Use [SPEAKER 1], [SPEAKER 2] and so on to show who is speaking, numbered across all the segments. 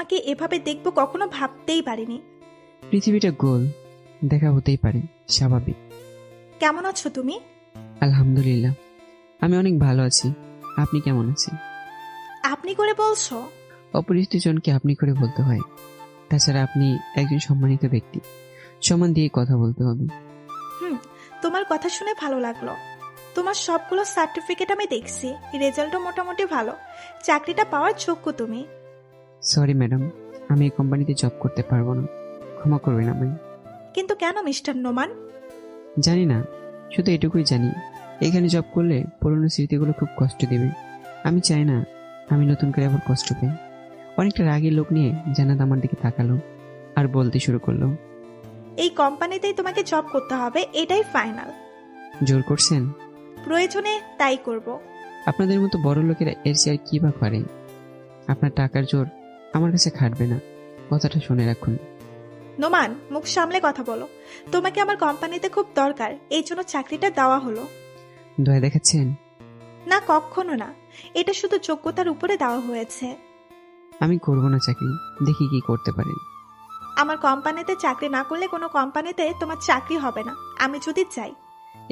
[SPEAKER 1] তোমাকে এভাবে দেখবো কখনো ভাবতেই পারিনি।
[SPEAKER 2] পৃথিবীটা গোল, দেখা হতেই পারে, স্বাভাবিক।
[SPEAKER 1] কেমন আছো তুমি?
[SPEAKER 2] আলহামদুলিল্লাহ, আমি অনেক ভালো আছি। আপনি কেমন আছেন?
[SPEAKER 1] আপনি করে বলছো?
[SPEAKER 2] অপরিচিত জনকে আপনি করে বলতে হয়। তাছাড়া আপনি একজন সম্মানিত ব্যক্তি, সম্মান দিয়ে কথা বলতে হবে।
[SPEAKER 1] তোমার কথা শুনে ভালো লাগলো। তোমার সবগুলো সার্টিফিকেট আমি দেখছি, রেজাল্টও মোটামুটি ভালো। চাকরিটা পাওয়ার যোগ্য তুমি।
[SPEAKER 2] সরি ম্যাডাম, আমি এই কোম্পানিতে জব করতে পারবো না, ক্ষমা করবেন আমায়।
[SPEAKER 1] কিন্তু কেন মিস্টার নোমান?
[SPEAKER 2] জানি না, শুধু এটুকুই জানি, এখানে জব করলে পুরনো স্মৃতিগুলো খুব কষ্ট দেবে। আমি চাই না আমি নতুন করে আবার কষ্ট পাই। অনেকটা রাগের লোক নিয়ে জান্নাত আমার দিকে তাকালো আর বলতে শুরু করলো,
[SPEAKER 1] এই কোম্পানিতেই তোমাকে জব করতে হবে, এটাই ফাইনাল।
[SPEAKER 2] জোর করছেন?
[SPEAKER 1] প্রয়োজনে তাই করব।
[SPEAKER 2] আপনাদের মতো বড় লোকেরা এর চেয়ে আর কি বা পারে? আপনার টাকার জোর আমার কাছে খাটবে না, কথাটা শুনে রাখুন।
[SPEAKER 1] নোমান, মুখ সামলে কথা বলো। তোমাকে আমার কোম্পানিতে খুব দরকার, এই জন্য চাকরিটা দেওয়া হলো।
[SPEAKER 2] দয়া দেখাচ্ছেন?
[SPEAKER 1] না, কখনো না। এটা শুধু যোগ্যতার উপরে দেওয়া হয়েছে।
[SPEAKER 2] আমি করব না চাকরি, দেখি কি করতে পারেন।
[SPEAKER 1] আমার কোম্পানিতে চাকরি না করলে কোনো কোম্পানিতে তোমার চাকরি হবে না, আমি যদি চাই।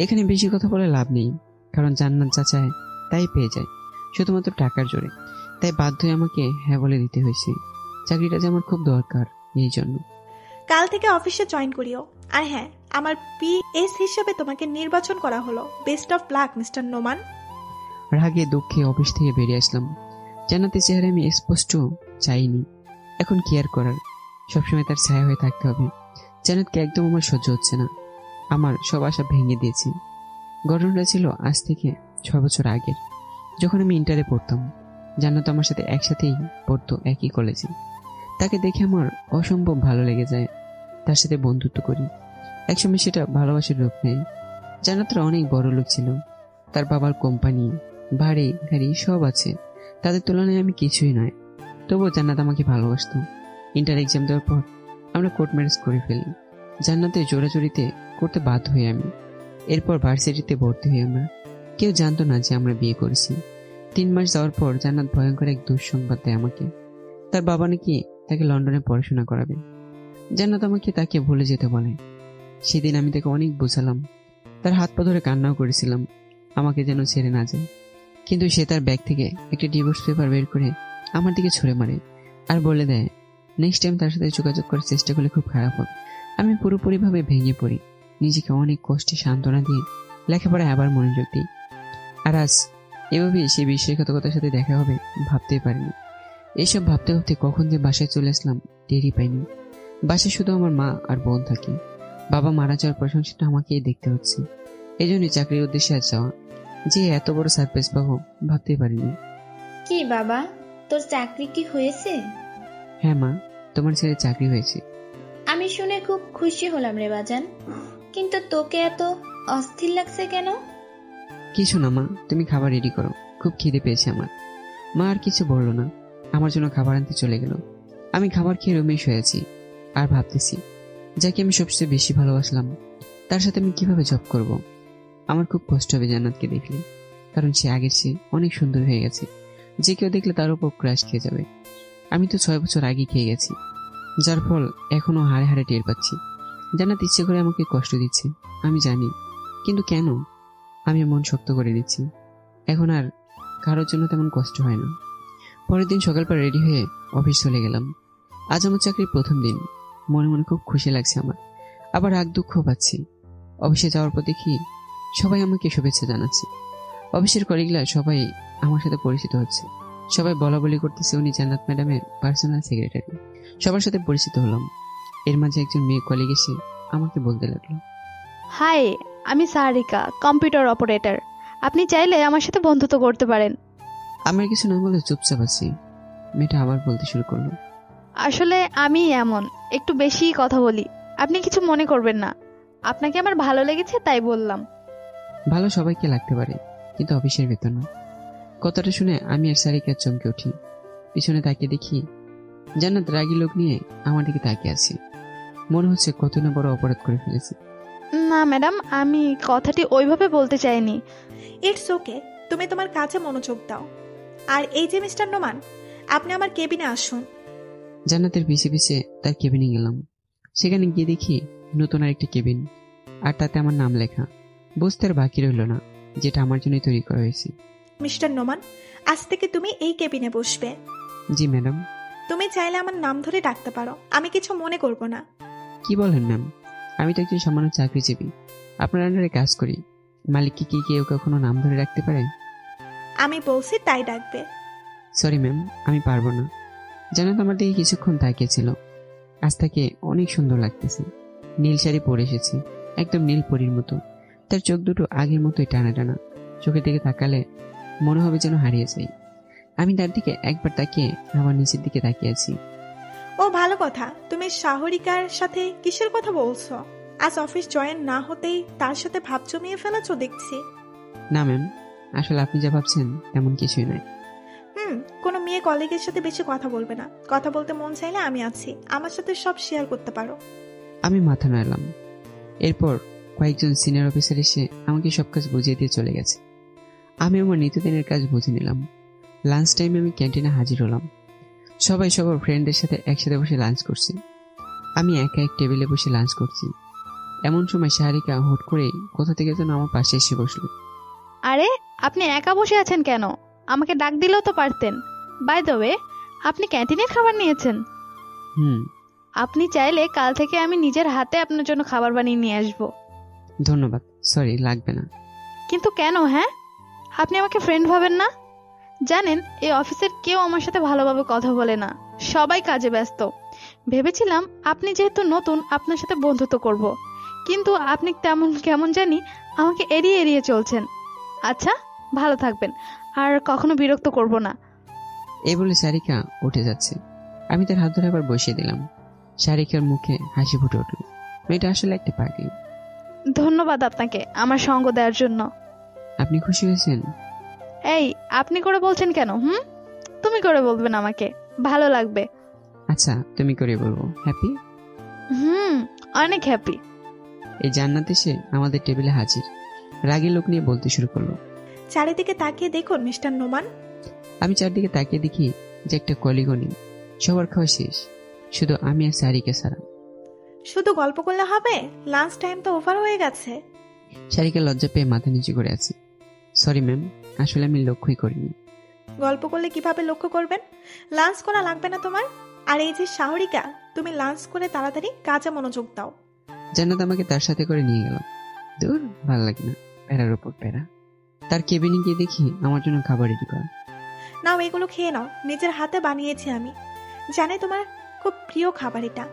[SPEAKER 2] এখানে বেশি কথা বলে লাভ নেই, কারণ জান্নাত যা চায় তাই পেয়ে যায়, শুধুমাত্র টাকার জোরে। তাই বাধ্য হয়ে আমাকে হ্যাঁ বলে দিতে হয়েছে। চাকরিটা যে আমার খুব দরকার, এই জন্য।
[SPEAKER 1] কাল থেকে অফিসে জয়েন করিও। আর হ্যাঁ, আমার পিএস হিসেবে তোমাকে নির্বাচন করা হলো। Best of luck mister Noman.
[SPEAKER 2] রাগে দুঃখে অফিস থেকে বেরিয়ে আসলাম। জান্নাতের চেহারা আমি স্পষ্ট চাইনি, এখন কি আর করার, সবসময় তার ছায়া হয়ে থাকতে হবে। জান্নাতকে একদম আমার সহ্য হচ্ছে না, আমার সব আশা ভেঙে দিয়েছি। ঘটনাটা ছিল আজ থেকে 6 বছর আগের, যখন আমি ইন্টারে পড়তাম। জান্নাত আমার সাথে একসাথেই পড়তো, একই কলেজে। তাকে দেখে আমার অসম্ভব ভালো লেগে যায়, তার সাথে বন্ধুত্ব করি। একসময় সেটা ভালোবাসার রূপ নেয়। জান্নাতরা অনেক বড় লোক ছিল, তার বাবার কোম্পানি, বাড়ি গাড়ি সব আছে। তাদের তুলনায় আমি কিছুই নয়, তবুও জান্নাত আমাকে ভালোবাসতো। ইন্টার এক্সাম দেওয়ার পর আমরা কোর্ট ম্যারেজ করে ফেলি। জান্নাতে জোরাজুরিতে করতে বাধ্য হই আমি। এরপর ভার্সিটিতে ভর্তি হই আমরা। কেউ জানতো না যে আমরা বিয়ে করেছি। 3 মাস যাওয়ার পর জান্নাত ভয়ঙ্কর এক দুঃসংবাদ দেয় আমাকে। তার বাবা নাকি তাকে লন্ডনে পড়াশোনা করাবে। জান্নাত আমাকে তাকে ভুলে যেতে বলে। সেদিন আমি তাকে অনেক বোঝালাম, তার হাত পা ধরে কান্নাও করেছিলাম আমাকে যেন ছেড়ে না যায়। কিন্তু সে তার ব্যাগ থেকে একটা ডিভোর্স পেপার বের করে আমার দিকে ছুঁড়ে মারে আর বলে দেয়, নেক্সট টাইম তার সাথে যোগাযোগ করার চেষ্টা করলে খুব খারাপ হবে। আমি পুরোপুরিভাবে ভেঙে পড়ি, নিজেকে অনেক কষ্টে সান্ত্বনা দিয়ে লেখাপড়ায় আবার মনোযোগ দিই। আর আজ এভাবেই সেই বিশ্বাসঘাতকতার সাথে দেখা হবে ভাবতেই পারিনি। এইসব ভাবতে ভাবতে কখন যে বাসায় চলে আসলাম টেরই পাইনি। বাসায় শুধু আমার মা আর বোন থাকে। বাবা মারা যাওয়ার প্রশংসাটা আমাকেই দেখতে হচ্ছে। এই জন্যই চাকরির উদ্দেশ্যে আজ যাওয়া। যে এত বড় সারপ্রাইজ পাবো ভাবতেই পারিনি।
[SPEAKER 3] কি বাবা, তোর চাকরি কি হয়েছে?
[SPEAKER 2] হ্যাঁ মা, তোমার ছেলে চাকরি হয়েছে।
[SPEAKER 3] আমি শুনে খুব খুশি হলাম রে বাজান, কিন্তু তোকে এত অস্থির লাগছে কেন?
[SPEAKER 2] কিছু না মা, তুমি খাবার রেডি করো, খুব খিদে পেয়েছে আমার। মা আর কিছু বললো না, আমার জন্য খাবার আনতে চলে গেল। আমি খাবার খেয়ে রুমে শুয়েছি আর ভাবতেছি, যাকে আমি সবচেয়ে বেশি ভালোবাসলাম তার সাথে আমি কিভাবে জব করব। আমার খুব কষ্ট হবে জান্নাতকে দেখলে, কারণ সে আগের চেয়ে অনেক সুন্দর হয়ে গেছে। যে কেউ দেখলে তার উপর ক্রাশ খেয়ে যাবে। আমি তো 6 বছর আগে খেয়ে গেছি, যার ফল এখনো হাড়ে হাড়ে টের পাচ্ছি। জান্নাত ইচ্ছে করে আমাকে কষ্ট দিচ্ছে, আমি জানি, কিন্তু কেন? আমি মন শক্ত করে দিচ্ছি, এখন আর কারোর জন্য তেমন কষ্ট হয় না। পরের দিন সকালবেলা রেডি হয়ে অফিস চলে গেলাম। আজ আমার চাকরির প্রথম দিন, মনে মনে খুব খুশি লাগছে আমার, আবার রাগ দুঃখ পাচ্ছি। অফিসে যাওয়ার পর দেখি সবাই আমাকে শুভেচ্ছা জানাচ্ছে। অফিসের কলিগরা সবাই আমার সাথে পরিচিত হচ্ছে, সবাই বলা বলি করতেছে উনি জান্নাত ম্যাডামের পার্সোনাল সেক্রেটারি। সবার সাথে পরিচিত হলাম। এর মাঝে একজন মেয়ে কলিগ এসে আমাকে বলতে লাগলো,
[SPEAKER 4] হাই, আমি সারিকা, কম্পিউটার অপারেটর। আপনি চাইলে আমার সাথে বন্ধুত্ব করতে পারেন।
[SPEAKER 2] আমার কিছু না বলে চুপচাপ আছি। মেয়েটা আবার বলতে শুরু করলো,
[SPEAKER 4] আসলে আমি এমন একটু বেশি কথা বলি, আপনি কিছু মনে করবেন না। আপনাকে আমার ভালো লেগেছে তাই বললাম।
[SPEAKER 2] ভালো সবাইকে লাগতে পারে, কিন্তু অফিসের ভেতর না। কথাটা শুনে আমি আর সারিকা চমকে উঠি। পিছনে তাকিয়ে দেখি জান্নাত রাগী লোক নিয়ে আমার দিকে তাকিয়ে আছে। মনে হচ্ছে কত না বড় অপরাধ করে ফেলেছি।
[SPEAKER 4] না ম্যাডাম, আমি কথাটি ওইভাবে বলতে চাইনি।
[SPEAKER 1] ইটস ওকে, তুমি তোমার কাজে মনোযোগ দাও। আর এই যে মিস্টার নোমান, আপনি আমার কেবিনে আসুন।
[SPEAKER 2] জান্নাতের পিছে পিছে তার কেবিনে গেলাম। সেখানে গিয়ে দেখি নতুন আরেকটি কেবিন, আর তাতে আমার নাম লেখা। বুঝতে আর বাকি রইল না যেটা আমার জন্যই তৈরি করা হয়েছে।
[SPEAKER 1] মিস্টার নোমান, আজ থেকে তুমি এই কেবিনে বসবে।
[SPEAKER 2] জি ম্যাডাম।
[SPEAKER 1] তুমি চাইলে আমার নাম ধরে ডাকতে পারো, আমি কিছু মনে করব না।
[SPEAKER 2] কি বলেন ম্যাম? আমি তো একজন সামান্য চাকরিজীবী, আপনার আন্ডারে কাজ করি। মালিককে কি কেউ কখনো নাম ধরে রাখতে পারে?
[SPEAKER 1] আমি বলছি তাই ডাকবে।
[SPEAKER 2] সরি ম্যাম, আমি পারবো না। জানাত আমার দিকে কিছুক্ষণ তাকিয়েছিল। আজ তাকে অনেক সুন্দর লাগতেছে। নীল শাড়ি পরে এসেছে, একদম নীল পরীর মতো। তার চোখ দুটো আগের মতোই টানা টানা। চোখের দিকে তাকালে মনে হবে যেন হারিয়ে যাই। আমি তার দিকে একবার তাকিয়ে আবার নিচের দিকে তাকিয়ে আছি।
[SPEAKER 1] ও ভালো কথা, তুমি সাহরিকার সাথে কিসের কথা বলছো? আজ অফিস জয়েন না হতেই তার সাথে ভাব জমিয়ে ফেলেছো দেখছি।
[SPEAKER 2] না ম্যাম, আসলে আপনি যা ভাবছেন তেমন কিছুই নয়।
[SPEAKER 1] কোনো মেয়ে কলিগের সাথে বেশি কথা বলবে না। কথা বলতে মন চাইলে আমি আছি, আমার সাথে সব শেয়ার করতে পারো।
[SPEAKER 2] আমি মাথা নাড়লাম। এরপর কয়েকজন সিনিয়র অফিসার এসে আমাকে সব কাজ বুঝিয়ে দিয়ে চলে গেছে। আমি আমার নিত্যদিনের কাজ বুঝে নিলাম। লাঞ্চ টাইমে আমি ক্যান্টিনে হাজির হলাম। সবাই সবার ফ্রেন্ডদের সাথে একসাথে বসে লাঞ্চ করছে। আমি একা এক টেবিলে বসে লাঞ্চ করছি। এমন সময় সাহারিকা হুট করেই কোথা থেকে যেন আমার পাশে এসে বসলো।
[SPEAKER 4] আরে আপনি একা বসে আছেন কেন? আমাকে ডাক দিলেও তো পারতেন। বাই দ্য ওয়ে, আপনি ক্যান্টিনের খাবার নিয়েছেন? আপনি চাইলে কাল থেকে আমি নিজের হাতে আপনার জন্য খাবার বানিয়ে নিয়ে আসবো।
[SPEAKER 2] ধন্যবাদ, সরি লাগবে না।
[SPEAKER 4] কিন্তু কেন? হ্যাঁ, আপনি আমাকে ফ্রেন্ড ভাবেন না? জানেন এই অফিসের কেউ আমার সাথে ভালোভাবে কথা বলে না, সবাই কাজে ব্যস্ত। ভেবেছিলাম আপনি যেহেতু নতুন আপনার সাথে বন্ধুত্ব করব, কিন্তু আপনি তেমন কেমন জানি আমাকে এড়িয়ে এড়িয়ে চলছেন। আচ্ছা, ভালো থাকবেন, আর কখনো বিরক্ত করব না।
[SPEAKER 2] এই বলে সারিকা উঠে যাচ্ছে। আমি তার হাত ধরে আবার বসিয়ে দিলাম। সারিকার মুখে হাসি ফুটে উঠল। মেয়েটা আসলে একটা পাগলি।
[SPEAKER 4] ধন্যবাদ আপনাকে আমার সঙ্গ দেওয়ার জন্য।
[SPEAKER 2] আপনি খুশি হয়েছেন?
[SPEAKER 4] এই আপনি করে বলছেন কেন? তুমি করে বলবেন, আমাকে ভালো লাগবে।
[SPEAKER 2] আচ্ছা, তুমি করে বলবো। হ্যাপি?
[SPEAKER 4] অনেক হ্যাপি।
[SPEAKER 2] এই জান্নাত এসে আমাদের টেবিলে হাজির। রাগী লোক নিয়ে বলতে শুরু করলো।
[SPEAKER 1] চারিদিকে তাকিয়ে দেখুন মিস্টার নোমান।
[SPEAKER 2] আমি চারদিকে তাকিয়ে দেখি যে একটা কলিগও নেই। সবার খাওয়া শেষ, শুধু আমি আর সারিকা ছাড়া।
[SPEAKER 1] শুধু গল্প করলে হবে? লাঞ্চ টাইম তো ওভার হয়ে গেছে।
[SPEAKER 2] সারিকা লজ্জা পেয়ে মাথা নিচু করে আছে। সরি ম্যাম, আসলে আমি লক্ষ্যই করিনি।
[SPEAKER 1] গল্প করলে কিভাবে লক্ষ্য করবেন? লাঞ্চ করা লাগবে না তোমার। আর এই যে সাহরিকা, তুমি লাঞ্চ করে তাড়াতাড়ি কাজে মনোযোগ দাও।
[SPEAKER 2] জান্নাত আমাকে তার সাথে করে নিয়ে গেল। দূর, ভালো লাগে না, প্যারার উপর প্যারা। তার কেবিনে গিয়ে দেখি আমার জন্য খাবার রেডি করা।
[SPEAKER 1] নাও, এগুলো খেয়ে নাও, নিজের হাতে বানিয়েছি আমি। জানি তোমার খুব প্রিয় খাবার এটা।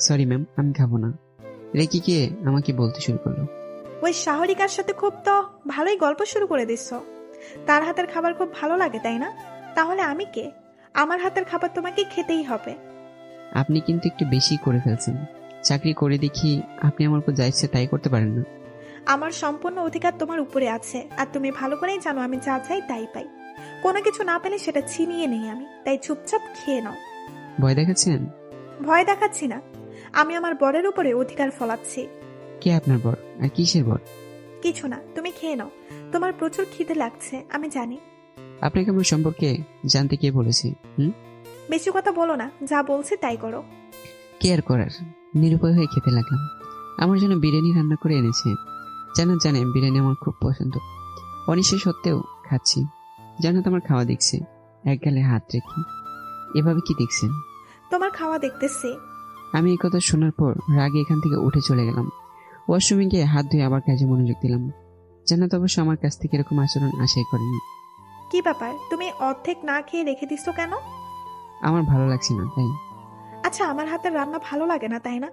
[SPEAKER 2] সরি ম্যাম, আমি খাবো না। রেকি গিয়ে আমাকে বলতে শুরু করলো।
[SPEAKER 1] ওই সাহরিকার সাথে খুব তো ভালোই গল্প শুরু করে দিচ্ছ। তার হাতের খাবার খুব ভালো লাগে, তাই না? তাহলে আমি কে? আমার হাতের খাবার তোমাকে খেতেই হবে।
[SPEAKER 2] আপনি কিন্তু একটু বেশি করে ফেলছেন। চাকরি করে দেখি আপনি আমার উপর যা ইচ্ছে তাই করতে পারেন না।
[SPEAKER 1] আমার সম্পূর্ণ অধিকার তোমার উপরে আছে, আর তুমি ভালো করেই জানো আমি যা চাই তাই পাই। কোনো কিছু না পেলে সেটা ছিনিয়ে নেই আমি, তাই চুপচাপ খেয়ে নাও।
[SPEAKER 2] ভয় দেখাচ্ছেন?
[SPEAKER 1] ভয় দেখাচ্ছি না, আমি আমার বরের উপরে অধিকার ফলাচ্ছি।
[SPEAKER 2] কে আপনার বর? আর কিসের বর?
[SPEAKER 1] কিছু না, তুমি খেয়ে নাও। তোমার প্রচুর খিদে লাগছে আমি জানি।
[SPEAKER 2] আপনাকে আমার সম্পর্কে জানতে কে বলেছে?
[SPEAKER 1] বেশি কথা বলো না, যা বলছি তাই করো।
[SPEAKER 2] কেয়ার করার নিরুপায় হয়ে খেতে লাগলাম। আমার জন্য বিরিয়ানি রান্না করে এনেছে। জানে বিরিয়ানি আমার খুব পছন্দ। অনিশ্চয় সত্ত্বেও খাচ্ছি। জান্নাত আমার খাওয়া দেখছে, এক গালে হাত রেখে। এভাবে কি দেখছেন?
[SPEAKER 1] তোমার খাওয়া দেখতেছি।
[SPEAKER 2] আমি এই কথা শোনার পর রাগে এখান থেকে উঠে চলে গেলাম। ওয়াশরুমে গিয়ে হাত ধুয়ে আবার কাজে মনোযোগ দিলাম। জান্নাত অবশ্য আমার কাছ থেকে এরকম আচরণ আশাই করেনি।
[SPEAKER 1] কি ব্যাপার, তুমি অর্ধেক না খেয়ে রেখে দিচ্ছ কেন?
[SPEAKER 2] আমার ভালো লাগছে না তাই।
[SPEAKER 1] আচ্ছা, আমার হাতের রান্না ভালো লাগে না তাই না?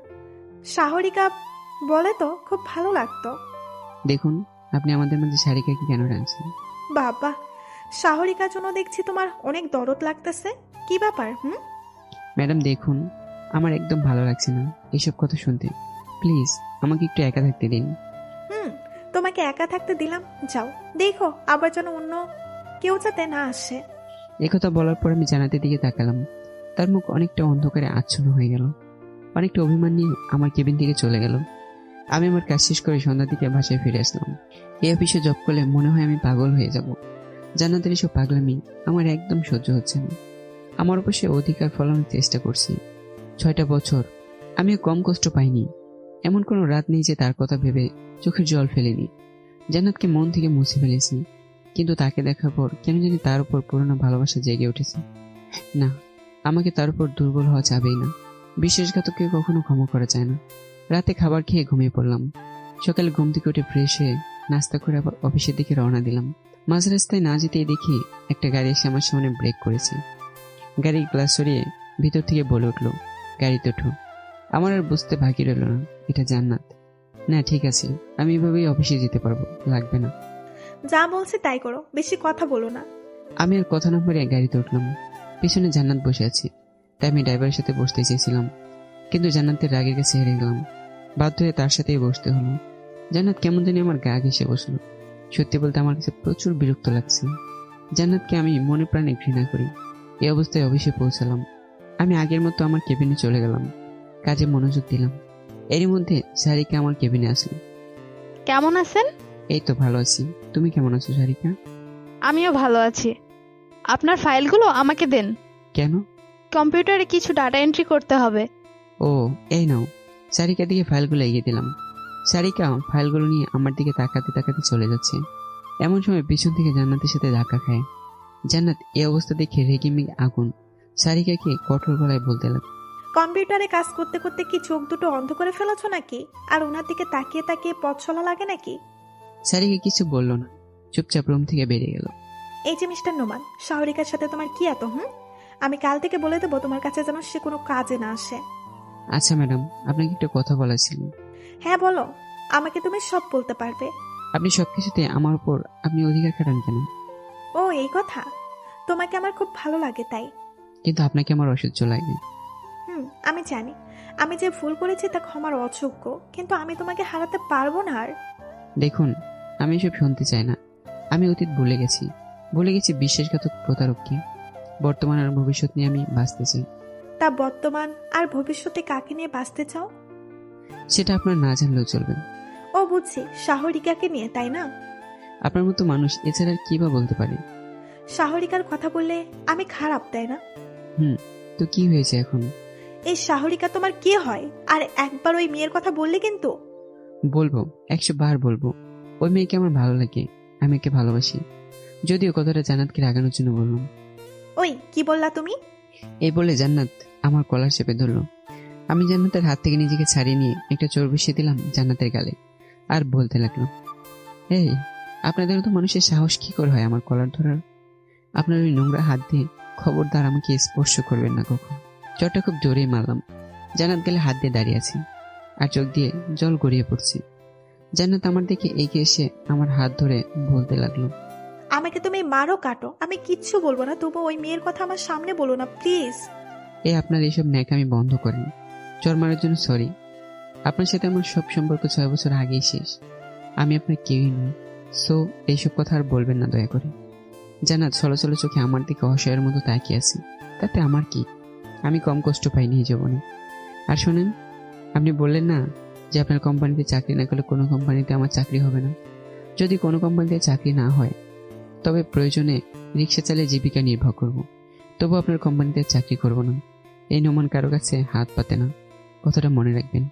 [SPEAKER 1] সাহরিকা বলে তো খুব ভালো লাগতো।
[SPEAKER 2] দেখুন, আপনি আমাদের মধ্যে সারিকাকে কেন রাঁধছেন?
[SPEAKER 1] বাবা, সাহরিকার জন্য দেখছি তোমার অনেক দরদ লাগতেছে। কি ব্যাপার?
[SPEAKER 2] ম্যাডাম দেখুন, আমার একদম ভালো লাগছে না এসব কথা শুনতে। প্লিজ আমাকে একটু একা থাকতে দিন।
[SPEAKER 1] তোমাকে একা থাকতে দিলাম, যাও। দেখো আবার যেন অন্য কেউ যাতে না আসে।
[SPEAKER 2] একথা বলার পর আমি জান্নাতের দিকে তাকালাম। তার মুখ অনেকটা অন্ধকারে আচ্ছন্ন হয়ে গেল। অনেকটা অভিমান নিয়ে আমার কেবিন থেকে চলে গেল। আমি আমার কাজ শেষ করে সন্ধ্যার দিকে বাসায় ফিরে আসলাম। এই অফিসে জব করলে মনে হয় আমি পাগল হয়ে যাব। জান্নাতের এসব পাগলামি আমার একদম সহ্য হচ্ছে না। আমার উপর সে অধিকার ফলানোর চেষ্টা করছি। 6টা বছর আমিও কম কষ্ট পাইনি। এমন কোনো রাত নেই যে তার কথা ভেবে চোখের জল ফেলেনি। জান্নাতকে মন থেকে মুছে ফেলেছি, কিন্তু তাকে দেখার পর কেন জানি তার উপর পুরনো ভালোবাসা জেগে উঠেছে। না, আমাকে তার উপর দুর্বল হওয়া যাবেই না। বিশ্বাসঘাতককে কখনো ক্ষমা করা যায় না। রাতে খাবার খেয়ে ঘুমিয়ে পড়লাম। সকালে ঘুম থেকে উঠে ফ্রেশ হয়ে নাস্তা করে আবার অফিসের দিকে রওনা দিলাম। মাঝ রাস্তায় না যেতেই দেখি একটা গাড়ি এসে আমার সামনে ব্রেক করেছে। গাড়ির গ্লাস সরিয়ে ভিতর থেকে বলে উঠলো, গাড়িতে ওঠো। আমার আর বুঝতে বাকি রইল না এটা জান্নাত। না ঠিক আছে, আমি এভাবেই অফিসে যেতে পারবো, লাগবে না।
[SPEAKER 1] যা বলছে তাই করো, বেশি কথা বলো না।
[SPEAKER 2] আমি আর কথা না বলে গাড়িতে উঠলাম। পিছনে জান্নাত বসে আছে, তাই আমি ড্রাইভারের সাথে বসতে চেয়েছিলাম, কিন্তু জান্নাতের রাগের কাছে হেরে গেলাম। বাধ্য হয়ে তার সাথেই বসতে হলো। জান্নাত কেমন জানি আমার গা ঘেঁষে বসলো। সত্যি বলতে আমার কাছে প্রচুর বিরক্ত লাগছে। জান্নাতকে আমি মনে প্রাণে ঘৃণা করি। এই অবস্থায় অফিসে পৌঁছালাম। আমি আগের মতো আমার কেবিনে চলে গেলাম, কাজে মনোযোগ দিলাম। এরই মধ্যে সারিকা আমার কেবিনে আসলো।
[SPEAKER 4] কেমন আছেন?
[SPEAKER 2] এই তো ভালো আছি, তুমি কেমন আছো সারিকা?
[SPEAKER 4] আমিও ভালো আছি। আপনার ফাইলগুলো আমাকে দেন।
[SPEAKER 2] কেন?
[SPEAKER 4] কম্পিউটারে কিছু ডাটা এন্ট্রি করতে হবে।
[SPEAKER 2] ও এই নাও। সারিকা দিকে ফাইলগুলো এগিয়ে দিলাম। সারিকা ফাইলগুলো নিয়ে আমার দিকে তাকাতে তাকাতে চলে যাচ্ছে। এমন সময় পিছন থেকে জান্নাতের সাথে ধাক্কা খায়। জান্নাত এই অবস্থা দেখে রেগেমেগে আগুন। সারিকাকে কঠোর গলায় বলতে লাগলো,
[SPEAKER 1] কম্পিউটারে কাজ করতে করতে কি চোখ দুটো অন্ধ করে ফেলেছো নাকি? আর ওনার দিকে তাকিয়ে তাকিয়ে পথ চলা লাগে নাকি?
[SPEAKER 2] সারিকা কিছু বলল না, চুপচাপ রুম থেকে বেরিয়ে গেল।
[SPEAKER 1] এই যে মিস্টার নোমান, শাহরিকার সাথে তোমার কি এত আমি কাল থেকে বলে দেবো তোমার কাছে যেন সে কোনো কাজে না আসে।
[SPEAKER 2] আচ্ছা ম্যাডাম, আপনাকে একটা কথা বলার ছিল।
[SPEAKER 1] হ্যাঁ বলো, আমাকে তুমি সব বলতে পারবে।
[SPEAKER 2] আপনি সবকিছুতে আমার উপর আপনি অধিকার খাটান কেন?
[SPEAKER 1] ও এই কথা, তোমাকে আমার খুব ভালো লাগে তাই।
[SPEAKER 2] কিন্তু আপনাকে আমার অসহ্য লাগে।
[SPEAKER 1] আমি জানি আমি যে ভুল করেছি তা ক্ষমার অযোগ্য, কিন্তু আমি তোমাকে হারাতে পারবো না। আর
[SPEAKER 2] দেখুন, আমি এসব শুনতে চাই না। আমি অতীত ভুলে গেছি বিশ্বাসঘাতক প্রতারককে। বর্তমান আর ভবিষ্যৎ নিয়ে আমি বাঁচতে চাই।
[SPEAKER 1] তা বর্তমান আর ভবিষ্যতে কাকে নিয়ে বাঁচতে চাও?
[SPEAKER 2] সেটা আপনার না জানলেও চলবে।
[SPEAKER 1] ও বুঝছি, শাহরিকাকে নিয়ে, তাই না?
[SPEAKER 2] আপনার মতো মানুষ এছাড়া আর কি বা বলতে পারে?
[SPEAKER 1] শাহরিকার কথা বললে আমি খারাপ, তাই না?
[SPEAKER 2] তো কি হয়েছে এখন?
[SPEAKER 1] এই শাহরিকা তোমার কি হয়? আর একবার ওই মেয়ের কথা বললে কিন্তু
[SPEAKER 2] বলবো, 100 বার বলবো। ওই মেয়েকে আমার ভালো লাগে, আমি একে ভালোবাসি। যদিও কথাটা জান্নাতকে রাগানোর জন্য বললাম।
[SPEAKER 1] ওই কি বললা তুমি?
[SPEAKER 2] এই বলে জান্নাত আমার কলার চেপে ধরলো। আমি জান্নাতের হাত থেকে নিজেকে ছাড়িয়ে নিয়ে একটা চোর বসিয়ে দিলাম জান্নাতের গালে, আর বলতে লাগলাম, এই আপনাদের তো মানুষের সাহস কি করে হয় আমার কলার ধরার? আপনার ওই নোংরা হাত দিয়ে খবরদার আমাকে স্পর্শ করবেন না কখন। চোরটা খুব জোরেই মারলাম। জান্নাত গেলে হাত দিয়ে দাঁড়িয়ে আছি, আর চোখ দিয়ে জল গড়িয়ে পড়ছে। জান্নাত আমার দিকে এগিয়ে এসে আমার হাত ধরে বলতে লাগলো,
[SPEAKER 1] আমাকে তুমি মারো কাটো, আমি কিচ্ছু বলবো না, তবু ওই মেয়ের কথা আমার সামনে বলো না প্লিজ।
[SPEAKER 2] আপনার এইসব ন্যাকামি বন্ধ করেন। চোর মারার জন্য সরি। আপনার সাথে আমার সব সম্পর্ক 6 বছর আগেই শেষ। আমি আপনার কেউই নই। সো এইসব কথা আর বলবেন না দয়া করে। জান্নাত ছলছল চোখে আমার দিকে অসহায়ের মতো তাকিয়ে আছে। তাতে আমার কি? আমি কম কষ্ট পাইনি এই জীবনে। আর শোনেন, আপনি বললেন না যে আপনার কোম্পানিতে চাকরি না করলে কোনো কোম্পানিতে আমার চাকরি হবে না। যদি কোনো কোম্পানিতে চাকরি না হয় তবে প্রয়োজনে রিক্সা চালিয়ে জীবিকা নির্বাহ করব, তবু আপনার কোম্পানিতে চাকরি করব না। এই নোমান কারো কাছে হাত পাতে না, কথাটা মনে রাখবেন।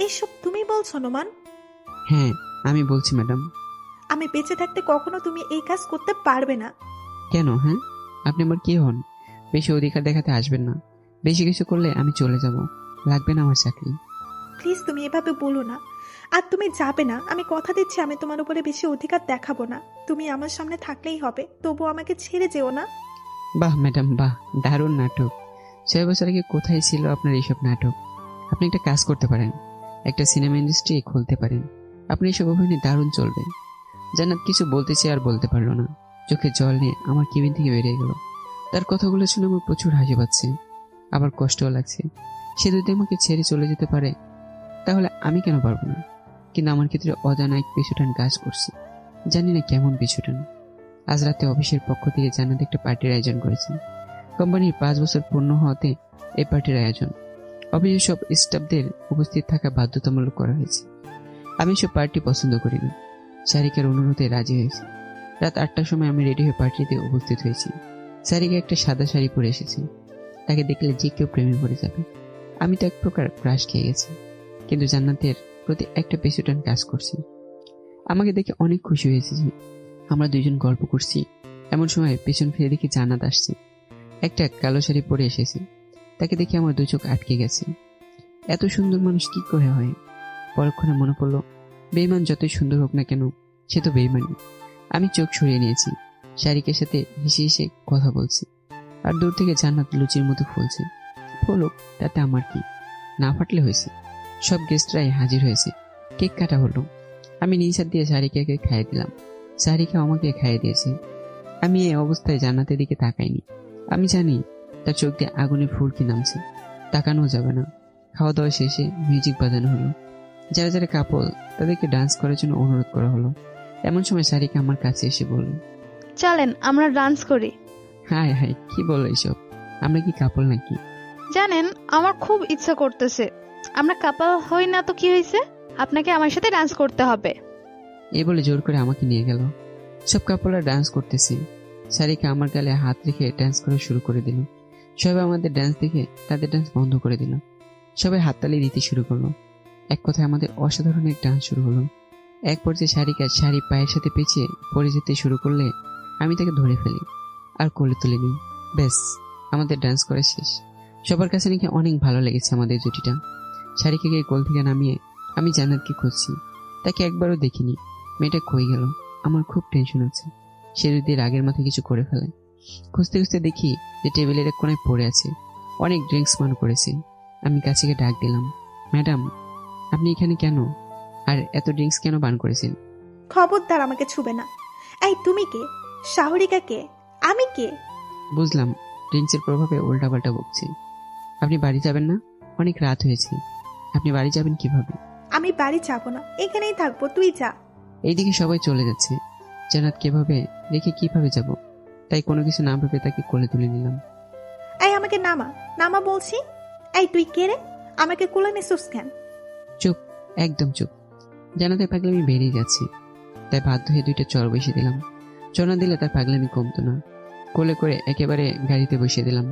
[SPEAKER 1] এইসব তুমি বলছো নোমান?
[SPEAKER 2] হ্যাঁ আমি বলছি ম্যাডাম।
[SPEAKER 1] আমি বেঁচে থাকতে কখনো তুমি এই কাজ করতে পারবে না।
[SPEAKER 2] কেন? হ্যাঁ, আপনি আমার কি হন? বেশি অধিকার দেখাতে আসবেন না। বেশি কিছু করলে আমি চলে যাব, লাগবে না আমার চাকরি।
[SPEAKER 1] প্লিজ তুমি এভাবে বলো না। আর তুমি যাবে না, আমি কথা দিচ্ছি আমি তোমার উপরে বেশি অধিকার দেখাবো না। তুমি আমার সামনে থাকলেই হবে, তবু আমাকে ছেড়ে যেও না।
[SPEAKER 2] বাহ ম্যাডাম বাহ, দারুণ নাটক। 6 বছর আগে কোথায় ছিল আপনার এইসব নাটক? আপনি একটা কাজ করতে পারেন, একটা সিনেমা ইন্ডাস্ট্রি খুলতে পারেন। আপনি এসব অভিনয় দারুণ চলবে। জান্নাত কিছু বলতে চেয়ে আর বলতে পারলো না। চোখে জল নিয়ে আমার কেবিন থেকে বেরিয়ে গেল। তার কথাগুলো শুনে আমার প্রচুর হাসি পাচ্ছে, আবার কষ্টও লাগছে। সে যদি আমাকে ছেড়ে চলে যেতে পারে তাহলে আমি কেন পারবো না? কিন্তু আমার ক্ষেত্রে অজানা এক পিছুটান কাজ করছে, জানি না কেমন পিছুটান। আজ রাতে অফিসের পক্ষ থেকে জান্নাত একটা পার্টির আয়োজন করেছে। কোম্পানির 5 বছর পূর্ণ হওয়াতে এই পার্টির আয়োজন। অফিসের সব স্টাফদের উপস্থিত থাকা বাধ্যতামূলক করা হয়েছে। আমি সব পার্টি পছন্দ করি না। সারিকার অনুরোধে রাজি হয়েছি। রাত 8টার সময় আমি রেডি হয়ে পার্টিতে উপস্থিত হয়েছি। সারিকা একটা সাদা শাড়ি পরে এসেছে। তাকে দেখলে যে কেউ প্রেমে পড়ে যাবে। আমি তো এক প্রকার ক্রাশ খেয়ে গেছি, কিন্তু জান্নাতের প্রতি একটা পেছুটান কাজ করছে। আমাকে দেখে অনেক খুশি হয়েছে। আমরা দুইজন গল্প করছি, এমন সময় পেছন ফিরে দেখি জান্নাত আসছে। একটা কালো শাড়ি পরে এসেছে। তাকে দেখে আমার দু চোখ আটকে গেছে। এত সুন্দর মানুষ কি করে হয়? পরক্ষণে মনে পড়লো, বেঈমান যতই সুন্দর হোক না কেন, সে তো বেঈমানই। আমি চোখ সরিয়ে নিয়েছি। শারিকের সাথে হেসে হেসে কথা বলছি, আর দূর থেকে জান্নাত লুচির মতো ফুলছে। ফুলুক, তাতে আমার কি, না ফাটলে হয়েছে। সব গেস্টরাই হাজির হয়েছে। কেক কাটা হলো। আমি নিজ হাত দিয়ে শারিকাকে খাইয়ে দিলাম। শারিকা আমাকে খাইয়ে দিয়েছে। আমি এই অবস্থায় জান্নাতের দিকে তাকাইনি। আমি জানি তার চোখ দিয়ে আগুনে ফুলকি নামছে। তাকানো যাবে না। খাওয়া দাওয়া শেষে মিউজিক বাজানো হলো। যারা যারা কাপল তাদেরকে ডান্স করার জন্য অনুরোধ করা হলো। এমন সময় শারিকা আমার কাছে এসে বলল,
[SPEAKER 4] চলেন আমরা ডান্স করি।
[SPEAKER 2] হায় হায়, কি বলো এইসব? আমরা কি কাপল নাকি?
[SPEAKER 4] জানেন, আমার খুব ইচ্ছা করতেছে। আমরা কাপল হই না তো কি হয়েছে, আপনাকে আমার সাথে ডান্স করতে হবে।
[SPEAKER 2] এই বলে জোর করে আমাকে নিয়ে গেল। সব কাপলরা ডান্স করতেছে। শারিকা আমার গালে হাত রেখে ডান্স করা শুরু করে দিল। সবাই আমাদের ডান্স দেখে তাদের ডান্স বন্ধ করে দিল। সবাই হাততালি দিতে শুরু করলো। এক কথায় আমাদের অসাধারণ এক ডান্স শুরু হলো। এক পর্যায়ে শারিকা শাড়ি পায়ের সাথে পেঁচিয়ে পরে যেতে শুরু করলে আমি তাকে ধরে ফেলি আর কোলে তুলে নিই। ব্যাস, আমাদের ডান্স করা শেষ। সবার কাছে নাকি অনেক ভালো লেগেছে আমাদের জুটিটা। শারিকাকে কোল থেকে নামিয়ে আমি জান্নাতকে খুঁজছি। তাকে একবারও দেখিনি। মেয়েটা কই গেল? আমার খুব টেনশন হচ্ছে সে যদি রাগের মাথায় কিছু করে ফেলে। খুঁজতে খুঁজতে দেখি যে টেবিলের এক কোনায় পড়ে আছে। অনেক ড্রিঙ্কস পান করেছে। আমি কাছে গিয়ে ডাক দিলাম, ম্যাডাম, আপনি এখানে কেন? আর এত ড্রিঙ্কস কেন পান করেছেন?
[SPEAKER 1] খবরদার আমাকে ছুবে না। এই তুমি কে? শাহরিকা কে? আমি কে?
[SPEAKER 2] বুঝলাম, ড্রিঙ্কসের প্রভাবে উল্টাপাল্টা বকছি। আপনি বাড়ি যাবেন না? অনেক রাত হয়েছে। আপনি বাড়ি যাবেন কিভাবে?
[SPEAKER 1] আমি বাড়ি যাবো না, এখানেই থাকবো, তুই যা।
[SPEAKER 2] এইদিকে সবাই চলে যাচ্ছে। জান্নাত কিভাবে রেখে কিভাবে যাব, তাই কোনো কিছু না ভেবে তাকে কোলে তুলে নিলাম।
[SPEAKER 1] এই আমাকে নামা, নামা বলছি। এই তুই কে রে? আমাকে কোলে নিছিস কেন?
[SPEAKER 2] চুপ, একদম চুপ। জান্নাতের পাগলামি বেরিয়ে যাচ্ছে, তাই বাধ্য হয়ে দুইটা চর বসিয়ে দিলাম। চর না দিলে তার পাগলামি কমতো না। কোলে করে একেবারে গাড়িতে বসিয়ে দিলাম।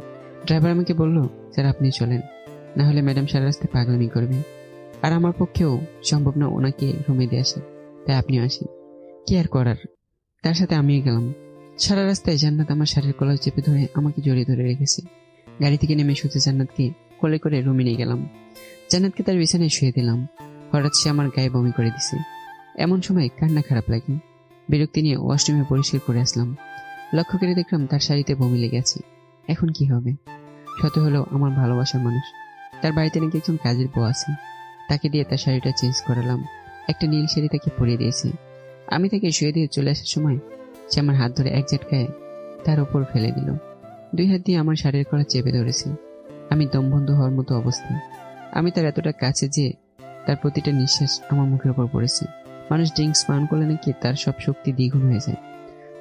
[SPEAKER 2] ড্রাইভার আমাকে বলল, স্যার আপনি চলেন, না হলে ম্যাডাম সারা রাস্তায় পাগলামি করবে, আর আমার পক্ষেও সম্ভব না ওনাকে রুমে দিয়ে আসে, তাই আপনিও আসেন। কি আর করার, তার সাথে আমিও গেলাম। সারা রাস্তায় জান্নাত আমার শাড়ির কলার চেপে ধরে আমাকে জড়িয়ে ধরে রেখেছে। গাড়ি থেকে নেমে সোজা জান্নাতকে কোলে করে রুমে নিয়ে গেলাম। জান্নাতকে তার বিছানায় শুয়ে দিলাম। হঠাৎ সে আমার গায়ে বমি করে দিছে। এমন সময় কান্না খারাপ লাগে। বিরক্তি নিয়ে ওয়াশরুমে পরিষ্কার করে আসলাম। লক্ষ্য করে দেখলাম তার শাড়িতে বমি লেগে আছে। এখন কি হবে? শত হলেও আমার ভালোবাসার মানুষ। তার বাড়িতে নাকি একজন কাজের বউ আছে। তাকে দিয়ে তার শাড়িটা চেঞ্জ করালাম। একটা নীল শাড়ি তাকে পরিয়ে দিয়েছি। আমি তাকে শুয়ে দিয়ে চলে আসার সময় সে আমার হাত ধরে এক ঝটকায় তার উপর ফেলে দিল। দুই হাত দিয়ে আমার শাড়ির কলার চেপে ধরেছে। আমি দমবন্ধ হওয়ার মতো অবস্থা। আমি তার এতটা কাছে যে তার প্রতিটা নিঃশ্বাস আমার মুখের উপর পড়েছে। মানুষ ড্রিঙ্কস পান করলে নাকি তার সব শক্তি দ্বিগুণ হয়ে যায়।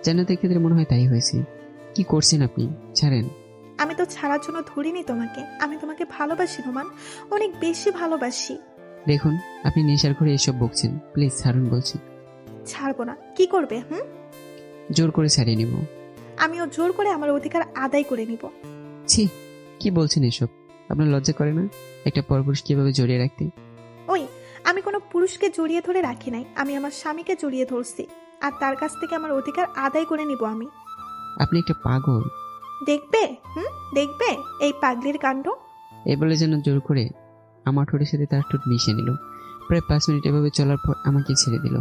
[SPEAKER 2] জান্নাতের ক্ষেত্রে মনে হয় তাই হয়েছে। কি করছেন আপনি? ছাড়েন।
[SPEAKER 1] আমি তো ছাড়ার জন্য ধরিনি তোমাকে। আমি তোমাকে ভালোবাসি রোমান, অনেক বেশি ভালোবাসি।
[SPEAKER 2] দেখুন, আপনি নেশার ঘরে এসব বকছেন। প্লিজ ছাড়ুন বলছি।
[SPEAKER 1] ছাড়বো না। কি করবে?
[SPEAKER 2] জোর করে ছাড়িয়ে নিব।
[SPEAKER 1] আমিও জোর করে আমার অধিকার আদায় করে নিব।
[SPEAKER 2] ছি, কি বলছেন এসব? আপনার লজ্জা করে না একটা পরপুরুষ কিভাবে জড়িয়ে রাখতে?
[SPEAKER 1] ওই, আমি কোনো পুরুষকে জড়িয়ে ধরে রাখি নাই। আমি আমার স্বামীকে জড়িয়ে ধরছি, আর তার কাছ থেকে আমার অধিকার আদায় করে নিব আমি।
[SPEAKER 2] আপনি একটা পাগল।
[SPEAKER 1] দেখবে? দেখবে এই পাগলির কাণ্ড।
[SPEAKER 2] এ বলে যেন জোর করে আমার ঠোঁটের সাথে তার ঠোঁট মিশিয়ে নিল। প্রায় 5 মিনিট এভাবে চলার পর আমাকে ছেড়ে দিল।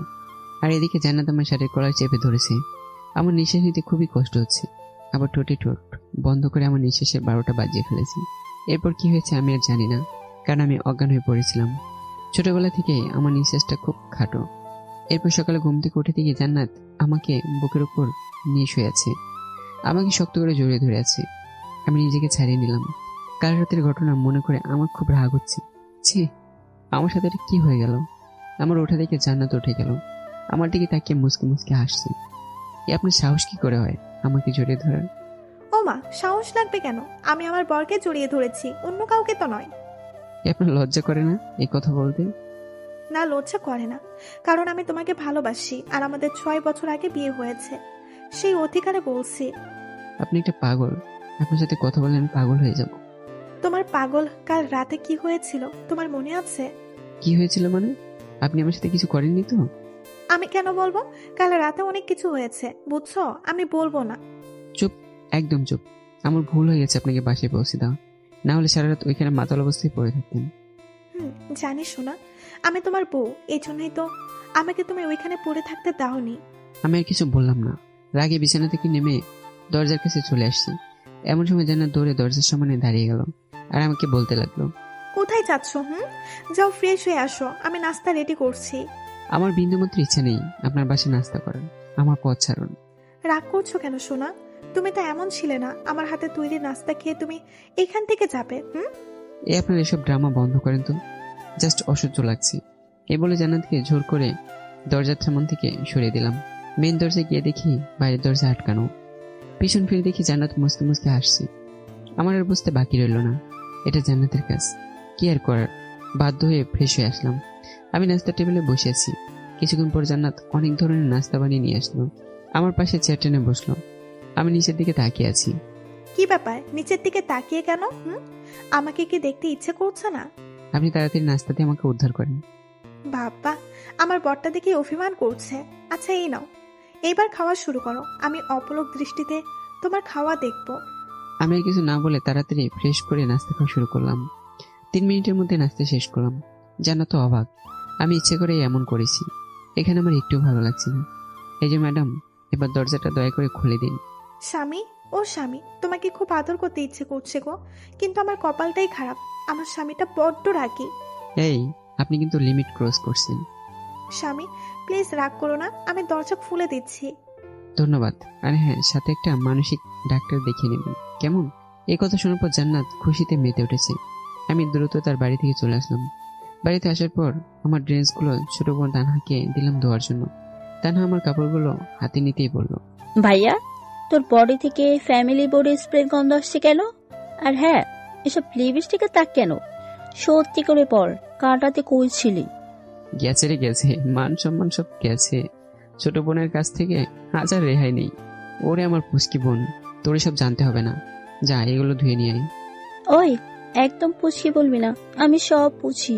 [SPEAKER 2] আর এদিকে জান্নাত আমার শাড়ির কলার চেপে ধরেছে। আমার নিঃশ্বাস নিতে খুবই কষ্ট হচ্ছে। আবার ঠোঁটে ঠোঁট বন্ধ করে আমার নিঃশ্বাসের 12টা বাজিয়ে ফেলেছি। এরপর কি হয়েছে আমি আর জানি না, কারণ আমি অজ্ঞান হয়ে পড়েছিলাম। ছোটবেলা থেকে আমার নিঃশ্বাসটা খুব খাটো। এরপর সকালে ঘুম থেকে উঠে দেখি জান্নাত আমাকে বুকের উপর নিয়ে শুয়ে আছে। আমাকে শক্ত করে জড়িয়ে ধরে আছে। আমি নিজেকে ছাড়িয়ে নিলাম। কাল রাতের ঘটনা মনে করে আমার খুব রাগ হচ্ছে। ছি, আমার সাথে এটা কি হয়ে গেল? আমার ওঠা দেখে জান্নাত উঠে গেল। আমার দিকে তাকিয়ে মুসকে মুসকে হাসছে। এ আপনার সাহস কি করে হয় আমাকে জড়িয়ে ধরার?
[SPEAKER 1] ও মা, সাহস লাগবে কেন? আমি আমার বরকে জড়িয়ে ধরেছি, অন্য কাউকে তো নয়।
[SPEAKER 2] এ আপনার লজ্জা করে না এই কথা বলতে?
[SPEAKER 1] না, লজ্জা করে না, কারণ আমি তোমাকে ভালোবাসি আর আমাদের 6 বছর আগে বিয়ে হয়েছে। সেই অধিকারে বলছি।
[SPEAKER 2] আপনি একটা পাগল। আপনার সাথে কথা বলে আমি পাগল হয়ে যাব।
[SPEAKER 1] তোমার পাগল কাল রাতে কি হয়েছিল তোমার মনে আছে?
[SPEAKER 2] কি হয়েছিল মানে? আপনি আমার সাথে কিছু করেননি তো?
[SPEAKER 1] আমি কেন বলবো? কাল রাতে অনেক কিছু হয়েছে, বুঝছো? আমি বলবো না।
[SPEAKER 2] চুপ, একদম চুপ। আমার ভুল হয়ে গেছে আপনাকে বাসায় পৌঁছে দেওয়া, না হলে সারা রাত ওইখানে মাতাল অবস্থায় পড়ে থাকতেন।
[SPEAKER 1] জানি শোনা, আমি তোমার বউ, এই জন্যই তো আমাকে তুমি ওইখানে পড়ে থাকতে দাওনি।
[SPEAKER 2] আমি আর কিছু বললাম না। রাগে বিছানা থেকে নেমে দরজার কাছে চলে আসছি। এমন সময় জান্নাত দৌড়ে দরজার সামনে দাঁড়িয়ে গেল আর আমাকে বলতে লাগলো,
[SPEAKER 1] কোথায় যাচ্ছ? যাও ফ্রেশ হয়ে আসো, আমি নাস্তা রেডি করছি।
[SPEAKER 2] আমার বিন্দুমাত্র ইচ্ছা নেই আপনার বাসায় নাস্তা করার। আমার পথ ছাড়ুন।
[SPEAKER 1] রাগ করছো কেন সোনা? তুমি তো এমন ছিলে না, আমার হাতে তৈরি নাস্তা খেয়ে তুমি এখান থেকে যাবে।
[SPEAKER 2] এই আপনার এসব ড্রামা বন্ধ করেন তো, জাস্ট অসহ্য লাগছে। এই বলে জান্নাতকে জোর করে দরজার সামন থেকে সরিয়ে দিলাম। মেন দরজায় গিয়ে দেখি বাইরের দরজা আটকানো। পিছন ফিরে দেখি জান্নাত মুসকে মুসকে হাসছে। আমার আর বুঝতে বাকি রইল না, এটা জান্নাতের কাজ। কি আর করার, বাধ্য হয়ে ফ্রেশ হয়ে আসলাম। আমি নাস্তার টেবিলে বসে আছি। কিছুক্ষণ পর জান্নাত অনেক ধরনের নাস্তা বানিয়ে নিয়ে আসলো। আমার পাশে চেয়ার টেনে বসলো। আমি নিচের দিকে তাকিয়ে আছি।
[SPEAKER 1] কি ব্যাপার, নিচের দিকে তাকিয়ে কেন? আমাকে কি দেখতে ইচ্ছে করছে না?
[SPEAKER 2] আপনি তাড়াতাড়ি নাস্তা দিয়ে আমাকে উদ্ধার করেন।
[SPEAKER 1] বাবা, আমার বরটা দেখে অভিমান করছে। আচ্ছা এই নাও, এইবার খাওয়া শুরু করো, আমি অপলক দৃষ্টিতে তোমার খাওয়া দেখবো।
[SPEAKER 2] আমি আর কিছু না বলে তাড়াতাড়ি ফ্রেশ করে নাস্তা খাওয়া শুরু করলাম। 3 মিনিটের মধ্যে নাস্তা শেষ করলাম। জান্নাত তো অবাক, আমি ইচ্ছে করে এমন করেছি। এখানে আমার একটু ভালো লাগছে না। এই যে ম্যাডাম, এবার দরজাটা দয়া করে খুলে দিন।
[SPEAKER 1] স্বামী, ও স্বামী, তোমাকে খুব আদর করতে ইচ্ছে করছে গো, কিন্তু আমার কপালটাই খারাপ। আমার স্বামীটা বড্ড রাগী।
[SPEAKER 2] এই, আপনি কিন্তু লিমিট ক্রস করছেন।
[SPEAKER 1] স্বামী প্লিজ রাগ করো না, আমি দরজা খুলে দিচ্ছি।
[SPEAKER 2] ধন্যবাদ। আর হ্যাঁ, সাথে একটা মানসিক ডাক্তার দেখিয়ে নেবেন, কেমন? এই কথা শোনার পর জান্নাত খুশিতে মেতে উঠেছে। আমি দ্রুত তার বাড়ি থেকে চলে আসলাম। বাড়িতে আসার পর আমার ড্রেসগুলো ছোট বোন তানহাকে দিলাম ধোয়ার জন্য। তানহা আমার কাপড়গুলো হাতে নিতেই বলল,
[SPEAKER 5] ভাইয়া, তোর বডি থেকে ফ্যামিলি বডি স্প্রে গন্ধ আসছে কেন? আর হ্যাঁ, এসব লিপস্টিকের তাক কেন? সত্যি করে পর, কাটাতে কইছিলি?
[SPEAKER 2] গেছে রে গেছে, মান সম্মান সব গেছে। ছোট বোনের কাছ থেকে হাজার রেহাই নেই। ওরে আমার পুষ্কি বোন, তোর সব জানতে হবে না। যা, এগুলো ধুয়ে নিয়ে আয়।
[SPEAKER 5] ওই, একদম পুছি বলবি না, আমি সব পুছি।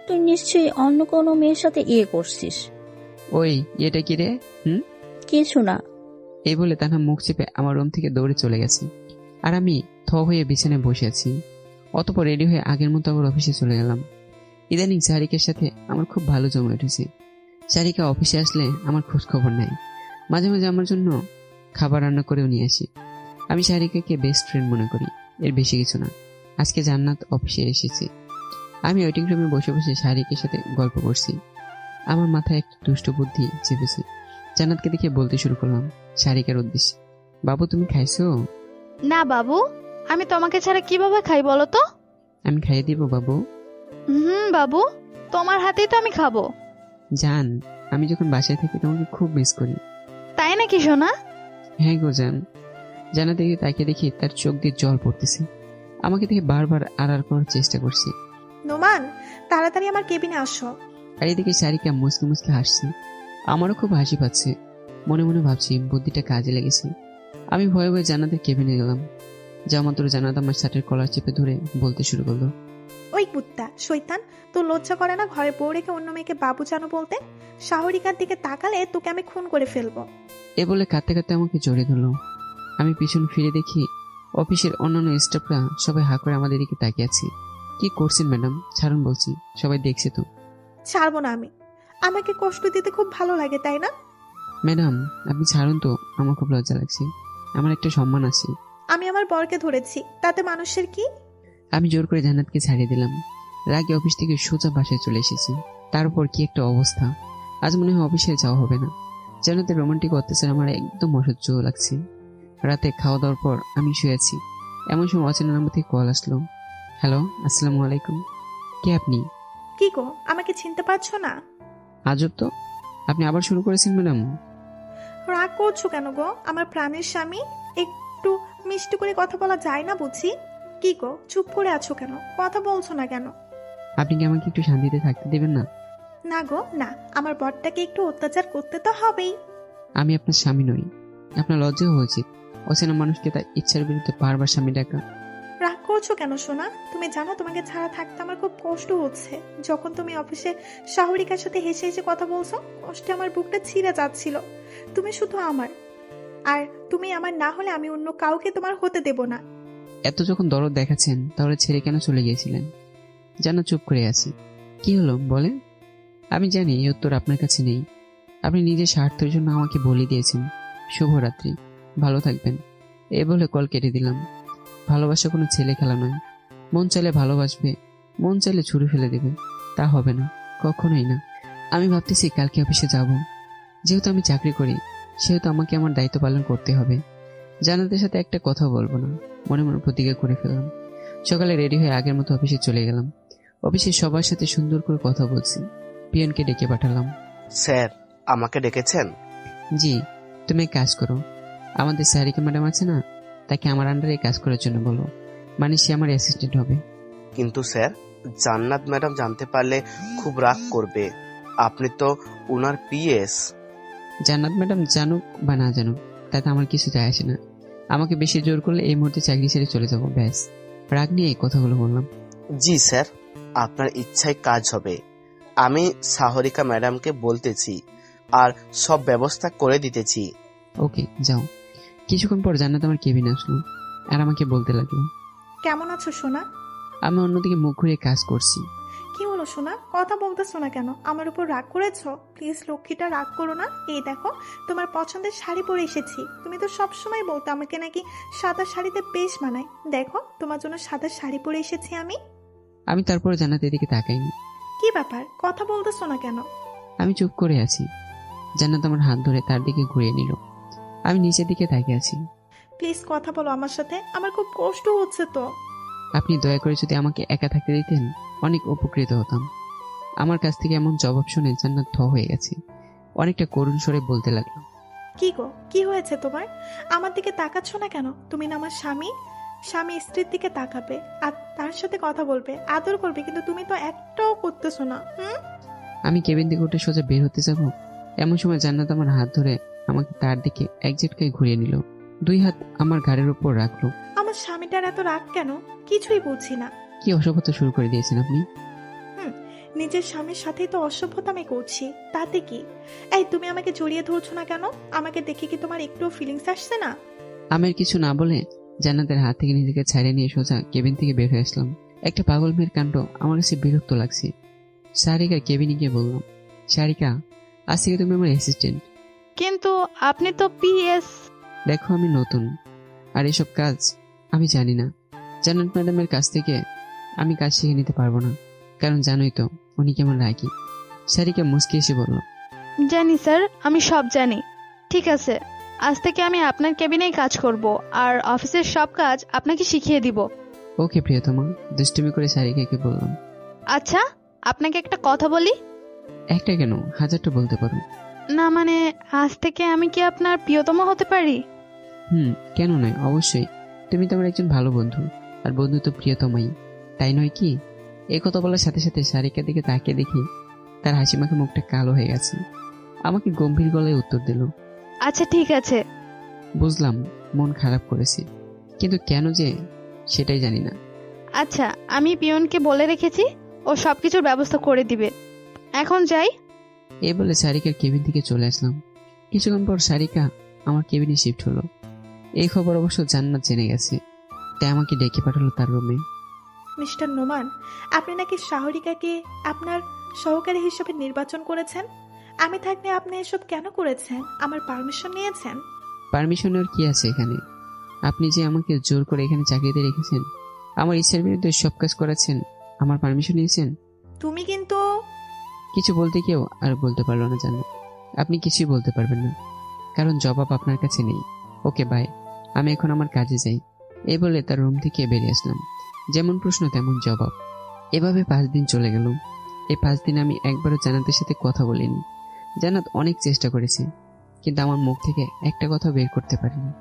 [SPEAKER 5] তুই নিশ্চয়ই অন্য কোনো মেয়ের সাথে করছিস।
[SPEAKER 2] ওই, এটা কি রে?
[SPEAKER 5] কিছু না।
[SPEAKER 2] এই বলে তানহা মুখ চেপে আমার রুম থেকে দৌড়ে চলে গেছে। আর আমি থ হয়ে বিছানায় বসে আছি। অতপর রেডি হয়ে আগের মতো আবার অফিসে চলে গেলাম। ইদানিং শারিকের সাথে আমার খুব ভালো জমে উঠেছে। শারিকা অফিসে আসলে আমার খোঁজ খবর নাই। মাঝে মাঝে আমার জন্য খাবার রান্না করেও নিয়ে আসি। আমি শারিকাকে বেস্ট ফ্রেন্ড মনে করি, এর বেশি কিছু না। আজকে জান্নাত অফিসে এসেছে। আমি ওয়েটিং রুমে বসে বসে শারিকের সাথে গল্প করছি। আমার মাথায় একটা দুষ্ট বুদ্ধি চেপেছে। জান্নাতকে দেখে বলতে শুরু করলাম শারিকার উদ্দেশ্যে, বাবু তুমি খাইছো?
[SPEAKER 4] না বাবু, আমি তোমাকে ছাড়া কিভাবে খাই বলো তো?
[SPEAKER 2] আমি খাইয়ে দিব বাবু।
[SPEAKER 4] বাবু, তোমার হাতেই তো আমি খাবো।
[SPEAKER 2] জান, আমি যখন বাসায় থাকি তোমাকে খুব মিস করি।
[SPEAKER 4] তাই নাকি সোনা?
[SPEAKER 2] হ্যাঁ গো জান। জান্নাত দিকে তাকে দেখি তার চোখ দিয়ে জল পড়তেছে। আমাকে দেখে বারবার আড়াল করার চেষ্টা করছে।
[SPEAKER 1] নোমান, তাড়াতাড়ি আমার কেবিনে আসো।
[SPEAKER 2] আর এদিকে শারিকা মুসকে মুসকে হাসছে। আমারও খুব হাসি পাচ্ছে। মনে মনে ভাবছি বুদ্ধিটা কাজে লেগেছে। আমি ভয়ে ভয়ে জান্নাতের কেবিনে গেলাম। যা মাত্র জান্নাত আমার শার্টের কলার চেপে ধরে বলতে শুরু করলো,
[SPEAKER 1] ওই কুত্তা শয়তান, তোর লজ্জা করে না ঘরে বউ রেখে অন্য মেয়েকে বাবু জানো বলতে? শাহরিকার দিকে তাকালে তোকে আমি খুন করে ফেলবো।
[SPEAKER 2] এ বলে কাঁদতে কাঁদতে আমাকে জড়িয়ে ধরলো। আমি পিছন ফিরে দেখি অফিসের অন্যান্য স্টাফরা সবাই হা করে আমাদের দিকে তাকিয়ে আছে। কি করছেন ম্যাডাম? ছাড়ুন বলছি, সবাই দেখছে তো।
[SPEAKER 1] ছাড়বো না আমি, আমাকে কষ্ট দিতে খুব ভালো লাগে তাই না?
[SPEAKER 2] ম্যাডাম আপনি ছাড়ুন তো, আমার খুব লজ্জা লাগছে। আমার একটা সম্মান আছে।
[SPEAKER 1] আমি আমার বরকে ধরেছি, তাতে মানুষের কি?
[SPEAKER 2] আমি জোর করে জান্নাতকে ছাড়িয়ে দিলাম। রাগে অফিস থেকে সোজা বাসায় চলে এসেছি। তার উপর কি একটা অবস্থা, আজ মনে হয় অফিসে যাওয়া হবে না। জান্নাতের রোমান্টিক অত্যাচার আমার একদম অসহ্য লাগছে। রাতে খাওয়া দাওয়ার পর আমি শুয়েছি। এমন সময় অচেনা নাম্বার থেকে কল আসলো। হ্যালো, আসসালামু আলাইকুম। কে আপনি?
[SPEAKER 1] কি গো, আমাকে চিনতে পারছো না?
[SPEAKER 2] আজব তো, আপনি আবার শুরু করেছেন ম্যাডাম।
[SPEAKER 1] রাগ করছো কেন গো? আমার প্রাণের স্বামী, একটু মিষ্টি করে কথা বলা যায় না বুঝি? কি গো, চুপ করে আছো কেন? কথা বলছো না কেন?
[SPEAKER 2] আপনি কি আমাকে একটু শান্তিতে থাকতে দেবেন না?
[SPEAKER 1] না গো না, আমার বরটাকে একটু অত্যাচার করতে তো হবেই।
[SPEAKER 2] আমি আপনার স্বামী নই, আপনার লজ্জা হওয়া উচিত। অচেনা মানুষকে তার ইচ্ছার বিরুদ্ধে বারবার স্বামী ডাকা।
[SPEAKER 1] রাগ করছো কেন সোনা? তুমি জানো তোমাকে ছাড়া থাকতে আমার খুব কষ্ট হচ্ছে। যখন তুমি অফিসে শাহরিকার সাথে হেসে হেসে কথা বলছো, কষ্টে আমার বুকটা ছিঁড়ে যাচ্ছিল। তুমি শুধু আমার, আর তুমি আমার না হলে আমি অন্য কাউকে তোমার হতে দেব না।
[SPEAKER 2] এত যখন দরদ দেখাচ্ছেন তাহলে ছেড়ে কেন চলে গিয়েছিলেন? জান্নাত চুপ করে আছি। কি হলো বলে? আমি জানি এই উত্তর আপনার কাছে নেই। আপনি নিজের স্বার্থের জন্য আমাকে বলে দিয়েছেন। শুভরাত্রি, ভালো থাকবেন। এ বলে কল কেটে দিলাম। ভালোবাসা কোনো ছেলে খেলা নয়। মন চাইলে ভালোবাসবে, মন চাইলে ছুড়ে ফেলে দেবে। তা হবে না, কখনোই না। আমি ভাবতেছি কালকে অফিসে যাব। যেহেতু আমি চাকরি করি, সেহেতু আমাকে আমার দায়িত্ব পালন করতে হবে। জান্নাতের সাথে একটা কথা বলবো না, মনে মনে প্রতিজ্ঞা করে ফেললাম। সকালে রেডি হয়ে আগের মতো অফিসে চলে গেলাম। অফিসের সবার সাথে সুন্দর করে কথা বলছি। পিয়নকে ডেকে পাঠালাম।
[SPEAKER 6] স্যার, আমাকে ডেকেছেন?
[SPEAKER 2] জি, তুমি এক কাজ করো, আমাদের সারিকা ম্যাডাম আছে না, তাকে আমার আন্ডারে কাজ করার জন্য বলো। মানে সে আমার অ্যাসিস্ট্যান্ট হবে।
[SPEAKER 6] কিন্তু স্যার, জান্নাত ম্যাডাম জানতে পারলে খুব রাগ করবে। আপনি তো উনার পিএস।
[SPEAKER 2] জান্নাত ম্যাডাম জানুক বা না জানুক, তাতে আমার কিছু যায় আসে না। আমাকে বেশি জোর করলে এই মুহূর্তে চাকরি ছেড়ে চলে যাবো, ব্যাস। রাগ নিয়ে এই কথাগুলো বললাম।
[SPEAKER 6] জি স্যার, আপনার ইচ্ছায় কাজ হবে। আমি সাহরিকা ম্যাডামকে বলতেছি আর সব ব্যবস্থা করে দিতেছি।
[SPEAKER 2] ওকে, যাও। কিছুক্ষণ পর জান্নাত আমার কেবিনে আসলো আর আমাকে বলতে লাগলো,
[SPEAKER 1] কেমন আছো সোনা?
[SPEAKER 2] আমি অন্যদিকে মুখ ঘুরিয়ে কাজ করছি।
[SPEAKER 1] কি হলো সোনা, কথা বলতেছো না কেন? আমার উপর রাগ করেছো? প্লিজ লক্ষ্মীটা, রাগ করো না। এই দেখো, তোমার পছন্দের শাড়ি পরে এসেছি। তুমি তো সবসময় বলতো আমাকে নাকি সাদা শাড়িতে বেশ মানায়। দেখো, তোমার জন্য সাদা শাড়ি পরে এসেছি আমি।
[SPEAKER 2] আমি তারপরে জান্নাতের দিকে তাকাইনি।
[SPEAKER 1] কি ব্যাপার, কথা বলতেছো না কেন?
[SPEAKER 2] আমি চুপ করে আছি। জান্নাত আমার হাত ধরে তার দিকে ঘুরিয়ে নিল। আমি নিচের দিকে তাকিয়ে আছি।
[SPEAKER 1] প্লিজ কথা বলো আমার সাথে, আমার খুব কষ্ট হচ্ছে তো।
[SPEAKER 2] আপনি দয়া করে যদি আমাকে একা থাকতে দিতেন, অনেক উপকৃত হতাম। আমার কাছ থেকে এমন জবাব শুনে জান্নাত থ হয়ে গেছে। অনেকটা করুণ স্বরে বলতে লাগলো,
[SPEAKER 1] কি গো, কি হয়েছে তোমার? আমার দিকে তাকাচ্ছ না কেন? তুমি না আমার স্বামী। স্বামী স্ত্রীর দিকে তাকাবে আর তার সাথে কথা বলবে, আদর করবে, কিন্তু তুমি তো একটাও করতেছো না।
[SPEAKER 2] আমি কেবিন থেকে উঠে সোজা বের হতে যাব, এমন সময় জান্নাত আমার হাত ধরে আমাকে তার দিকে এক ঝটকায় ঘুরিয়ে নিল। দুই হাত আমার ঘাড়ের উপর রাখলো।
[SPEAKER 1] আমার স্বামীটার এত রাগ কেন? কিছুই বুঝি না।
[SPEAKER 2] কি অসভ্যতা শুরু করে দিয়েছেন আপনি?
[SPEAKER 1] নিজের স্বামীর সাথেই তো অসভ্যতা আমি করছি, তাতে কি? এই, তুমি আমাকে জড়িয়ে ধরছো না কেন? আমাকে দেখে কি তোমার একটু ফিলিংস আসছে না?
[SPEAKER 2] আমি আর কিছু না বলে জান্নাতের হাত থেকে নিজেকে ছাড়িয়ে নিয়ে সোজা কেবিন থেকে বের হয়ে আসলাম। একটা পাগল মেয়ের কাণ্ড আমার কাছে বিরক্ত লাগছে। সারিকার কেবিনে গিয়ে বললাম, সারিকা, আজ থেকে তুমি আমার অ্যাসিস্ট্যান্ট।
[SPEAKER 4] কিন্তু আপনি তো পিএস।
[SPEAKER 2] দেখো, আমি নতুন আর এসব কাজ আমি জানি না। জান্নাত ম্যাডামের কাছ থেকে আমি কাজ শিখে নিতে পারবো না, কারণ জানোই তো উনি কেমন রাগী। সারিকা মুচকি এসে বলল,
[SPEAKER 4] জানি স্যার, আমি সব জানি। ঠিক আছে, আজ থেকে আমি আপনার কেবিনেই কাজ করব আর অফিসের সব কাজ আপনাকে শিখিয়ে দিব।
[SPEAKER 2] ওকে প্রিয়তমা, দুষ্টুমি করে সারিকাকে বললাম।
[SPEAKER 4] আচ্ছা, আপনাকে একটা কথা বলি।
[SPEAKER 2] একটা কেন, হাজারটা বলতে পারো।
[SPEAKER 4] না মানে, আজ থেকে আমি কি আপনার প্রিয়তম হতে পারি?
[SPEAKER 2] কেন নয়, অবশ্যই। তুমি তো আমার একজন ভালো বন্ধু, আর বন্ধু তো প্রিয়তমাই, তাই নয় কি? এই কথা বলার সাথে সাথে সারিকার দিকে তাকিয়ে দেখি তার হাসি মাখা মুখটা কালো হয়ে গেছে। আমাকে গম্ভীর গলায় উত্তর দিল,
[SPEAKER 4] আচ্ছা ঠিক আছে।
[SPEAKER 2] বুঝলাম মন খারাপ করেছে, কিন্তু কেন যে সেটাই জানি না।
[SPEAKER 4] আচ্ছা, আমি পিয়নকে বলে রেখেছি, ও সবকিছুর ব্যবস্থা করে দিবে। এখন যাই।
[SPEAKER 2] এই বলে সারিকার কেবিন থেকে চলে আসলাম। কিছুক্ষণ পর সারিকা আমার কেবিনে শিফট হলো। এই খবর অবশ্য জান্নাত জেনে গেছে, তাই আমাকে ডেকে পাঠালো তার রুমে।
[SPEAKER 1] মিস্টার নোমান, আপনি নাকি শাহরিকাকে আপনার সহকারী হিসেবে নির্বাচন করেছেন। আমি থাকলে আপনি এসব কেন করেছেন? আমার পারমিশন নিয়েছেন?
[SPEAKER 2] পারমিশনের কি আছে এখানে? আপনি যে আমাকে জোর করে এখানে চাকরিতে রেখেছেন, আমার ইচ্ছার বিরুদ্ধে সব কাজ করাচ্ছেন, আমার পারমিশন নিয়েছেন?
[SPEAKER 1] তুমি কিন্তু...
[SPEAKER 2] কিছু বলতে কেউ আর বলতে পারলো না জান্নাত। আপনি কিছুই বলতে পারবেন না, কারণ জবাব আপনার কাছে নেই। ওকে বাই, আমি এখন আমার কাজে যাই। এই বলে তার রুম থেকে বেরিয়ে আসলাম। যেমন প্রশ্ন তেমন জবাব। এভাবে 5 দিন চলে গেল। এই 5 দিন আমি একবারও জান্নাতের সাথে কথা বলিনি। জান্নাত অনেক চেষ্টা করেছে, কিন্তু আমার মুখ থেকে একটা কথা বের করতে পারিনি।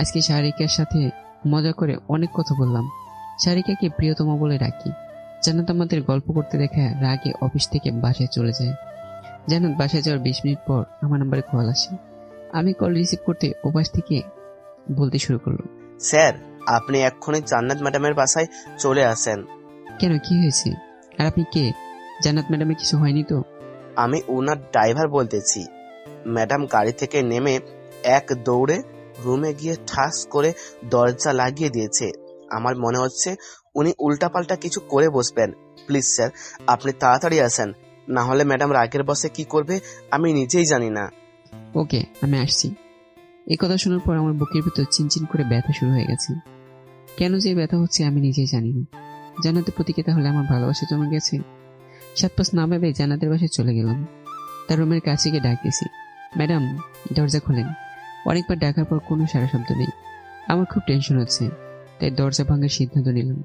[SPEAKER 2] আজকে শারিকার সাথে মজা করে অনেক কথা বললাম। শারিকাকে প্রিয়তমা বলে ডাকি। জান্নাত আমাদের গল্প করতে দেখে রাগে অফিস থেকে বাসায় চলে যায়। জান্নাত বাসায় যাওয়ার 20 মিনিট পর আমার নাম্বারে কল আসে। আমি কল রিসিভ করতে ওপাশ থেকে বলতে শুরু করলো।
[SPEAKER 6] স্যার, আপনি এক্ষুনি জান্নাত ম্যাডামের বাসায় চলে আসেন।
[SPEAKER 2] কেন, কি হয়েছে? আর আপনি কে? জান্নাত ম্যাডামের কিছু হয়নি তো?
[SPEAKER 6] আমি ওনার ড্রাইভার বলতেছি। ম্যাডাম গাড়ি থেকে নেমে এক দৌড়ে রুমে গিয়ে ঠাস করে দরজা লাগিয়ে দিয়েছে। আমার মনে হচ্ছে উনি উল্টাপাল্টা কিছু করে বসবেন। প্লিজ স্যার, আপনি তাড়াতাড়ি আসেন, না হলে ম্যাডাম রাগের বসে কি করবে আমি নিজেই জানি না।
[SPEAKER 2] ওকে, আমি আসছি। এই কথা শোনার পর আমার বুকের ভিতর চিনচিন করে ব্যথা শুরু হয়ে গেছে। কেন যে ব্যথা হচ্ছে আমি নিজেই জানি না। জান্নাতের প্রতি কি তাহলে আমার ভালোবাসা জমে গেছে? 7 না ভেবে জান্নাতের বাসায় চলে গেলাম। তার রুমের কাছে গিয়ে ডাকতেছি, ম্যাডাম দরজা খোলেন। অনেকবার ডাকার পর কোনো সারা শব্দ নেই। আমার খুব টেনশন হচ্ছে, তাই দরজা ভাঙার সিদ্ধান্ত নিলাম।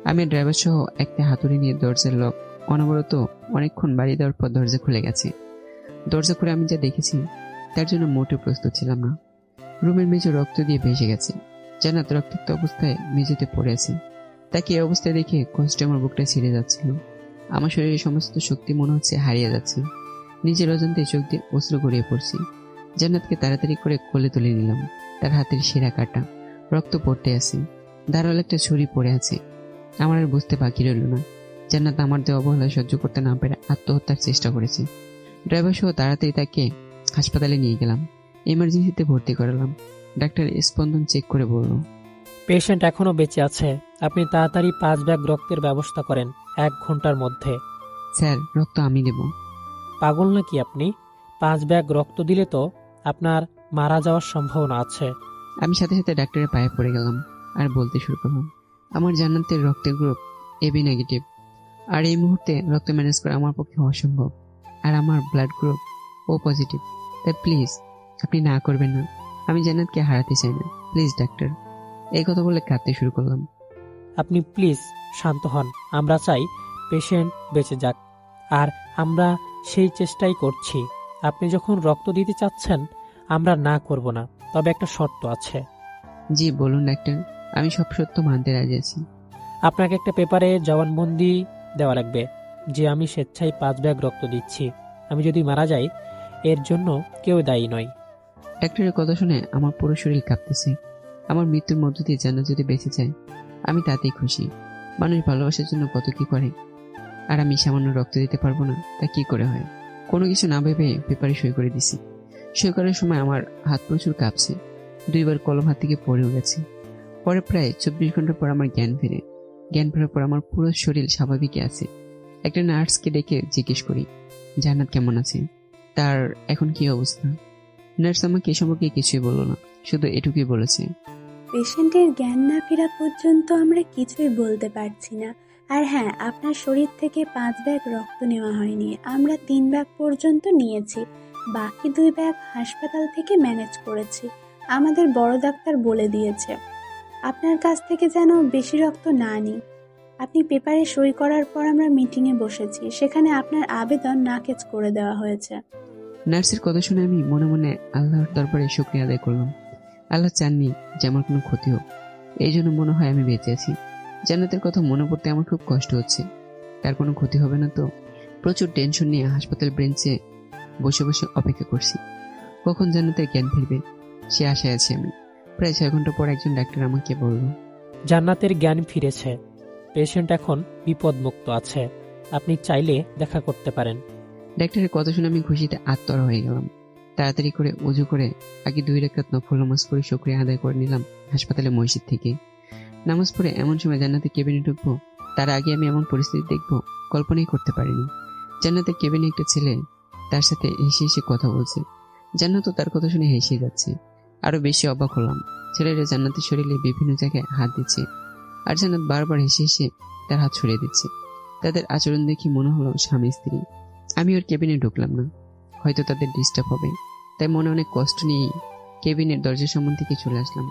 [SPEAKER 2] আমি ড্রাইভার সহ একটা হাতুড়ি নিয়ে দরজার লক অনবরত অনেকক্ষণ বাড়ি দেওয়ার পর দরজা খুলে গেছে। দরজা খুলে আমি যা দেখেছি তার জন্য মোটেও প্রস্তুত ছিলাম না। রুমের মেঝে রক্ত দিয়ে ভেসে গেছে। জান্নাত রক্তাক্ত অবস্থায় মেঝেতে পড়ে আছে। তাকে এই অবস্থায় দেখে কষ্টে আমার বুকটা ছিঁড়ে যাচ্ছিল। আমার শরীরের সমস্ত শক্তি মনে হচ্ছে হারিয়ে যাচ্ছে। নিজের অজান্তে চোখ দিয়ে অশ্রু গড়িয়ে পড়ছি। জান্নাতকে তাড়াতাড়ি করে কোলে তুলে নিলাম। তার হাতের শিরা কাটা, রক্ত পড়তে আছে, ধারাল একটা ছুরি পড়ে আছে। আমার আর বুঝতে বাকি রইল না। জান্নাত আমার দেওয়া অবহেলা সহ্য করতে না পেরে আত্মহত্যার চেষ্টা করেছে। ড্রাইভার সহ তাড়াতাড়ি তাকে হাসপাতালে নিয়ে গেলাম। এমার্জেন্সিতে ভর্তি করালাম। ডাক্তার স্পন্দন চেক করে বলল,
[SPEAKER 7] পেশেন্ট এখনো বেঁচে আছে। আপনি তাড়াতাড়ি 5 ব্যাগ রক্তের ব্যবস্থা করেন 1 ঘন্টার মধ্যে।
[SPEAKER 2] স্যার, রক্ত আমি দেব।
[SPEAKER 7] পাগল নাকি আপনি? 5 ব্যাগ রক্ত দিলে তো আপনার মারা যাওয়ার সম্ভাবনা আছে।
[SPEAKER 2] আমি সাথে সাথে ডাক্তারের পায়ে পড়ে গেলাম আর বলতে শুরু করলাম, আমার জান্নাতের রক্তের গ্রুপ এবি নেগেটিভ, আর এই মুহূর্তে রক্ত ম্যানেজ করা আমার পক্ষে অসম্ভব। আর আমার ব্লাড গ্রুপ ও পজিটিভ। তাই প্লিজ আপনি না করবেন না। আমি জান্নাতকে হারাতে চাই না, প্লিজ ডাক্তার। এই কথা বলে কাঁদতে শুরু করলাম।
[SPEAKER 7] আপনি প্লিজ শান্ত হন। আমরা চাই পেশেন্ট বেঁচে যাক, আর আমরা সেই চেষ্টাই করছি। আপনি যখন রক্ত দিতে চাচ্ছেন আমরা না করব না, তবে একটা শর্ত আছে।
[SPEAKER 2] জি বলুন ডাক্তার, আমি সব সত্য মানতে রাজি আছি।
[SPEAKER 7] আপনাকে একটা পেপারে জবানবন্দি দেওয়া লাগবে যে আমি স্বেচ্ছায় 5 ব্যাগ রক্ত দিচ্ছি। আমি যদি মারা যাই এর জন্য কেউ দায়ী নয়।
[SPEAKER 2] ডাক্তারের কথা শুনে আমার পুরো শরীর কাঁপতেছে। আমার মৃত্যুর মধ্য দিয়ে জান্নাত যদি বেঁচে যায় আমি তাতেই খুশি। মানুষ ভালোবাসার জন্য কত কি করে, আর আমি সামান্য রক্ত দিতে পারবো না, তা কি করে হয়? কোনো কিছু না ভেবে পেপারে সই করে দিছি। সই করার সময় আমার হাত প্রচুর কাঁপছে। 2 বার কলম হাত থেকে পড়েও গেছে। পরে প্রায় 24 ঘন্টা পর আমার জ্ঞান ফেরে। জ্ঞান ফেরার পর আমার পুরো শরীর স্বাভাবিকই আছে। একটা নার্সকে ডেকে জিজ্ঞেস করি জান্নাত কেমন আছে, তার এখন কি অবস্থা। নার্স আমাকে এ সম্পর্কে কিছুই বলল না, শুধু এটুকুই বলেছে,
[SPEAKER 8] পেশেন্টের জ্ঞান না ফেরা পর্যন্ত আমরা কিছুই বলতে পারছি না। আর হ্যাঁ, আপনার শরীর থেকে 5 ব্যাগ রক্ত নেওয়া হয়নি, আমরা 3 ব্যাগ পর্যন্ত নিয়েছি। বাকি 2 ব্যাগ হাসপাতাল থেকে ম্যানেজ করেছি। আমাদের বড় ডাক্তার বলে দিয়েছে আপনার কাছ থেকে যেন বেশি রক্ত না নিই। আপনি পেপারে সই করার পর আমরা মিটিংয়ে বসেছি, সেখানে আপনার আবেদন নাকচ করে দেওয়া হয়েছে।
[SPEAKER 2] নার্সের কথা শুনে আমি মনে মনে আল্লাহর দরবারে শুকরিয়া আদায় করলাম। আল্লাহ চাননি যে আমার কোনো ক্ষতি হোক, এই জন্য মনে হয় আমি বেঁচে আছি। জান্নাতের কথা মনে পড়তে আমার খুব কষ্ট হচ্ছে। তার কোনো ক্ষতি হবে না তো? প্রচুর টেনশন নিয়ে হাসপাতাল বেঞ্চে বসে বসে অপেক্ষা করছি কখন জান্নাতের জ্ঞান ফিরবে, সে আশায় আছি আমি। প্রায় 6 ঘন্টা পর একজন ডাক্তার আমাকে বলল,
[SPEAKER 7] জান্নাতের জ্ঞান ফিরেছে। পেশেন্ট এখন বিপদমুক্ত আছে। আপনি চাইলে দেখা করতে পারেন।
[SPEAKER 2] ডাক্তারের কথা শুনে আমি খুশিতে আত্মহারা হয়ে গেলাম। তাড়াতাড়ি করে ওযু করে আগে 2 রাকাত নফল নামাজ পড়ে শুকরিয়া আদায় করে নিলাম হাসপাতালের মসজিদ থেকে। নামাজ পড়ে এমন সময় জান্নাতের কেবিনে ঢুকবো, তার আগে আমি এমন পরিস্থিতি দেখবো কল্পনাই করতে পারিনি। জান্নাতের কেবিনে একটা ছেলে তার সাথে হেসে হেসে কথা বলছে। জান্নাতও তার কথা শুনে হেসে যাচ্ছে। আরো বেশি অবাক হলাম। ছেলেরা জান্নাতের শরীরে বিভিন্ন জায়গায় হাত দিচ্ছে, আর জান্নাত বারবার হেসে হেসে তার হাত ছড়িয়ে দিচ্ছে। তাদের আচরণ দেখে মনে হলো স্বামী স্ত্রী। আমি ওর কেবিনে ঢুকলাম না, হয়তো তাদের ডিস্টার্ব হবে, তাই মনে অনেক কষ্ট নিয়ে কেবিনের দরজার সামনে থেকে চলে আসলাম।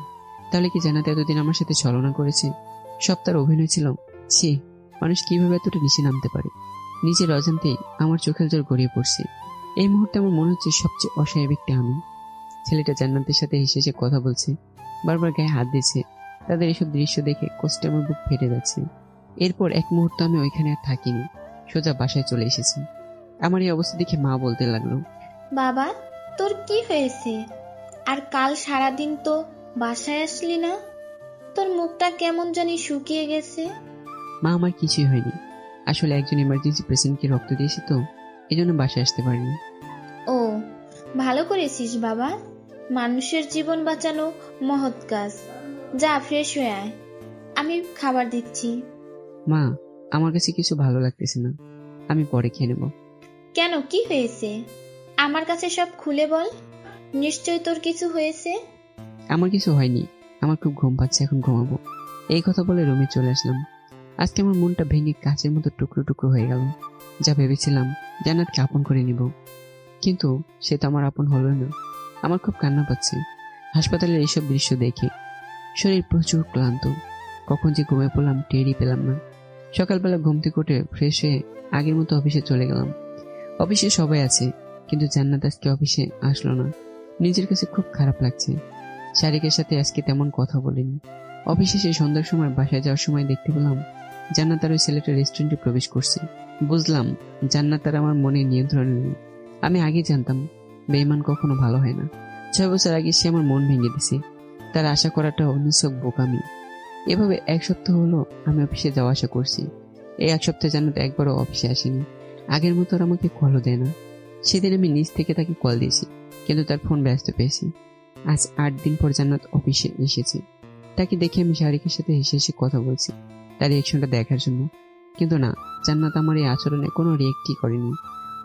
[SPEAKER 2] তাহলে কি জান্নাত এতদিন আমার সাথে ছলনা করেছে? সব তার অভিনয় ছিল? ছি, মানুষ কিভাবে এতটা নিচে নামতে পারে? নিজের অজান্তেই আমার চোখের জল গড়িয়ে পড়ছে। এই মুহূর্তে আমার মনে হচ্ছে সবচেয়ে অসহায় ব্যক্তি আমি। ছেলেটা জান্নাতের সাথে হেসে হেসে কথা বলছে, বারবার গায়ে হাত দিচ্ছে। তাদের এসব দৃশ্য দেখে কষ্টে আমার বুক ফেটে যাচ্ছে। এরপর এক মুহূর্ত আমি ওইখানে আর থাকিনি, সোজা বাসায় চলে এসেছি। আমার এই অবস্থা দেখে মা বলতে লাগলো,
[SPEAKER 3] বাবা তোর কি হয়েছে? আর কাল সারাদিন তো বাসায় আসলি না? তোর মুখটা কেমন জানি শুকিয়ে গেছে।
[SPEAKER 2] মা, আমার কিছুই হয়নি। আসলে একজন ইমার্জেন্সি পেশেন্টকে রক্ত দিয়েছি তো, এই জন্য বাসায় আসতে পারিনি।
[SPEAKER 3] ও, ভালো করেছিস বাবা। মানুষের জীবন বাঁচানো মহৎ কাজ। যা, ফ্রেশ হয়ে আয়, আমি খাবার দিচ্ছি।
[SPEAKER 2] মা, আমার কাছে কিছু ভালো লাগতেছে না, আমি পরে খেয়ে নেব।
[SPEAKER 3] কেন, কি হয়েছে? আমার কাছে সব খুলে বল। নিশ্চয় তোর কিছু হয়েছে।
[SPEAKER 2] আমার কিছু হয়নি, আমার খুব ঘুম পাচ্ছে, এখন ঘুমাবো। এই কথা বলে রুমে চলে আসলাম। আজকে আমার মনটা ভেঙে কাচের মতো টুকরো টুকরো হয়ে গেল। যা ভেবেছিলাম জান্নাতকে আপন করে নিব, কিন্তু সে তো আমার আপন হলো না। আমার খুব কান্না পাচ্ছে হাসপাতালের এইসব দৃশ্য দেখে। শরীর প্রচুর ক্লান্ত, কখন যে ঘুমিয়ে পড়লাম টেরই পেলাম না। সকালবেলা ঘুম থেকে উঠে ফ্রেশ হয়ে আগের মতো অফিসে চলে গেলাম। অফিসে সবাই আছে, কিন্তু জান্নাত আজকে অফিসে আসলো না। নিজের কাছে খুব খারাপ লাগছে। শারিকের সাথে আজকে তেমন কথা বলিনি। অফিসে সেই সন্ধ্যার সময় বাসায় যাওয়ার সময় দেখতে পেলাম জান্নাত আর ওই ছেলেটা রেস্টুরেন্টে প্রবেশ করছে। বুঝলাম জান্নাত আর আমার মনে নিয়ন্ত্রণে নেই। আমি আগে জানতাম বেঈমান কখনো ভালো হয় না। 6 বছর আগে সে আমার মন ভেঙে দিছে। তার আশা করাটাও নিছক বোকামি। এভাবে 1 সপ্তাহ হলো আমি অফিসে যাওয়া আসা করছি। এই 1 সপ্তাহে জান্নাত একবারও অফিসে আসেনি। আগের মতো আর আমাকে কলও দেয় না। সেদিন আমি নিজ থেকে তাকে কল দিয়েছি, কিন্তু তার ফোন ব্যস্ত পেয়েছি। আজ 8 দিন পর জান্নাত অফিসে এসেছে। তাকে দেখে আমি শারিকের সাথে হেসে হেসে কথা বলছি তার রিয়েকশনটা দেখার জন্য, কিন্তু না, জান্নাত আমার এই আচরণে কোনো রিয়েক্টই করেনি।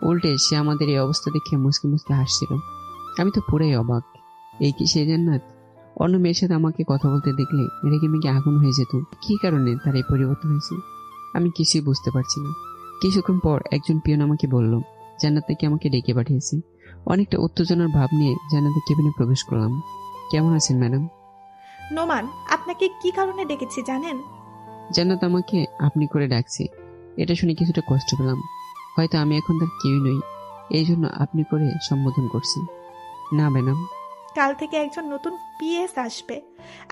[SPEAKER 2] উল্টে সে আমাদের এই অবস্থা দেখে মুসকে মুসকে হাসছিল। আমি তো পুরাই অবাক। এই কি সে জান্নাত? অন্য মেয়ের সাথে আমাকে কথা বলতে দেখলে রেগে মেগে আগুন হয়ে যেত। কি কারণে তার এই পরিবর্তন হয়েছে আমি কিছুই বুঝতে পারছি না। কিছুক্ষণ পর একজন পিয়ন আমাকে বলল জান্নাত নাকি আমাকে ডেকে পাঠিয়েছে। অনেকটা উত্তেজনার ভাব নিয়ে জান্নাতের কেবিনে প্রবেশ করলাম। কেমন আছেন ম্যাডাম?
[SPEAKER 1] নোমান, আপনাকে কি কারণে ডেকেছি জানেন?
[SPEAKER 2] জান্নাত আমাকে আপনি করে ডাকছে। এটা শুনে কিছুটা কষ্ট পেলাম। হয়তো আমি এখন তার কেউই নই, এই জন্য আপনি করে সম্বোধন করছি। না ম্যাডাম।
[SPEAKER 1] কাল থেকে একজন নতুন পিএস আসবে।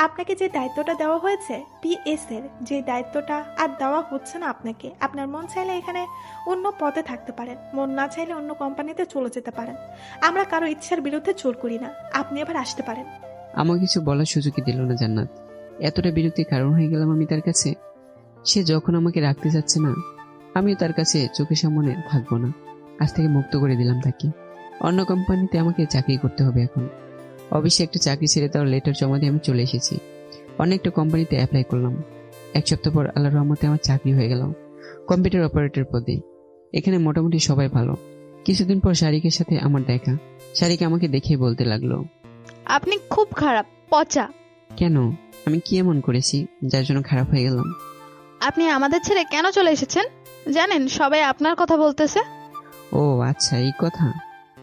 [SPEAKER 1] আপনাকে যে দায়িত্বটা দেওয়া হয়েছে পিএস এর, যে দায়িত্বটা আর দেওয়া হচ্ছে না আপনাকে। আপনার মন চাইলে এখানে অন্য পদে থাকতে পারেন, মন না চাইলে অন্য কোম্পানিতে চলে যেতে পারেন। আমরা কারো ইচ্ছার বিরুদ্ধে জোর করি না। আপনি এবার আসতে পারেন।
[SPEAKER 2] আমার কিছু বলার সুযোগই দিল না জান্নাত। এতটা বিরক্তির কারণ হয়ে গেলাম আমি তার কাছে। সে যখন আমাকে রাখতে চাচ্ছে না, আমিও তার কাছে চোখের সামনে থাকবো না। আজ থেকে মুক্ত করে দিলাম তাকে। অন্য কোম্পানিতে আমাকে চাকরি করতে হবে এখন। অবশ্যই একটা চাকরি ছেড়ে তার লেটার জমা দিয়ে আমি চলে এসেছি। অনেকটা কোম্পানিতে অ্যাপ্লাই করলাম। 1 সপ্তাহ পর আল্লাহর রহমতে আমার চাকরি হয়ে গেল কম্পিউটার অপারেটর পদে। এখানে মোটামুটি সবাই ভালো। কিছুদিন পর শারিকের সাথে আমার দেখা। শারিক আমাকে দেখে বলতে লাগলো,
[SPEAKER 4] আপনি খুব খারাপ, পচা।
[SPEAKER 2] কেন? আমি কি এমন করেছি যার জন্য খারাপ হয়ে গেলাম?
[SPEAKER 4] আপনি আমাদের ছেড়ে কেন চলে এসেছেন জানেন? সবাই আপনার কথা বলতেছে।
[SPEAKER 2] ও আচ্ছা, এই কথা।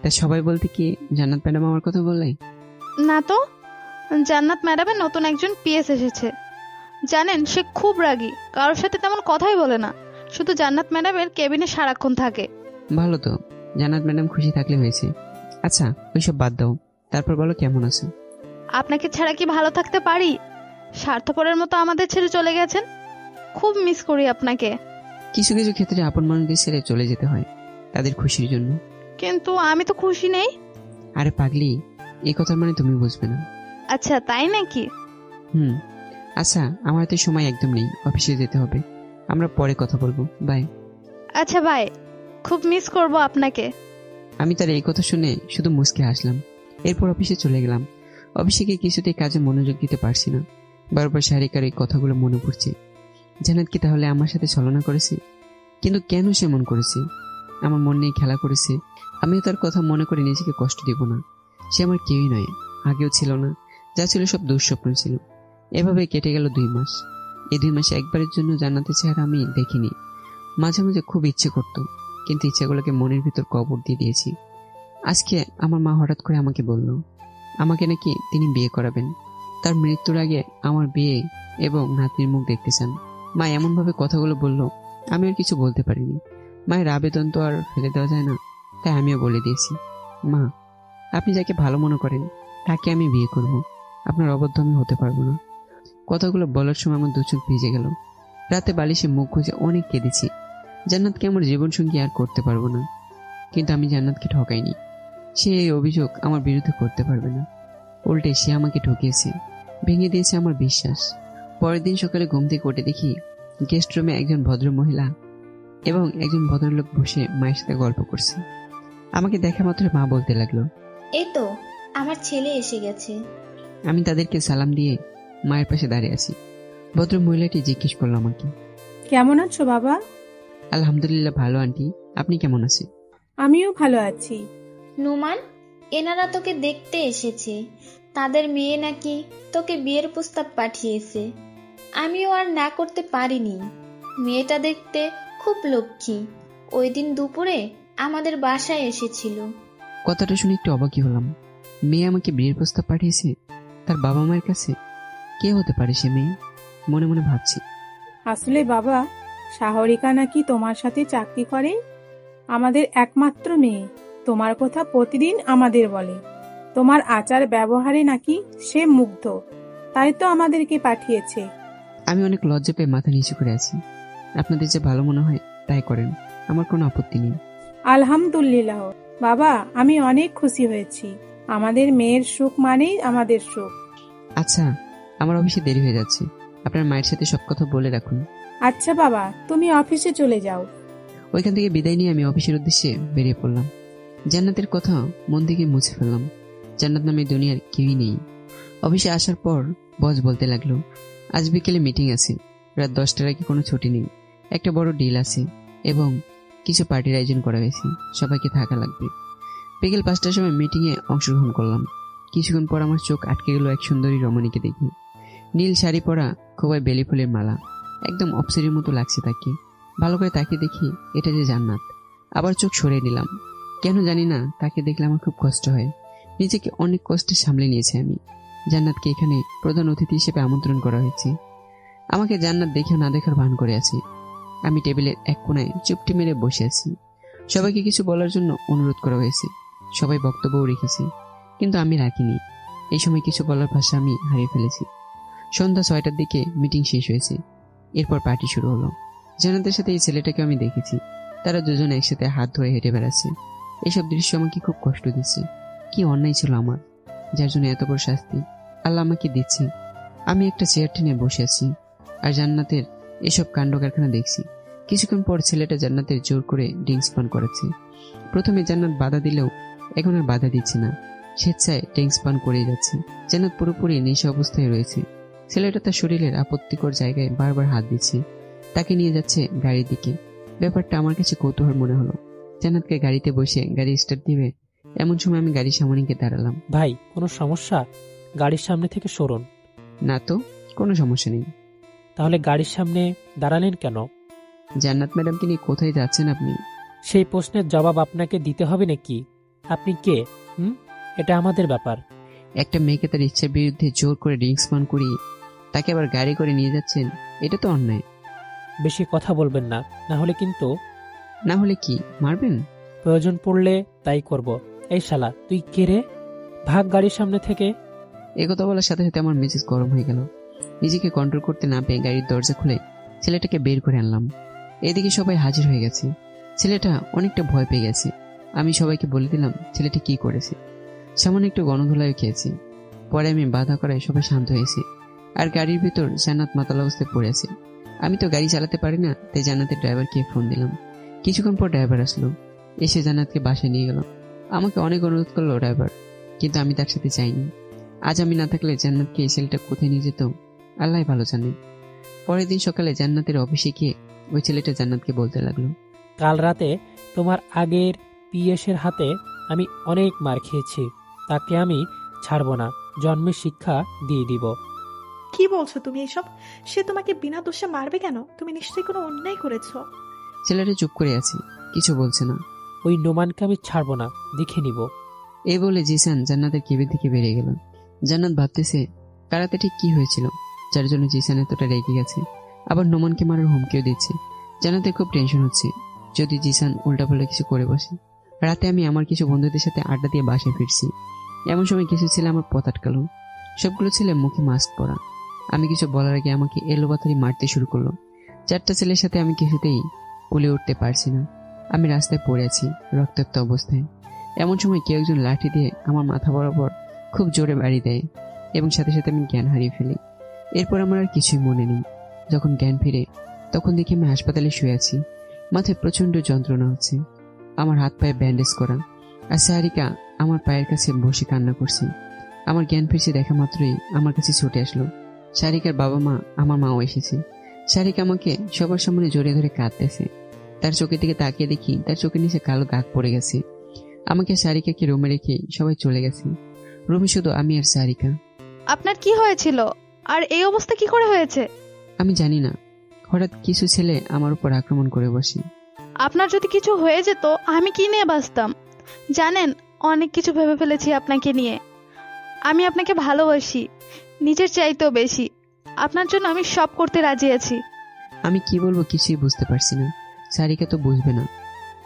[SPEAKER 2] তা সবাই বলতে কি জান্নাত ম্যাডাম আমার কথা বললে?
[SPEAKER 4] না তো, জান্নাত ম্যাডামের নতুন একজন পিএস এসেছে। জানেন, সে খুব রাগী, কারোর সাথে তেমন কথাই বলে না, শুধু জান্নাত ম্যাডামের কেবিনে সারাক্ষণ থাকে।
[SPEAKER 2] ভালো তো, জান্নাত ম্যাডাম খুশি থাকলে হয়েছে। আচ্ছা ওইসব বাদ দাও, তারপর বলো কেমন আছো?
[SPEAKER 4] আপনাকে ছাড়া কি ভালো থাকতে পারি? স্বার্থপরের মতো আমাদের ছেড়ে চলে গেছেন। খুব মিস করি আপনাকে।
[SPEAKER 2] কিছু কিছু ক্ষেত্রে আপন মানুষদের ছেড়ে চলে যেতে হয় তাদের খুশির জন্য।
[SPEAKER 4] কিন্তু আমি তো খুশি নেই।
[SPEAKER 2] আরে পাগলি, এই কথার মানে তুমি বুঝবে না।
[SPEAKER 4] আচ্ছা তাই নাকি?
[SPEAKER 2] আচ্ছা, আমার হাতে সময় একদম নেই, অফিসে যেতে হবে। আমরা পরে কথা বলবো, বাই।
[SPEAKER 4] আচ্ছা বাই, খুব মিস করব আপনাকে।
[SPEAKER 2] আমি তার এই কথা শুনে শুধু মুচকে হাসলাম। এরপর অফিসে চলে গেলাম। অফিসে গিয়ে কিছুতেই কাজে মনোযোগ দিতে পারছি না। বারবার শারিকার এই কথাগুলো মনে পড়ছে। জান্নাত কি তাহলে আমার সাথে ছলনা করেছে? কিন্তু কেন সে এমন করেছে? আমার মন নিয়ে খেলা করেছে। আমিও তার কথা মনে করে নিজেকে কষ্ট দিব না। সে আমার কেউই নয়, আগেও ছিল না। যা ছিল সব দুঃস্বপ্ন ছিল। এভাবে কেটে গেল 2 মাস। এই 2 মাসে একবারের জন্য জান্নাতের চেহারা আমি দেখিনি। মাঝে মাঝে খুব ইচ্ছে করত, কিন্তু ইচ্ছেগুলোকে মনের ভিতর কবর দিয়ে দিয়েছি। আজকে আমার মা হঠাৎ করে আমাকে বলল আমাকে নাকি তিনি বিয়ে করাবেন। তার মৃত্যুর আগে আমার বিয়ে এবং নাতনির মুখ দেখতে চান। মা এমন ভাবে কথাগুলো বলল, আমি আর কিছু বলতে পারিনি। মায়ের আবেদন তো আর ফেলে দেওয়া যায় না, তাই আমিও বলে দিয়েছি, মা আপনি যাকে ভালো মনে করেন তাকে আমি বিয়ে করব। আপনার অবদ্ধ আমি হতে পারবো না। কথাগুলো বলার সময় আমার 2 চোখ ভিজে গেল। রাতে বালিশে মুখ গুজে অনেক কেঁদেছি। জান্নাতকে আমার জীবনসঙ্গী আর করতে পারবো না। কিন্তু আমি জান্নাতকে ঠকাইনি। সে এই অভিযোগ আমার বিরুদ্ধে করতে পারবে না। উল্টে সে আমাকে ঠকিয়েছে। ভেঙে দিয়েছে আমার বিশ্বাস। পরের দিন সকালে ঘুম থেকে উঠে দেখি গেস্ট রুমে একজন ভদ্র মহিলা এবং একজন ভদ্রলোক বসে মায়ের সাথে গল্প করছে। আমাকে দেখা মাত্র মা বলতে লাগলো,
[SPEAKER 3] এই তো আমার ছেলে এসে গেছে।
[SPEAKER 2] আমি তাদেরকে সালাম দিয়ে মায়ের পাশে দাঁড়িয়ে আছি। ভদ্র মহিলাটি জিজ্ঞেস করলো আমাকে,
[SPEAKER 9] কেমন আছো বাবা?
[SPEAKER 2] আলহামদুলিল্লাহ ভালো আন্টি, আপনি কেমন আছেন?
[SPEAKER 9] আমিও ভালো আছি।
[SPEAKER 3] নোমান, এনারা তোকে দেখতে এসেছে। তাদের মেয়ে নাকি তোকে বিয়ের প্রস্তাব পাঠিয়েছে। আমিও আর না করতে পারিনি। মেয়েটা দেখতে খুব লক্ষ্মী। ওই দিন দুপুরে আমাদের বাসায় এসেছিল।
[SPEAKER 2] কথাটা শুনে একটু অবাকই হলাম। মেয়ে আমাকে বিয়ের প্রস্তাব পাঠিয়েছে তার বাবা মায়ের কাছে? কে হতে পারে সে মেয়ে? মনে মনে ভাবছি।
[SPEAKER 9] আসলে বাবা, সাহরিকা নাকি তোমার সাথে চাকরি করে। আমাদের একমাত্র মেয়ে। তোমার কথা প্রতিদিন আমাদের বলে। তোমার আচার ব্যবহারে নাকি সে মুগ্ধ, তাই তো আমাদেরকে পাঠিয়েছে।
[SPEAKER 2] আমি অনেক লজ্জা পেয়ে মাথা নিচু করে আছি। আপনাদের যে ভালো মনে হয় তাই করেন, আমার কোনো আপত্তি নেই।
[SPEAKER 9] আলহামদুলিল্লাহ বাবা, আমি অনেক খুশি হয়েছি। আমাদের মেয়ের সুখ মানেই আমাদের সুখ।
[SPEAKER 2] আচ্ছা, আমার অফিসে দেরি হয়ে যাচ্ছে, আপনার মায়ের সাথে সব কথা বলে রাখুন।
[SPEAKER 9] আচ্ছা বাবা, তুমি অফিসে চলে যাও।
[SPEAKER 2] ওইখান থেকে বিদায় নিয়ে আমি অফিসের উদ্দেশ্যে বেরিয়ে পড়লাম। জান্নাতের কথা মন থেকে মুছে ফেললাম। জান্নাত নামে দুনিয়ার কেউই নেই। অফিসে আসার পর বস বলতে লাগলো, আজ বিকেলে মিটিং আছে, রাত 10টার আগে কোনো ছুটি নেই, একটা বড় ডিল আছে এবং কিছু পার্টির আয়োজন করা হয়েছে, সবাইকে থাকা লাগবে। বিকেল 5টার সময় মিটিংয়ে অংশগ্রহণ করলাম। কিছুক্ষণ পর আমার চোখ আটকে গেল এক সুন্দরী রমণীকে দেখে। নীল শাড়ি পরা, খোবায় বেলি ফুলের মালা, একদম অপসরের মতো লাগছে তাকে। ভালো করে তাকিয়ে দেখি এটা যে জান্নাত। আবার চোখ সরিয়ে নিলাম। কেন জানি না, তাকে দেখলে আমার খুব কষ্ট হয়। নিজেকে অনেক কষ্টে সামলে নিয়েছি আমি। জান্নাতকে এখানে প্রধান অতিথি হিসেবে আমন্ত্রণ করা হয়েছে। আমাকে জান্নাত দেখেও না দেখার ভান করে আছে। আমি টেবিলের এক কোণায় চুপটি মেরে বসে আছি। সবাইকে কিছু বলার জন্য অনুরোধ করা হয়েছে, সবাই বক্তব্যও রেখেছে, কিন্তু আমি রাখিনি। এই সময় কিছু বলার ভাষা আমি হারিয়ে ফেলেছি। সন্ধ্যা 6টার দিকে মিটিং শেষ হয়েছে। এরপর পার্টি শুরু হলো। জান্নাতের সাথে এই ছেলেটাকে আমি দেখেছি। তারা দুজন একসাথে হাত ধরে হেঁটে বেড়াচ্ছে। এইসব দৃশ্য আমাকে খুব কষ্ট দিচ্ছে। কি অন্যায় ছিল আমার, যার জন্য এত বড় শাস্তি আল্লাহ আমাকে দিচ্ছে। আমি একটা চেয়ার টেনে বসে আছি আর জান্নাতের এসব কাণ্ড কারখানা দেখছি। কিছুক্ষণ পর ছেলেটা জান্নাতের জোর করে ড্রিঙ্কস পান করাচ্ছে। প্রথমে জান্নাত বাধা দিলেও এখন আর বাধা দিচ্ছে না, স্বেচ্ছায় ড্রিঙ্কস পান করেই যাচ্ছে। জান্নাত পুরোপুরি নেশা অবস্থায় রয়েছে। ছেলেটা তার শরীরের আপত্তিকর জায়গায় বারবার হাত দিচ্ছে, তাকে নিয়ে যাচ্ছে গাড়ির দিকে। ব্যাপারটা আমার কাছে কৌতূহল মনে হলো। জান্নাতকে গাড়িতে বসে গাড়ি স্টার্ট দিবে এমন সময় আমি গাড়ির সামনে গিয়ে দাঁড়ালাম।
[SPEAKER 7] ভাই, কোনো সমস্যা? গাড়ির সামনে থেকে সরুন।
[SPEAKER 2] না তো, কোনো সমস্যা নেই।
[SPEAKER 7] তাহলে গাড়ির সামনে দাঁড়ালেন কেন?
[SPEAKER 2] জান্নাত ম্যাডামকে নিয়ে কোথায় যাচ্ছেন আপনি?
[SPEAKER 7] সেই প্রশ্নের জবাব আপনাকে দিতে হবে নাকি? আপনি কে? এটা আমাদের ব্যাপার।
[SPEAKER 2] একটা মেয়েকে তার ইচ্ছার বিরুদ্ধে জোর করে ড্রিঙ্কস পান করিয়ে তাকে আবার গাড়ি করে নিয়ে যাচ্ছেন, এটা তো অন্যায়।
[SPEAKER 7] বেশি কথা বলবেন না, না হলে কিন্তু।
[SPEAKER 2] না হলে কি, মারবেন?
[SPEAKER 7] প্রয়োজন পড়লে তাই করব। এই শালা, তুই কে রে? ভাগ গাড়ির সামনে থেকে।
[SPEAKER 2] একথা বলার সাথে সাথে আমার মেজাজ গরম হয়ে গেল। নিজেকে কন্ট্রোল করতে না পেয়ে গাড়ির দরজা খুলে ছেলেটাকে বের করে আনলাম। এদিকে সবাই হাজির হয়ে গেছে। ছেলেটা অনেকটা ভয় পেয়ে গেছে। আমি সবাইকে বলে দিলাম ছেলেটি কি করেছে। সামান্য একটু গণধোলায় খেয়েছে। পরে আমি বাধা করায় সবাই শান্ত হয়েছে। আর গাড়ির ভিতর জান্নাত মাতাল অবস্থায় পড়ে আছে। আমি তো গাড়ি চালাতে পারি না, তাই জান্নাতের ড্রাইভারকে ফোন দিলাম। কিছুক্ষণ পর ড্রাইভার আসলো, এসে জান্নাতকে বাসায় নিয়ে গেল। আমাকে অনেক অনুরোধ করলো ড্রাইভার, কিন্তু আমি তার সাথে যাইনি। আজ আমি না থাকলে জান্নাতকে এই ছেলেটা কোথায় নিয়ে যেত আল্লাহ ভালো জানে। পরের দিন সকালে জান্নাতের অফিসে গিয়ে ওই ছেলেটা জান্নাতকে বলতে লাগলো,
[SPEAKER 7] কাল রাতে তোমার আগের পিএসের হাতে আমি অনেক মার খেয়েছি, তাকে আমি ছাড়বো না, জন্মের শিক্ষা দিয়ে দিব।
[SPEAKER 1] কি বলছো তুমি এসব? সে তোমাকে বিনা দোষে মারবে কেন? তুমি নিশ্চয়ই কোনো অন্যায় করেছো।
[SPEAKER 2] ছেলেটা চুপ করে আছে, কিছু বলছে না।
[SPEAKER 7] ওই নোমানকে আমি ছাড়বো না, দেখে নিব।
[SPEAKER 2] এই বলে জিসান জান্নাতের কেবিন থেকে বেরিয়ে গেল। জান্নাত ভাবতেছে কারাতে ঠিক কি হয়েছিল যার জন্য জিসান এতটা রেগে গেছে, আবার নোমানকে মারার হুমকিও দিচ্ছে। জান্নাতের খুব টেনশন হচ্ছে, যদি জিসান উল্টাপাল্টা কিছু করে বসে। রাতে আমি আমার কিছু বন্ধুদের সাথে আড্ডা দিয়ে বাসায় ফিরছি। এমন সময় কিছু ছেলে আমার পথ আটকালো। সবগুলো ছেলে মুখে মাস্ক পরা। আমি কিছু বলার আগে আমাকে এলোপাথারি মারতে শুরু করলো। 4টা ছেলের সাথে আমি কিছুতেই কুলে উঠতে পারছি না। আমি রাস্তায় পড়ে আছি রক্তাক্ত অবস্থায়। এমন সময় কেউ একজন লাঠি দিয়ে আমার মাথা বরাবর খুব জোরে বাড়ি দেয়। এবং সাথে সাথে আমি জ্ঞান হারিয়ে ফেলি। এরপর আমার আর কিছুই মনে নেই। যখন জ্ঞান ফিরে তখন দেখি আমি হাসপাতালে শুয়ে আছি। মাথায় প্রচন্ড যন্ত্রণা হচ্ছে, আমার হাত পায়ে ব্যান্ডেজ করা, আর সাহারিকা আমার পায়ের কাছে বসে কান্না করছে। আমার জ্ঞান ফিরছে দেখা মাত্রই আমার কাছে ছুটে আসলো। সাহারিকার বাবা মা, আমার মাও এসেছে। সাহারিকা আমাকে সবার সামনে জড়িয়ে ধরে কাঁদতেছে। তার চোখের দিকে তাকিয়ে দেখি তার চোখের নিচে কালো দাগ পড়ে গেছে। আমাকে সাহারিকাকে রুমে রেখে সবাই চলে গেছে। রুমে শুধু আমি আর সাহারিকা।
[SPEAKER 4] আপনার কি হয়েছিল আর এই অবস্থা কি করে হয়েছে?
[SPEAKER 2] আমি জানি না, হঠাৎ কিছু ছেলে আমার উপর আক্রমণ করে বসে।
[SPEAKER 4] আপনার যদি কিছু হয়ে যেত আমি কি নিয়ে বাঁচতাম? জানেন, অনেক কিছু ভেবে ফেলেছি আপনাকে নিয়ে। আমি আপনাকে ভালোবাসি, নিজের চাইতেও বেশি। আপনার জন্য আমি সব করতে রাজি আছি।
[SPEAKER 2] আমি কি বলবো কিছুই বুঝতে পারছি না। সারিকা তো বুঝবে না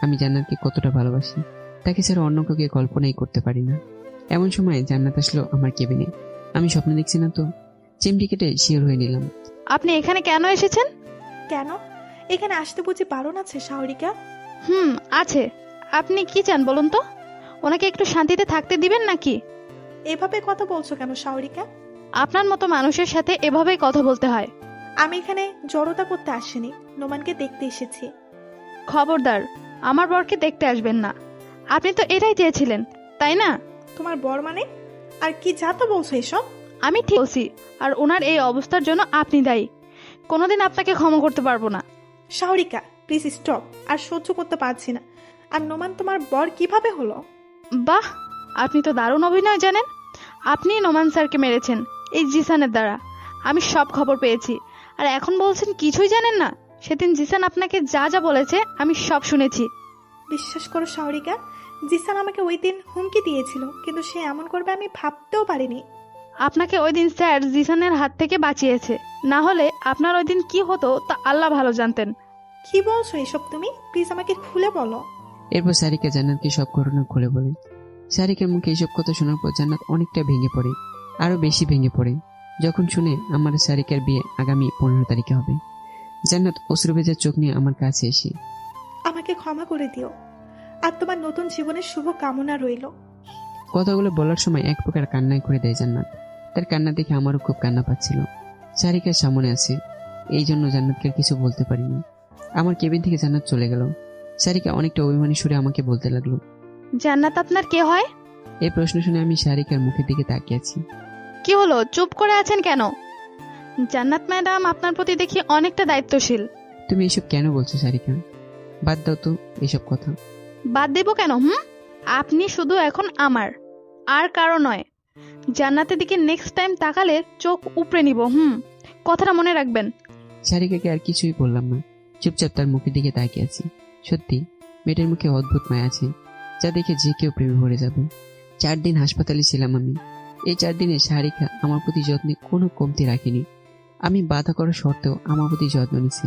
[SPEAKER 2] আমি জান্নাতকে কতটা ভালোবাসি। তাকে ছাড়া অন্য কাউকে কল্পনাই করতে পারি না। এমন সময় জান্নাত আসলো আমার কেবিনে। আমি স্বপ্ন দেখছি না তো। চিমটি কেটে শিওর হয়ে নিলাম।
[SPEAKER 4] আপনি এখানে কেন এসেছেন?
[SPEAKER 1] কেন? এখানে আসতে বুঝি বারণ আছে সাহরিকা?
[SPEAKER 4] আছে। আপনি কি চান বলুন তো? ওনাকে একটু শান্তিতে থাকতে দিবেন নাকি?
[SPEAKER 1] এভাবে কথা বলছো কেন সাহরিকা?
[SPEAKER 4] আপনার মতো মানুষের সাথে এভাবেই কথা বলতে হয়।
[SPEAKER 1] আমি এখানে জড়তা করতে আসিনি, নোমানকে দেখতে এসেছি।
[SPEAKER 4] খবরদার, আমার বরকে দেখতে আসবেন না। আপনি তো এটাই চেয়েছিলেন, তাই না?
[SPEAKER 1] তোমার বর মানে? আর কি যাতা বলছো এসব?
[SPEAKER 4] আমি ঠিক বলছি, আর ওনার এই অবস্থার জন্য আপনি দায়ী। কোনোদিন আপনাকে ক্ষমা করতে পারবো না।
[SPEAKER 1] সাহরিকা প্লিজ স্টপ, আর সহ্য করতে পারছি না। আর নোমান তোমার বর কিভাবে হলো?
[SPEAKER 4] বাহ, আপনি তো দারুণ অভিনয় জানেন। আপনি নোমান স্যারকে মেরেছেন এই জিসানের দ্বারা। আমি সব খবর পেয়েছি। আর এখন বলছেন কিছুই জানেন না? সেদিন জিসান আপনাকে যা যা বলেছে আমি সব শুনেছি।
[SPEAKER 1] বিশ্বাস করো সাহরিকা, জিসান আমাকে ওই দিন হুমকি দিয়েছিল, কিন্তু সে এমন করবে আমি ভাবতেও পারিনি।
[SPEAKER 4] আপনাকে ওই দিন স্যার জিসানের হাত থেকে বাঁচিয়েছে, না হলে আপনার ওই দিন কি হতো তা আল্লাহ ভালো জানতেন।
[SPEAKER 1] কি বলছো এসব তুমি? প্লিজ আমাকে খুলে বলো।
[SPEAKER 2] এরপর সারিকা জান্নাতকে সব ঘটনা খুলে বলে। সারিকার মুখে এইসব কথা শোনার পর জান্নাত অনেকটা ভেঙে পড়ে, আরো বেশি ভেঙে পড়ে যখন শুনে আমার সারিকার বিয়ে আগামী 15 তারিখে হবে। জান্নাত অশ্রু ভেজা চোখ নিয়ে আমার কাছে এসে,
[SPEAKER 1] আমাকে ক্ষমা করে দিও, আর তোমার নতুন জীবনের শুভ কামনা রইল।
[SPEAKER 2] কথাগুলো বলার সময় এক প্রকার কান্নাই করে দেয় জান্নাত। তার কান্না দেখে আমারও খুব কান্না পাচ্ছিল। সারিকার সামনে আছে, এই জন্য জান্নাতকে কিছু বলতে পারিনি। আমার কেবিন থেকে জান্নাত চলে গেল। সারিকা অনেকটা অভিমানী সুরে আমাকে বলতে লাগলো,
[SPEAKER 4] জান্নাত আপনার কে হয়?
[SPEAKER 2] এই প্রশ্ন শুনে আমি সারিকার মুখের দিকে তাকিয়ে আছি।
[SPEAKER 4] কি হলো, চুপ করে আছেন কেন? জান্নাত ম্যাডাম আপনার প্রতি দেখি অনেকটা দায়িত্বশীল।
[SPEAKER 2] তুমি এসব কেন বলছো সারিকা? বাদ দাও তো এসব কথা।
[SPEAKER 4] বাদ দেব কেন? আপনি শুধু এখন আমার, আর কারো নয়। জান্নাতের দিকে নেক্সট টাইম তাকালে চোখ উপড়ে নিব। কথাটা মনে রাখবেন।
[SPEAKER 2] সারিকাকে আর কিছুই বললাম না, চুপচাপ তার মুখের দিকে তাকিয়ে আছি। সত্যি মেয়েটার মুখে অদ্ভুত মায়া আছে, যা দেখে যে কেউ প্রেমে ভরে যাবে। 4 দিন হাসপাতালে ছিলাম আমি। এই 4 দিনে সারিকা আমার প্রতি যত্নে কোনো কমতি রাখেনি। আমি বাধা করা সত্ত্বেও আমার প্রতি যত্ন নিছে।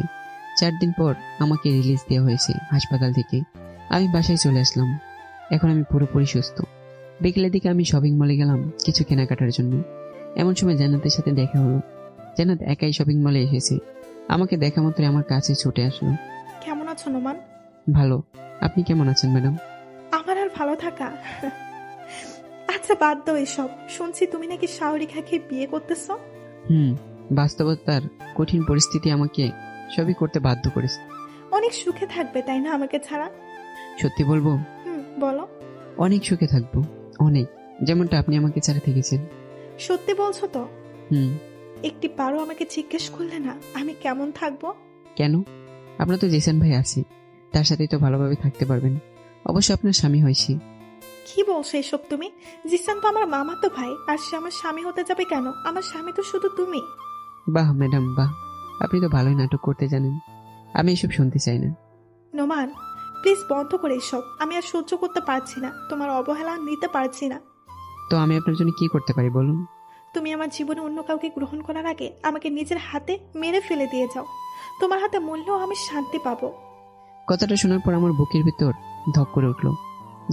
[SPEAKER 2] 4 দিন পর আমাকে রিলিজ দেওয়া হয়েছে হাসপাতাল থেকে। আমি বাসায় চলে আসলাম। এখন আমি পুরোপুরি সুস্থ। বিকেলের দিকে আমি শপিং মলে গেলাম কিছু কেনাকাটার জন্য। এমন সময় জান্নাতের সাথে দেখা হলো। জান্নাত একাই শপিং মলে এসেছে। আমাকে দেখা মাত্র আমার কাছে ছুটে আসলো।
[SPEAKER 1] কেমন আছো নোমান?
[SPEAKER 2] ভালো, আপনি কেমন আছেন ম্যাডাম?
[SPEAKER 1] আমার আর ভালো থাকা। আচ্ছা বাদ দাও এসব। শুনছি তুমি নাকি সাহরিকাকে বিয়ে করতেছো।
[SPEAKER 2] বাস্তবতার কঠিন পরিস্থিতি আমাকে সবই করতে বাধ্য করেছে।
[SPEAKER 1] অনেক সুখে থাকবে তাই না আমাকে ছাড়া?
[SPEAKER 2] সত্যি বলবো?
[SPEAKER 1] বলো।
[SPEAKER 2] অনেক সুখে থাকবো, অনেক, যেমনটা আপনি আমাকে ছাড়া থেকেছেন।
[SPEAKER 1] সত্যি বলছো তো? একটি বারও আমাকে জিজ্ঞেস করলে না আমি কেমন থাকবো?
[SPEAKER 2] কেন? আপনার তো জেসান ভাই আছে, তার সাথে তো ভালোভাবে থাকতে পারবেন। অবশ্য আপনার স্বামী হয়েছি।
[SPEAKER 1] কি বলছো এসব তুমি? জিসান তো আমার মামাতো ভাই, আর সে আমার স্বামী হতে যাবে কেন? আমার স্বামী তো শুধু তুমি।
[SPEAKER 2] বাহ ম্যাডাম বাহ, আপনি তো ভালোই নাটক করতে জানেন। আমি এসব শুনতে চাই না।
[SPEAKER 1] নোমান প্লিজ বন্ধ করে এসব। আমি আর সহ্য করতে পারছি না, তোমার অবহেলা নিতে পারছি না।
[SPEAKER 2] তো আমি আপনার জন্য কি করতে পারি বলুন?
[SPEAKER 1] তুমি আমার জীবনে অন্য কাউকে গ্রহণ করার আগে আমাকে নিজের হাতে মেরে ফেলে দিয়ে যাও। তোমার হাতে মরলেও আমি শান্তি পাবো।
[SPEAKER 2] কথাটা শোনার পর আমার বুকের ভিতর ধক করে উঠলো।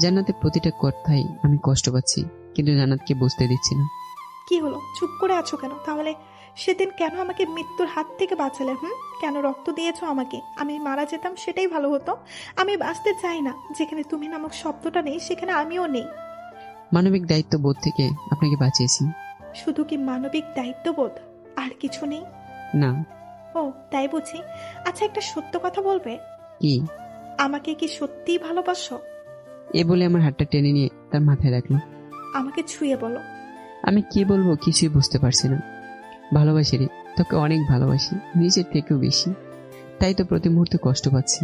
[SPEAKER 2] জান্নাতের প্রতিটা কথাই আমি কষ্ট পাচ্ছি, কিন্তু জান্নাতকে বুঝতে দিচ্ছি না।
[SPEAKER 1] কি হলো, চুপ করে আছো কেন? তাহলে সেদিন কেন আমাকে মৃত্যুর হাত থেকে বাঁচালে? কেন রক্ত দিয়েছো আমাকে? আমি মারা যেতাম সেটাই ভালো হতো। আমি বাঁচতে চাই না। যেখানে তুমি নামক শব্দটা নেই সেখানে আমিও নেই।
[SPEAKER 2] মানবিক দায়িত্ব বোধ থেকে আপনাকে বাঁচিয়েছি,
[SPEAKER 1] শুধু কি মানবিক দায়িত্ববোধ, আর কিছু নেই?
[SPEAKER 2] না।
[SPEAKER 1] ও তাই বুঝি। আচ্ছা, একটা সত্য কথা বলবে?
[SPEAKER 2] কি?
[SPEAKER 1] আমাকে কি সত্যিই ভালোবাসো?
[SPEAKER 2] এ বলে আমার হাতটা টেনে নিয়ে তার মাথায় রাখলো।
[SPEAKER 1] আমাকে ছুঁয়ে বলো।
[SPEAKER 2] আমি কি বলবো কিছুই বুঝতে পারছি না। ভালোবাসি রে, তোকে অনেক ভালোবাসি, নিজের থেকেও বেশি। তাই তো প্রতি মুহূর্তে কষ্ট পাচ্ছি।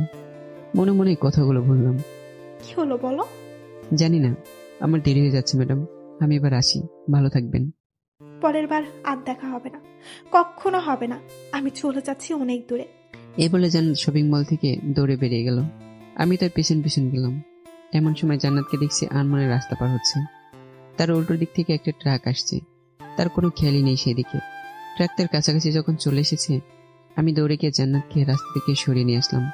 [SPEAKER 2] মনে মনে কথাগুলো বললাম।
[SPEAKER 1] কি হলো বলো?
[SPEAKER 2] জানি না, আমার দেরি হয়ে যাচ্ছে ম্যাডাম, আমি এবার আসি। ভালো থাকবেন।
[SPEAKER 1] পরের বার আর দেখা হবে না, কখনো হবে না। আমি চলে যাচ্ছি অনেক দূরে।
[SPEAKER 2] এই বলে জান্নাত শপিং মল থেকে দৌড়ে বেরিয়ে গেল। আমি তার পেছন পেছন গেলাম। এমন সময় জান্নাতকে দেখছি আনমনে রাস্তা পার হচ্ছে। তার উল্টো দিক থেকে একটা ট্রাক আসছে। তার কোনো খেয়ালই নেই সেদিকে। ট্রাক তার কাছাকাছি যখন চলে এসেছে, আমি দৌড়ে গিয়ে জান্নাতকে রাস্তা থেকে সরিয়ে নিয়ে আসলাম।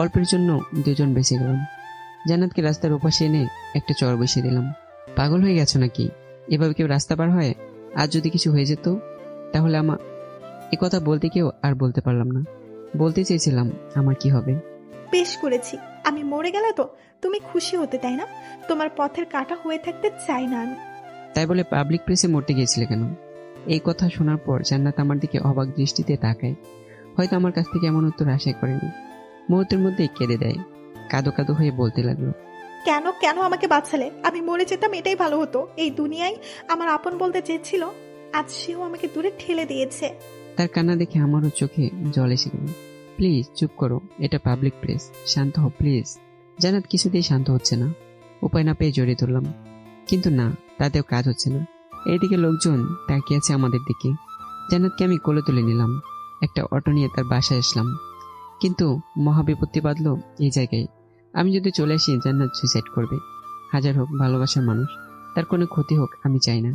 [SPEAKER 2] অল্পের জন্য দুজন বেঁচে গেলাম। জান্নাতকে রাস্তার ওপাশে এনে একটা চর বসিয়ে দিলাম। পাগল হয়ে গেছো নাকি? এভাবে কেউ রাস্তা পার হয়? আজ যদি কিছু হয়ে যেত তাহলে এ কথা বলতে কেউ আর বলতে পারলাম না। বলতে চেয়েছিলাম আমার কি হবে।
[SPEAKER 1] বেশ করেছি, আমি মরে গেলে তো তুমি খুশি হতে, তাই না? তোমার পথের কাঁটা হয়ে থাকতে চাই না আমি।
[SPEAKER 2] তাই বলে পাবলিক প্লেসে মরতে গিয়েছিলে কেন? এই কথা শোনার পর জান্নাত আমার দিকে অবাক দৃষ্টিতে তাকায়। হয়তো আমার কাছ থেকে এমন উত্তর আশা করেনি। মুহূর্তের মধ্যে কেঁদে দেয়। কাঁদো কাঁদো হয়ে বলতে লাগলো,
[SPEAKER 1] কেন কেন আমাকে বাঁচালে? আমি মরে যেতাম, এটাই ভালো হতো। এই দুনিয়ায় আমার আপন বলতে চেয়েছিল, আজ সেও আমাকে দূরে ঠেলে দিয়েছে।
[SPEAKER 2] তার কান্না দেখে আমারও চোখে জল এসে গেল। প্লিজ চুপ করো, এটা পাবলিক প্লেস, শান্ত হও প্লিজ। জান্নাত কিছুতেই শান্ত হচ্ছে না। উপায় না পেয়ে জড়িয়ে ধরলাম, কিন্তু না, তাতেও কাজ হচ্ছে না। এইদিকে লোকজন তাকিয়ে আছে আমাদের দিকে। জান্নাতকে আমি কোলে তুলে নিলাম। একটা অটো নিয়ে তার বাসায় আসলাম। কিন্তু মহাবিপত্তি বাঁধলো এই জায়গায়। আমি যদি চলে আসি জান্নাত সুইসাইড করবে। হাজার হোক ভালোবাসার মানুষ, তার কোনো ক্ষতি হোক আমি চাই না।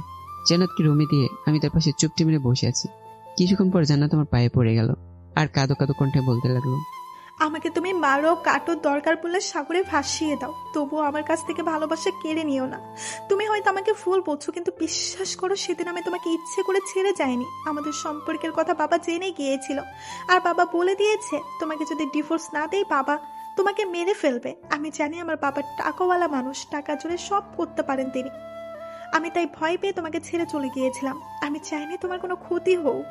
[SPEAKER 2] জান্নাতকে রুমে দিয়ে আমি তার পাশে চুপটি মেরে বসে আছি। কিছুক্ষণ পর জান্নাত আমার পায়ে পড়ে গেল আর কাঁদো কাঁদো কণ্ঠে বলতে লাগলো,
[SPEAKER 1] আমাকে তুমি মারো, কাটো, দরকার পড়লে সাগরে ভাসিয়ে দাও, তবুও আমার কাছ থেকে ভালোবাসা কেড়ে নিও না। তুমি হয়তো আমাকে ফুল বলছো, কিন্তু বিশ্বাস করো সেদিন আমি তোমাকে ইচ্ছে করে ছেড়ে যাইনি। আমাদের সম্পর্কের কথা বাবা জেনে গিয়েছিল, আর বাবা বলে দিয়েছে তোমাকে যদি ডিভোর্স না দেই বাবা তোমাকে মেরে ফেলবে। আমি জানি আমার বাবা টাকাওয়ালা মানুষ, টাকা জোরে সব করতে পারেন তিনি। আমি তাই ভয় পেয়ে তোমাকে ছেড়ে চলে গিয়েছিলাম। আমি চাইনি তোমার কোনো ক্ষতি হোক,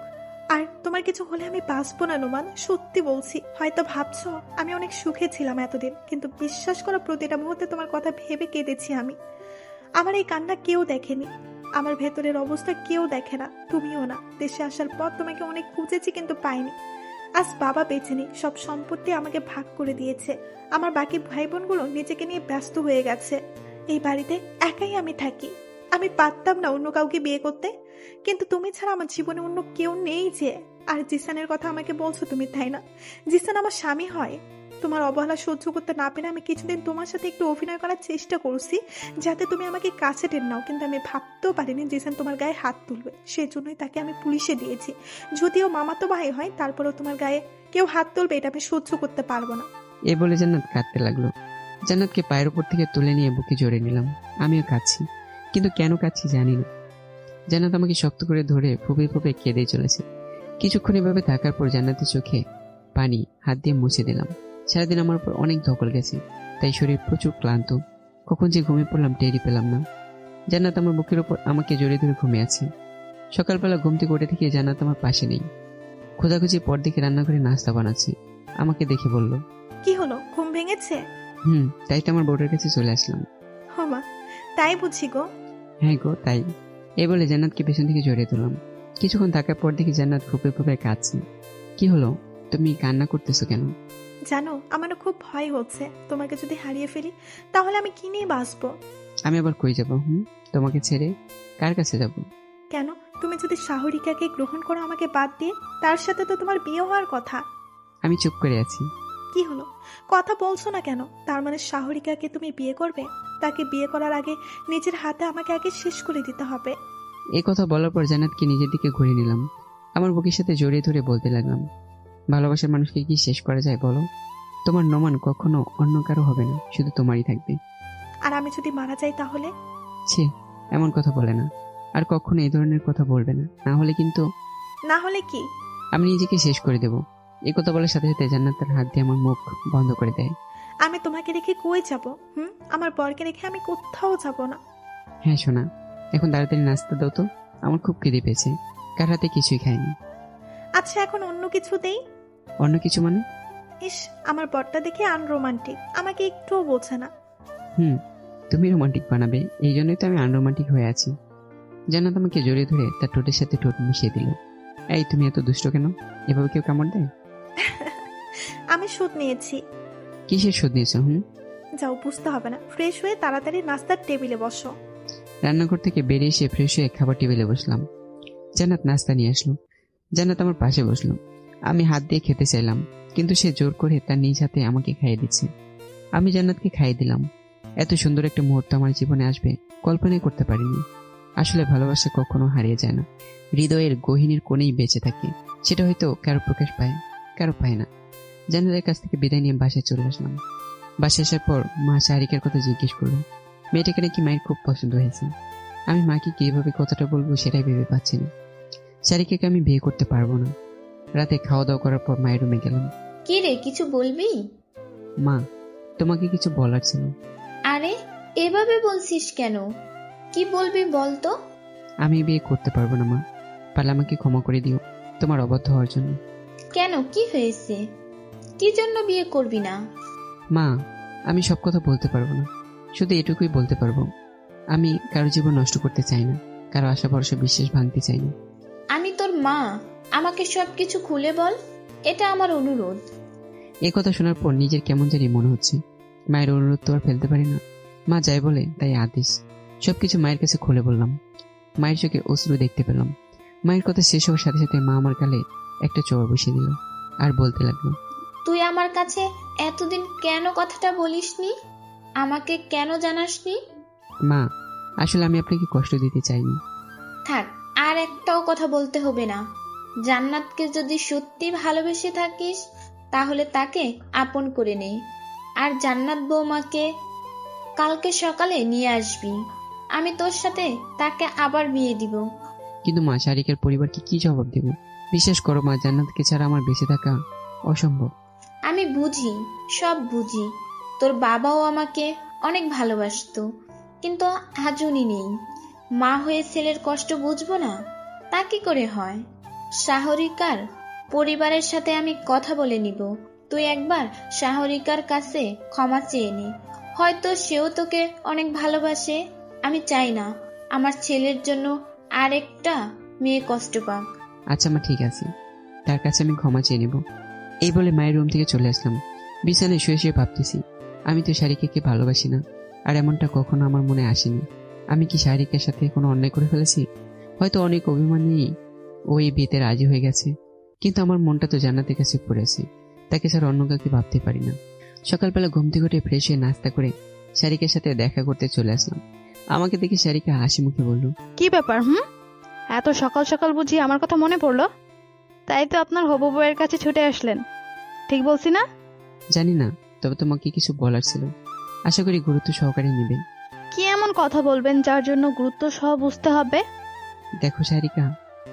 [SPEAKER 1] আর তোমার কিছু হলে আমি বাঁচবো না নোমান, সত্যি বলছি। হয়তো ভাবছো আমি অনেক সুখে ছিলাম এতদিন, কিন্তু বিশ্বাস করো প্রতিটা মুহূর্তে তোমার কথা ভেবে কেঁদেছি আমি। আমার এই কান্না কেউ দেখেনি, আমার ভেতরের অবস্থা কেউ দেখে না, তুমিও না। দেশে আসার পর তোমাকে অনেক খুঁজেছি কিন্তু পাইনি। আজ বাবা বেঁচে নেই, সব সম্পত্তি আমাকে ভাগ করে দিয়েছে। আমার বাকি ভাই বোনগুলো নিজেকে নিয়ে ব্যস্ত হয়ে গেছে। এই বাড়িতে একাই আমি থাকি। আমি পারতাম না অন্য কাউকে বিয়ে করতে, কিন্তু তুমি ছাড়া আমার জীবনে অন্য কেউ নেই যে। আর জিসানের কথা আমাকে বলছো তুমি, তাই না? জিসান আমার স্বামী হয়। তোমার অবহেলা সহ্য করতে না পেরে আমি কিছুদিন তোমার সাথে একটু অভিনয় করার চেষ্টা করছি, যাতে তুমি আমাকে কাছে টেনে নাও। কিন্তু আমি ভাবতেও পারিনি জিসান তোমার গায়ে হাত তুলবে। সেজন্যই তাকে আমি পুলিশে দিয়েছি। যদিও মামাতো ভাই হয়, তারপরেও তোমার গায়ে কেউ হাত তুলবে এটা আমি সহ্য করতে পারবো না।
[SPEAKER 2] এ বলে জান্নাত কাঁদতে লাগলো। জান্নাতকে পায়ের উপর থেকে তুলে নিয়ে বুকে জড়িয়ে নিলাম। আমিও কাঁদছি, কিন্তু কেন কাঁদছি জানি না। জান্নাত আমাকে শক্ত করে ধরে ফুপে ফুপে কেঁদে চলেছে। কিছুক্ষণ এভাবে থাকার পর জান্নাতের চোখে পানি হাত দিয়ে মুছে দিলাম। সারাদিন আমার উপর অনেক ধকল গেছে, তাই শরীর প্রচুর ক্লান্ত। কখন যে ঘুমিয়ে পড়লাম টেরই পেলাম না। জান্নাত আমার বুকের উপর আমাকে জড়িয়ে ধরে ঘুমিয়ে আছে। সকালবেলা ঘুম থেকে উঠে থেকে জান্নাত আমার পাশে নেই। খোঁজাখুঁজি পর দেখে রান্নাঘরে নাস্তা বানাচ্ছে। আমাকে দেখে বলল,
[SPEAKER 1] কি হলো, ঘুম ভেঙেছে?
[SPEAKER 2] তাই তো আমার বোর্ডের কাছে চলে আসলাম।
[SPEAKER 1] হমা, তাই বুঝি গো।
[SPEAKER 2] হ্যাঁ গো তাই। এই বলে জান্নাতকে পেছন থেকে জড়িয়ে তুললাম। কিছুক্ষণ থাকার পর দেখি জান্নাত ফুপে ফুপে কাঁদছে। কি হলো, তুমি কান্না করতেছো কেন?
[SPEAKER 1] জানো, আমার খুব ভয় হচ্ছে। তোমাকে যদি হারিয়ে ফেলি তাহলে আমি কি নিয়ে বাঁচবো?
[SPEAKER 2] আমি আবার কই যাব? তোমাকে ছেড়ে কার কাছে যাব?
[SPEAKER 1] কেন, তুমি যদি শাহরিকাকে গ্রহণ করো আমাকে বাদ দিয়ে, তার সাথে তো তোমার বিয়ে হওয়ার কথা।
[SPEAKER 2] আমি চুপ করে আছি।
[SPEAKER 1] কি হলো, কথা বলছো না কেন? তার মানে শাহরিকাকে তুমি বিয়ে করবে? তাকে বিয়ে করার আগে নিজের হাতে আমাকে আগে শেষ করে দিতে হবে।
[SPEAKER 2] এই কথা বলার পর জান্নাতকে নিজের দিকে ঘুরিয়ে নিলাম। আমার বুকের সাথে জড়িয়ে ধরে বলতে লাগলাম, ভালোবাসার মানুষকে কি শেষ করা যায় বলো? তোমার নোমান কখনো অন্য কারো হবে না, শুধু তোমারই থাকবে।
[SPEAKER 1] আর আমি যদি মারা যাই তাহলে?
[SPEAKER 2] ছি, এমন কথা বলে না। আর কখনো এই ধরনের কথা বলবে না, না হলে কিন্তু।
[SPEAKER 1] না হলে কি?
[SPEAKER 2] আমি নিজেকে শেষ করে দেব। এই কথা বলার সাথে সাথে জান্নাত তার হাত দিয়ে আমার মুখ বন্ধ করে দেয়।
[SPEAKER 1] আমি তোমাকে রেখে কই যাব? আমার বরকে রেখে আমি কোথাও যাব না।
[SPEAKER 2] হ্যাঁ সোনা, এখন তাড়াতাড়ি নাস্তা দাও তো, আমার খুব খিদে পেয়েছে, কাল রাতে কিছুই খাইনি।
[SPEAKER 1] আচ্ছা, এখন অন্য কিছু দেই?
[SPEAKER 2] অন্য কিছু মানে?
[SPEAKER 1] ইস, আমার বরটা দেখে আনরোমান্টিক, আমাকে একটুও বোঝে না।
[SPEAKER 2] তুমি রোমান্টিক বানাবে, এই জন্যই তো আমি আনরোমান্টিক হয়ে আছি। জান্নাত আমাকে জড়িয়ে ধরে তার ঠোঁটের সাথে ঠোঁট মিশিয়ে দিল। এই, তুমি এত দুষ্ট কেন? এভাবে কেউ কামড় দেয়?
[SPEAKER 1] আমি সুদ নিয়েছি।
[SPEAKER 2] কিসের শোধ নিয়েছো?
[SPEAKER 1] যাও, বুঝতে হবে না। ফ্রেশ হয়ে তাড়াতাড়ি নাস্তার টেবিলে বসো।
[SPEAKER 2] রান্নাঘর থেকে বেরিয়ে এসে ফ্রেশ হয়ে খাবার টেবিলে বসলাম। জান্নাত নাস্তা নিয়ে আসলো। জান্নাত আমার পাশে বসলো। আমি হাত দিয়ে খেতে চাইলাম, কিন্তু সে জোর করে তার নিজ হাতে আমাকে খাইয়ে দিচ্ছে। আমি জান্নাতকে খাইয়ে দিলাম। এত সুন্দর একটা মুহূর্ত আমার জীবনে আসবে কল্পনাই করতে পারিনি। আসলে ভালোবাসা কখনো হারিয়ে যায় না, হৃদয়ের গহীনের কোণেই বেঁচে থাকে। সেটা হয়তো কারো প্রকাশ পায়, কারো পায় না। জান্নাতের কাছ থেকে বিদায় নিয়ে বাসায় চলে আসলাম। বাসায় আসার পর মা শারিকার কথা জিজ্ঞেস করলো। মেয়েটাকে নাকি মায়ের খুব পছন্দ হয়েছে। আমি মাকে কিভাবে কথাটা বলবো সেটাই ভেবে পাচ্ছি না। শারিকাকে আমি বিয়ে করতে পারবো না। রাতে খাওয়া দাওয়া করার পর মায়ের রুমে গেলাম।
[SPEAKER 3] কি রে, কিছু বলবি?
[SPEAKER 2] মা, তোমাকে কিছু বলার ছিল।
[SPEAKER 3] আরে, এভাবে বলছিস কেন? কি বলবি বল তো?
[SPEAKER 2] আমি বিয়ে করতে পারবো না মা, পারলে আমাকে ক্ষমা করে দিও তোমার অবাধ্য হওয়ার জন্য।
[SPEAKER 3] কেন, কি হয়েছে? কি জন্য বিয়ে করবি না?
[SPEAKER 2] মা, আমি সব কথা বলতে পারবো না, শুধু এটুকুই বলতে পারবো, আমি কারো জীবন নষ্ট করতে চাই না, কারো আশা ভরসা বিশ্বাস ভাঙতে চাই না।
[SPEAKER 3] আমি তোর মা, আমাকে সবকিছু খুলে বল, এটা আমার অনুরোধ।
[SPEAKER 2] এই কথা শোনার পর নিজের কেমন জানি মনে হচ্ছে। মায়ের অনুরোধ তো আর ফেলতে পারি না। মা যাই বলে তাই আদেশ। সবকিছু মায়ের কাছে খুলে বললাম। মায়ের চোখে অশ্রু দেখতে পেলাম। মায়ের কথা শেষ হওয়ার সাথে সাথে মা আমার গালে একটা চড় বসিয়ে দিল আর বলতে লাগলো,
[SPEAKER 3] তুই আমার কাছে এতদিন কেন কথাটা বলিসনি? আমাকে কেন জানাসনি?
[SPEAKER 2] মা, আসলে আমি আপনাকে কষ্ট দিতে চাইনি।
[SPEAKER 3] থাক, আর একটাও কথা বলতে হবে না। জান্নাতকে যদি সত্যি ভালোবেসে থাকিস তাহলে তাকে আপন করে নে। আর জান্নাত বৌমাকে কালকে সকালে নিয়ে আসবি। আমি তোর সাথে তাকে আবার বিয়ে দিব।
[SPEAKER 2] কিন্তু মা, শারিকার পরিবারকে কি জবাব দেব? বিশ্বাস করো মা, জান্নাতকে ছাড়া আমার বেঁচে থাকা অসম্ভব।
[SPEAKER 3] আমি বুঝি, সব বুঝি। তোর বাবাও আমাকে অনেক ভালোবাসতো, কিন্তু আজ উনি নেই। মা হয়ে ছেলের কষ্ট বুঝবো না, তা কি করে হয়? সাহরিকার পরিবারের সাথে আমি কথা বলে নিব। তুই একবার সাহরিকার কাছে ক্ষমা চেয়ে নে, হয়তো সেও তোকে অনেক ভালোবাসে। আমি চাই না আমার ছেলের জন্য আরেকটা মেয়ে কষ্ট পাক।
[SPEAKER 2] আচ্ছা মা, ঠিক আছে, তার কাছে আমি ক্ষমা চেয়ে নেব। এই বলে মায়ের রুম থেকে চলে আসলাম। বিছানায় শুয়ে শুয়ে ভাবতেছি, আমি তো শারিকাকে ভালোবাসি না, আর এমনটা কখনো আমার মনে আসেনি। আমি কি শারিকার সাথে কোনো অন্যায় করে ফেলেছি? হয়তো অনেক অভিমান নিয়েই ও এই বিয়েতে রাজি হয়ে গেছে, কিন্তু আমার মনটা তো জান্নাতের কাছে পড়ে আছে। তাকে ছাড়া অন্য কাউকে ভাবতে পারি না। সকালবেলা ঘুম থেকে উঠে ফ্রেশ হয়ে নাস্তা করে শারিকার সাথে দেখা করতে চলে আসলাম। আমাকে দেখে শারিকা হাসি মুখে বলল,
[SPEAKER 4] কি ব্যাপার? এত সকাল সকাল বুঝি আমার কথা মনে পড়লো? তাই তো আপনার হবু বউয়ের কাছে ছুটে আসলেন, ঠিক বলছি না?
[SPEAKER 2] জানি না, তবে তোমাকে কিছু বলার ছিল, আশা করি গুরুত্ব সহকারে নেবে।
[SPEAKER 4] কি এমন কথা বলবেন যার জন্য গুরুত্ব সহ বুঝতে হবে?
[SPEAKER 2] দেখো শারিকা,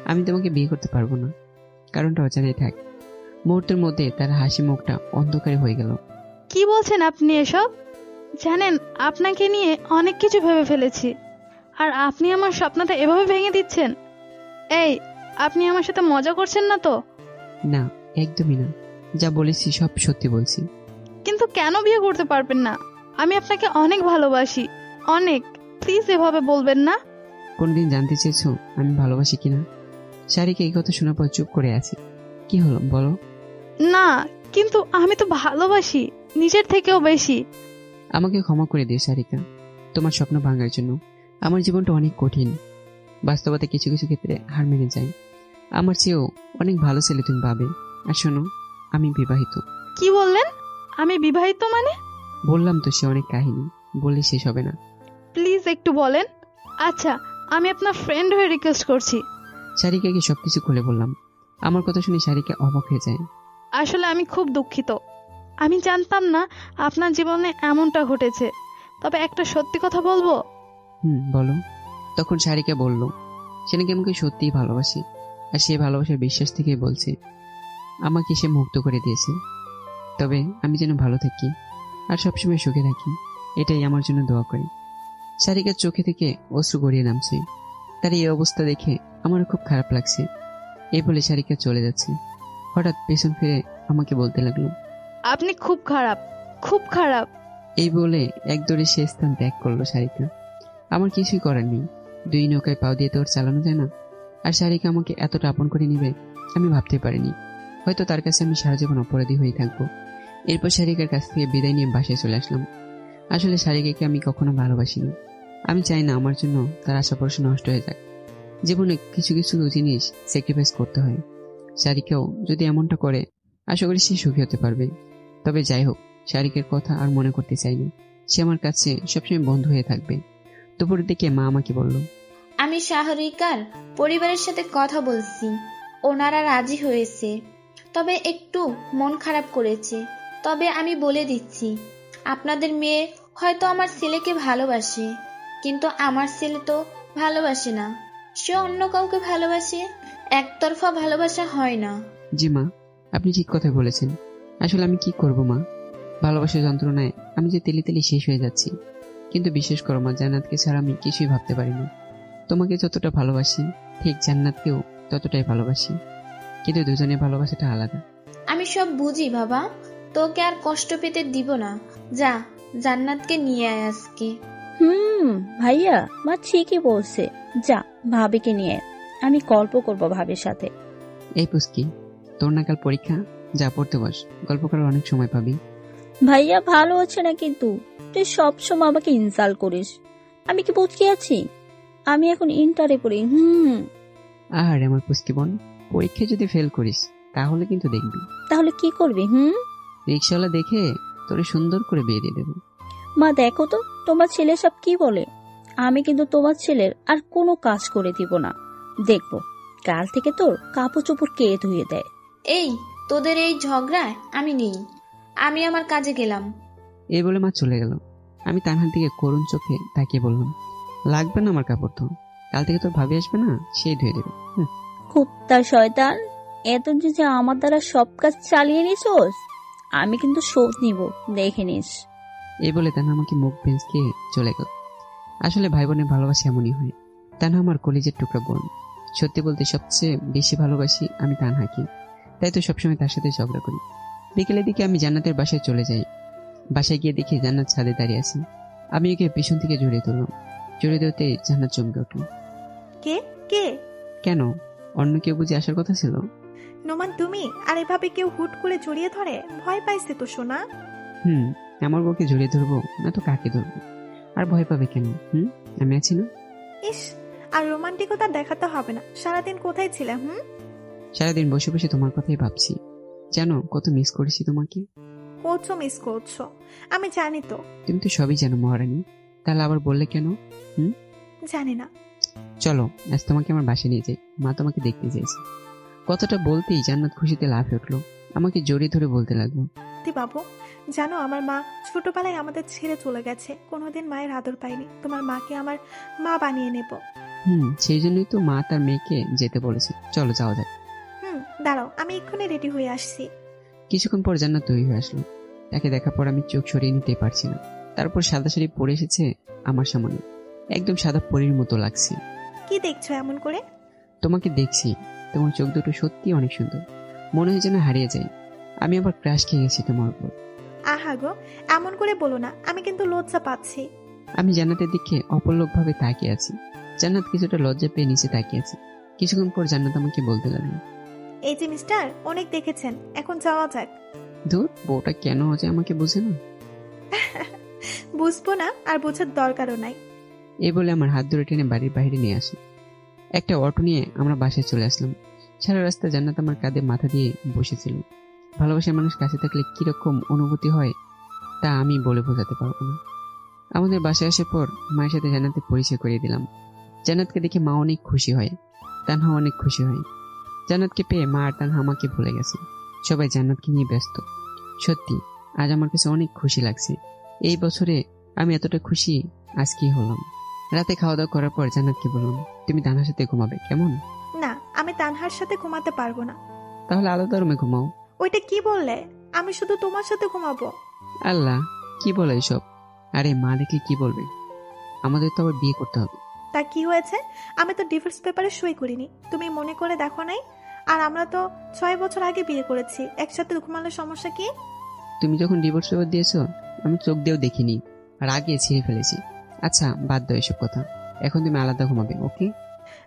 [SPEAKER 2] আমি তোমাকে বিয়ে করতে পারবো না, কারণটা অজানাই থাক। মুহূর্তের মধ্যে তার হাসি মুখটা অন্ধকারে হয়ে গেল।
[SPEAKER 4] কি বলছেন আপনি এসব? জানেন, আপনাকে নিয়ে অনেক কিছু ভেবে ফেলেছি, আর আপনি আমার স্বপ্নটা এভাবে ভেঙে দিচ্ছেন। এই, আপনি আমার সাথে মজা করছেন না তো?
[SPEAKER 2] না, একদমই না, যা বলেছি সব সত্যি বলছি।
[SPEAKER 4] কিন্তু কেন বিয়ে করতে পারবেন না? আমি আপনাকে অনেক ভালোবাসি, অনেক। প্লিজ এভাবে বলবেন না।
[SPEAKER 2] কোনদিন জানতে চেয়েছো আমি ভালোবাসি কিনা? শারিকা এই কথা শোনার পর চুপ করে আছি। কি হলো বলো?
[SPEAKER 4] না, কিন্তু আমি তো ভালোবাসি, নিজের থেকেও বেশি।
[SPEAKER 2] আমাকে ক্ষমা করে দিও শারিকা, তোমার স্বপ্ন ভাঙার জন্য। আমার জীবনটা অনেক কঠিন, বাস্তবতা কিছু কিছু ক্ষেত্রে হার মেনে যায়। আমার চেয়েও অনেক ভালো ছেলে তুমি পাবে। আর শোনো, আমি বিবাহিত।
[SPEAKER 4] কি বললেন? আমি বিবাহিত মানে?
[SPEAKER 2] বললাম তো, সে অনেক কাহিনী, বললে শেষ হবে না।
[SPEAKER 4] প্লিজ একটু বলেন। আচ্ছা, আমি আপনার ফ্রেন্ড হয়ে রিকোয়েস্ট করছি।
[SPEAKER 2] শারিকাকে সবকিছু খুলে বললাম। আমার কথা শুনে শারিকা অবাক হয়ে যায়।
[SPEAKER 4] আসলে আমি খুব দুঃখিত, আমি জানতাম না আপনার জীবনে এমনটা ঘটেছে। তবে একটা সত্যি কথা বলবো?
[SPEAKER 2] বলো। তখন শারিকা বলল, সে নাকি আমাকে সত্যিই ভালোবাসে, আর সে ভালোবাসার বিশ্বাস থেকে বলছে আমাকে সে মুক্ত করে দিয়েছে। তবে আমি যেন ভালো থাকি আর সবসময় সুখে থাকি, এটাই আমার জন্য দোয়া করে। শারিকার চোখে থেকে অশ্রু গড়িয়ে নামছে। তার এই অবস্থা দেখে আমার খুব খারাপ লাগছে। এই বলে সারিকা চলে যাচ্ছে। হঠাৎ পেছন ফিরে আমাকে বলতে লাগলো,
[SPEAKER 4] আপনি খুব খারাপ, খুব খারাপ।
[SPEAKER 2] এই বলে একদৌড়ে সে স্থান ত্যাগ করলো সারিকা। আমার কিছুই করার নেই, দুই নৌকায় পাও দিয়ে তো ওর চালানো যায় না। আর সারিকা আমাকে এতটা আপন করে নিবে আমি ভাবতে পারিনি। হয়তো তার কাছে আমি সারা জীবন অপরাধী হয়ে থাকবো। এরপর সারিকার কাছ থেকে বিদায় নিয়ে বাসায় চলে আসলাম। আসলে সারিকাকে আমি কখনো ভালোবাসিনি। আমি চাই না আমার জন্য তার আশা ভরসা নষ্ট হয়ে যাক। জীবনে কিছু কিছু জিনিস স্যাক্রিফাইস করতে হয়। সারিকাও যদি এমনটা করে আশা করি সে সুখী হতে পারবে। তবে যাই হোক, সারিকার কথা আর মনে করতে চাই না। সে আমার কাছে সবসময় বন্ধু হয়ে থাকবে। দুপুরের দিকে মা আমাকে বলল,
[SPEAKER 3] আমি সাহরিকার পরিবারের সাথে কথা বলছি, ওনারা রাজি হয়েছে, তবে একটু মন খারাপ করেছে। তবে আমি বলে দিচ্ছি, আপনাদের মেয়ে হয়তো আমার ছেলেকে ভালোবাসে, কিন্তু আমার ছেলে তো ভালোবাসে না, সে অন্য কাউকে ভালোবাসে। একতরফা ভালোবাসা হয় না।
[SPEAKER 2] জি মা, আপনি ঠিক কথা বলেছেন। আসলে আমি কি করব মা, ভালোবাসার যন্ত্রণায় আমি যে তেলি তেলি শেষ হয়ে যাচ্ছি। কিন্তু বিশেষ করো মা, জান্নাতকে ছাড়া আমি কিছুই ভাবতে পারি না। তোমাকে যতটা ভালোবাসি ঠিক জান্নাতকেও ততটাই ভালোবাসি, কিন্তু দুজনের ভালোবাসাটা আলাদা।
[SPEAKER 3] আমি সব বুঝি বাবা, তোকে আর কষ্ট পেতে দিব না। যা, জান্নাতকে নিয়ে আয় আজকে।
[SPEAKER 5] ভাইয়া, মা ঠিকই বলছে। যা, ভাবিকে নিয়ে আমি গল্প করবো ভাবির সাথে।
[SPEAKER 2] এই পুস্কি, তোর না কাল পরীক্ষা, যা পড়তে বস, গল্প করার অনেক সময় পাবি।
[SPEAKER 5] ভাইয়া ভালো হচ্ছে না, কিন্তু তুই সবসময় আমাকে ইনসাল্ট করিস। আমি কি বুঝতে আছি? আমি এখন ইন্টারে পড়ি।
[SPEAKER 2] আর আমার পুস্কি বোন, পরীক্ষায় যদি ফেল করিস তাহলে কিন্তু দেখবি।
[SPEAKER 5] তাহলে কি করবি?
[SPEAKER 2] রিক্সাওয়ালা দেখে তোরে সুন্দর করে বিয়ে দিয়ে দেবো।
[SPEAKER 5] মা দেখো তো, তোমার ছেলে সব কি বলে। আমি কিন্তু তোমার ছেলের আর কোনো কাজ করে দিব না। দেখবো কাল থেকে তোর কাপড় চোপড় কে ধুয়ে দেয়।
[SPEAKER 3] এই, তোদের এই ঝগড়ায় আমি নেই, আমি আমার কাজে গেলাম।
[SPEAKER 2] এই বলে মা চলে গেল। আমি তানহার দিকে করুণ চোখে তাকিয়ে বললাম, লাগবে না আমার কাপড়, তো কাল থেকে তোর ভাবি আসবে না, সেই ধুয়ে দেবে।
[SPEAKER 5] কুত্তা শয়তান, এতদিন যে আমার দ্বারা সব কাজ চালিয়ে নিছোস, আমি কিন্তু শোধ নিব, দেখে নিস।
[SPEAKER 2] এই বলে তানহা আমাকে মুখ ভেঁচকে চলে গেল। আসলে ভাই বোনের ভালোবাসা এমনই হয়। তানহা আমার কলিজের টুকরা বোন। সত্যি বলতে সবচেয়ে বেশি ভালোবাসি আমি তানহাকে, তাই তো সবসময় তার সাথে ঝগড়া করি। বিকেলের দিকে আমি জান্নাতের বাসায় চলে যাই। বাসায় গিয়ে দেখি জান্নাত ছাদে দাঁড়িয়ে আছে। আমি ওকে পিছন থেকে জড়িয়ে ধরলাম। জড়িয়ে ধরতে জান্নাত চমকে উঠল।
[SPEAKER 1] কে কে?
[SPEAKER 2] কেন, অন্য কেউ বুঝে আসার কথা ছিল?
[SPEAKER 1] নোমান তুমি? আর এভাবে কেউ হুট করে জড়িয়ে ধরে? ভয় পাইছে তো সোনা।
[SPEAKER 2] আমার বউকে জড়িয়ে ধরবো না তো কাকে ধরবো? আর ভয় পাবে কেন? আমি আছি না।
[SPEAKER 1] ইস, আর রোমান্টিকতা দেখাতে হবে না। সারাদিন কোথায় ছিলে?
[SPEAKER 2] সারাদিন বসে বসে তোমার কথাই ভাবছি। জানো কত মিস করেছি তোমাকে।
[SPEAKER 1] করছো মিস করছো, আমি জানি তো।
[SPEAKER 2] তুমি তো সবই জানো মহারানী, তাহলে আবার বললে কেন?
[SPEAKER 1] জানি না।
[SPEAKER 2] চলো আজ তোমাকে আমার বাসায় নিয়ে যাই, মা তোমাকে দেখতে চাইছে। কথাটা বলতেই জান্নাত খুশিতে লাফিয়ে উঠলো, আমাকে জড়িয়ে ধরে বলতে লাগলো,
[SPEAKER 1] বাবু জানো, আমার মা ছোটবেলায় আমাদের ছেড়ে চলে গেছে, কোনোদিন মায়ের আদর পাইনি। তোমার মাকে আমার মা বানিয়ে নেব।
[SPEAKER 2] সেই জন্যই তো মা তার মেয়েকে যেতে বলেছে। চলো যাওয়া যাক।
[SPEAKER 1] দাঁড়াও, আমি এক্ষুনি রেডি হয়ে আসছি।
[SPEAKER 2] কিছুক্ষণ পর জান্নাত তৈরি হয়ে আসলো। তাকে দেখার পর আমি চোখ সরিয়ে নিতে পারছি না। তারপর সাদা শাড়ি পরে এসেছে আমার সামনে, একদম সাদা পরীর মতো লাগছে।
[SPEAKER 1] কি দেখছো এমন করে?
[SPEAKER 2] তোমাকে দেখছি, তোমার চোখ দুটো সত্যি অনেক সুন্দর, মনে হয় যেন হারিয়ে যায়। আমি আবার ক্রাশ খেয়ে গেছি তোমার উপর।
[SPEAKER 1] আহা গো, এমন করে বলো না, আমি কিন্তু লজ্জা পাচ্ছি।
[SPEAKER 2] আমি জান্নাতের দিকে অপলক ভাবে তাকিয়ে আছি। জান্নাত কিছুটা লজ্জা পেয়ে নিচে তাকিয়ে আছে। কিছুক্ষণ পর জান্নাত আমাকে বলতে লাগলো,
[SPEAKER 1] এই যে মিস্টার, অনেক দেখেছেন, এখন যাওয়া যাক।
[SPEAKER 2] ধুর, বউটা কেন আছে আমাকে বুঝে না।
[SPEAKER 1] বুঝবো না, আর বোঝার দরকারও নাই।
[SPEAKER 2] এই বলে আমার হাত ধরে টেনে বাড়ির বাইরে নিয়ে আসে। একটা অটো নিয়ে আমরা বাসায় চলে আসলাম। সারা রাস্তা জান্নাত আমার কাঁধে মাথা দিয়ে বসেছিল। ভালোবাসার মানুষ কাছে থাকলে কিরকম অনুভূতি হয় তা আমি বলে বোঝাতে পারবো না। আমাদের বাসায় আসার পর মায়ের সাথে জান্নাতের পরিচয় করিয়ে দিলাম। জান্নাতকে দেখে মা অনেক খুশি হয়, তানহা অনেক খুশি হয়। জান্নাতকে পেয়ে মা আর তানহা আমাকে ভুলে গেছে, সবাই জান্নাতকে নিয়ে ব্যস্ত। সত্যি আজ আমার কাছে অনেক খুশি লাগছে। এই বছরে আমি এতটা খুশি আজকেই হলাম। রাতে খাওয়া দাওয়া করার পর জান্নাতকে বললাম, তুমি তানহার সাথে ঘুমাবে কেমন?
[SPEAKER 1] না, আমি তানহার সাথে ঘুমাতে পারবো না।
[SPEAKER 2] তাহলে আলাদা রুমে ঘুমাও।
[SPEAKER 1] ওইটা কি বললে? আমি শুধু তোমার সাথে ঘুমাবো।
[SPEAKER 2] আল্লাহ, কি বলে এসব? আরে মা দেখলে কি বলবে? আমাদের তো আবার বিয়ে করতে হবে।
[SPEAKER 1] তা কি হয়েছে? আমি তো ডিভোর্স পেপারে সই করিনি, তুমি মনে করে দেখো নাই? আর আমরা তো 6 বছর আগে বিয়ে করেছি, একসাথে ঘুমালে সমস্যা কি?
[SPEAKER 2] তুমি যখন ডিভোর্স পেপার দিয়েছো আমি চোখ দিয়েও দেখিনি, আর আগে ছিঁড়ে ফেলেছি। আচ্ছা বাদ দাও এসব কথা, এখন তুমি আলাদা ঘুমাবে, ওকে?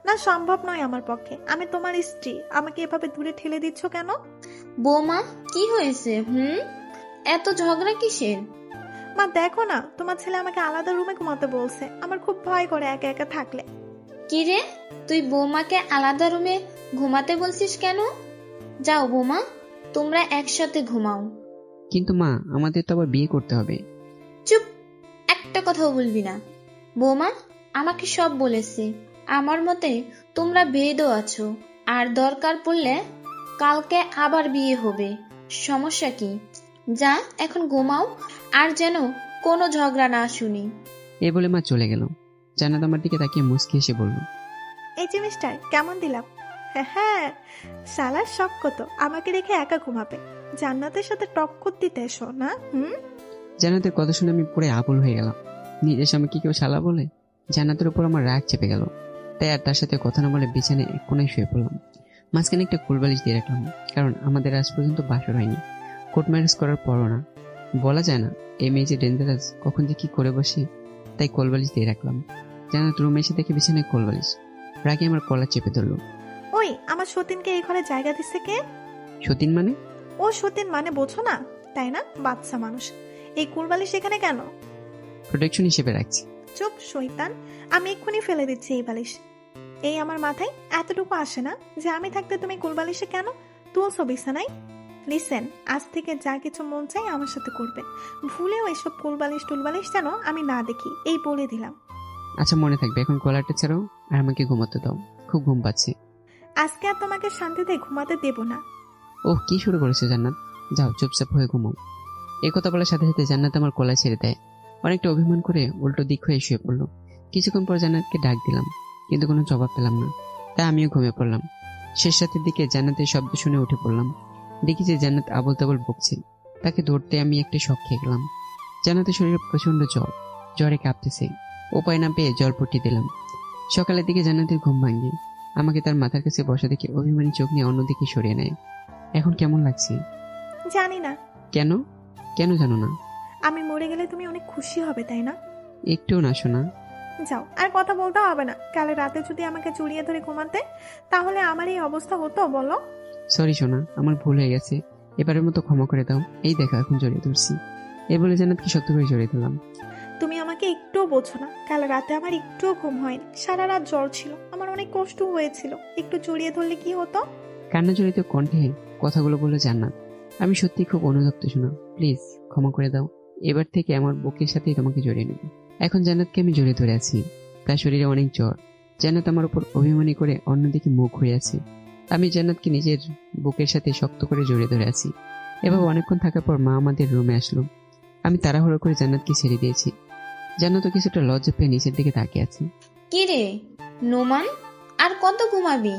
[SPEAKER 1] না, সম্ভব নয় আমার পক্ষে। আমি তোমার স্ত্রী, আমাকে এভাবে দূরে ঠেলে দিচ্ছ কেন?
[SPEAKER 3] বৌমা, কি হয়েছে? এত ঝগড়া কিসের?
[SPEAKER 1] মা দেখো না, তোমার ছেলে আমাকে আলাদা রুমে ঘুমাতে বলছে। আমার খুব ভয় করে একা একা থাকলে।
[SPEAKER 3] কি রে, তুই বৌমাকে আলাদা রুমে ঘুমাতে বলছিস কেন? যাও বৌমা, তোমরা একসাথে ঘুমাও।
[SPEAKER 2] কিন্তু মা, আমাদের তো আবার বিয়ে করতে হবে।
[SPEAKER 3] চুপ, একটা কথাও বলবি না। বৌমা আমাকে সব বলেছে। আমার মতে তোমরা বেদও আছো, আর দরকার পড়লে কালকে আবার বিয়ে হবে। সমস্যা কি? যা এখন ঘুমাও, আর যেন কোনো ঝগড়া না শুনি।
[SPEAKER 2] এই বলে মা চলে গেল। জান্নাত আমার দিকে তাকিয়ে মুচকি এসে বলল,
[SPEAKER 1] এই যে মিস্টার, কেমন দিলাম? হ্যাঁ, শালার শখ কত আমাকে রেখে একা ঘুমাবে। জান্নাতের সাথে টক্কর দিতে এসো না?
[SPEAKER 2] জান্নাতের কথা শুনে আমি পুরো আবুল হয়ে গেলাম। নিজের সামনে কি কেউ শালা বলে? জান্নাতের উপর আমার রাগ চেপে গেল, তাই আর তার সাথে কথা না বলে বিছানায় এক কোণায় শুয়ে পড়লাম। মাঝখানে একটা কোলবালিশ দিয়ে রাখলাম, কারণ আমাদের আজ পর্যন্ত বাসর হয়নি, কোর্ট ম্যারেজ করার পরও না। বলা যায় না এই মেয়ে যে ডেঞ্জারাস, কখন যে কি করে বসে, তাই কোলবালিশ দিয়ে রাখলাম। জান্নাত রুমে এসে দেখে বিছানায় কোলবালিশ, রাগে আমার কলার চেপে ধরলো।
[SPEAKER 1] ওই, আমার সতীনকে এই ঘরে জায়গা দিচ্ছে কে?
[SPEAKER 2] সতীন মানে?
[SPEAKER 1] ও সতীন মানে বোঝো না, তাই না? বাচ্চা মানুষ। এই কুলবালিশ এখানে কেন?
[SPEAKER 2] প্রোটেকশন হিসেবে রাখছি।
[SPEAKER 1] চুপ শয়তান, আমি এক্ষুনি ফেলে দিচ্ছি এই বালিশ। এই আমার মাথায় এতটুকু আসে না যে আমি থাকতে তুমি কুলবালিশে কেন তুলছো বিছানায়? লিসেন, আজ থেকে যা কিছু মন চাই আমার সাথে করবে। ভুলেও এসব কুলবালিশ টুলবালিশ যেন আমি না দেখি, এই বলে দিলাম।
[SPEAKER 2] আচ্ছা মনে থাকবে, এখন কলারটা ছাড়াও আর আমাকে ঘুমাতে দাও, খুব ঘুম পাচ্ছে।
[SPEAKER 1] আজকে আর তোমাকে শান্তিতে ঘুমাতে দেব না।
[SPEAKER 2] ওহ, কি শুরু করেছে জান্নাত, যাও চুপচাপ হয়ে ঘুমাও। এই কথা বলার সাথে সাথে জান্নাত আমার কলায় ছেড়ে দেয়। অনেকটা অভিমান করে উল্টো দিক হয়ে শুয়ে পড়লো। কিছুক্ষণ পর জান্নাতকে ডাক দিলাম, কিন্তু কোনো জবাব পেলাম না, তাই আমিও ঘুমিয়ে পড়লাম। শেষ রাতের দিকে জান্নাতের শব্দ শুনে উঠে পড়লাম। দেখি যে জান্নাত আবল তাবল বকছে। তাকে ধরতে আমি একটা শখ খেয়ে গেলাম। জান্নাতের শরীরে প্রচন্ড জ্বর, জ্বরে কাঁপতেছে। উপায় না পেয়ে জলপট্টি দিলাম। সকালের দিকে জান্নাতের ঘুম ভাঙে। আমাকে তার মাথার কাছে বসা দেখে অভিমানী চোখ নিয়ে অন্যদিকে সরিয়ে নেয়। এখন কেমন লাগছে?
[SPEAKER 1] জানি না।
[SPEAKER 2] কেন? কেন জানো না?
[SPEAKER 1] আমি মরে গেলে তুমি অনেক খুশি হবে, তাই না?
[SPEAKER 2] একটুও না শোনা।
[SPEAKER 1] যাও, আর কথা বলতে হবে না। কাল রাতে যদি আমাকে জড়িয়ে ধরে ঘুমাতে, তাহলে আমার এই অবস্থা হতো বলো?
[SPEAKER 2] সরি সোনা, আমার ভুল হয়ে গেছে, এবারের মতো ক্ষমা করে দাও। এই দেখো এখন জড়িয়ে ধরছি। এই বলে জান্নাতকে শক্ত করে জড়িয়ে দিলাম।
[SPEAKER 1] তুমি আমাকে একটুও বোঝো না। কাল রাতে আমার একটুও ঘুম হয়নি, সারা রাত জ্বর ছিল, আমার অনেক কষ্ট হয়েছিল। একটু জড়িয়ে ধরলে কি হতো?
[SPEAKER 2] কান্না জড়িত কণ্ঠে কথাগুলো বলে জান্নাত, আমি সত্যি খুব অনুতপ্ত শোনা, প্লিজ ক্ষমা করে দাও। এবার থেকে আমার বুকের সাথেই তোমাকে জড়িয়ে নেব। এখন জান্নাতকে আমি জড়িয়ে ধরে আছি, তার শরীরে অনেক জ্বর। জান্নাত আমার উপর অভিমানী করে অন্যদিকে মুখ হয়ে আছে। আমি জান্নাতকে নিজের বুকের সাথে শক্ত করে জড়িয়ে ধরে আছি। এভাবে অনেকক্ষণ থাকার পর মা আমাদের রুমে আসলো। আমি তাড়াহুড়ো করে জান্নাতকে ছেড়ে দিয়েছি। জান্নাতও কিছুটা লজ্জা পেয়ে নিচের দিকে তাকিয়ে আছে।
[SPEAKER 3] কি রে নোমান, আর কত ঘুমাবি?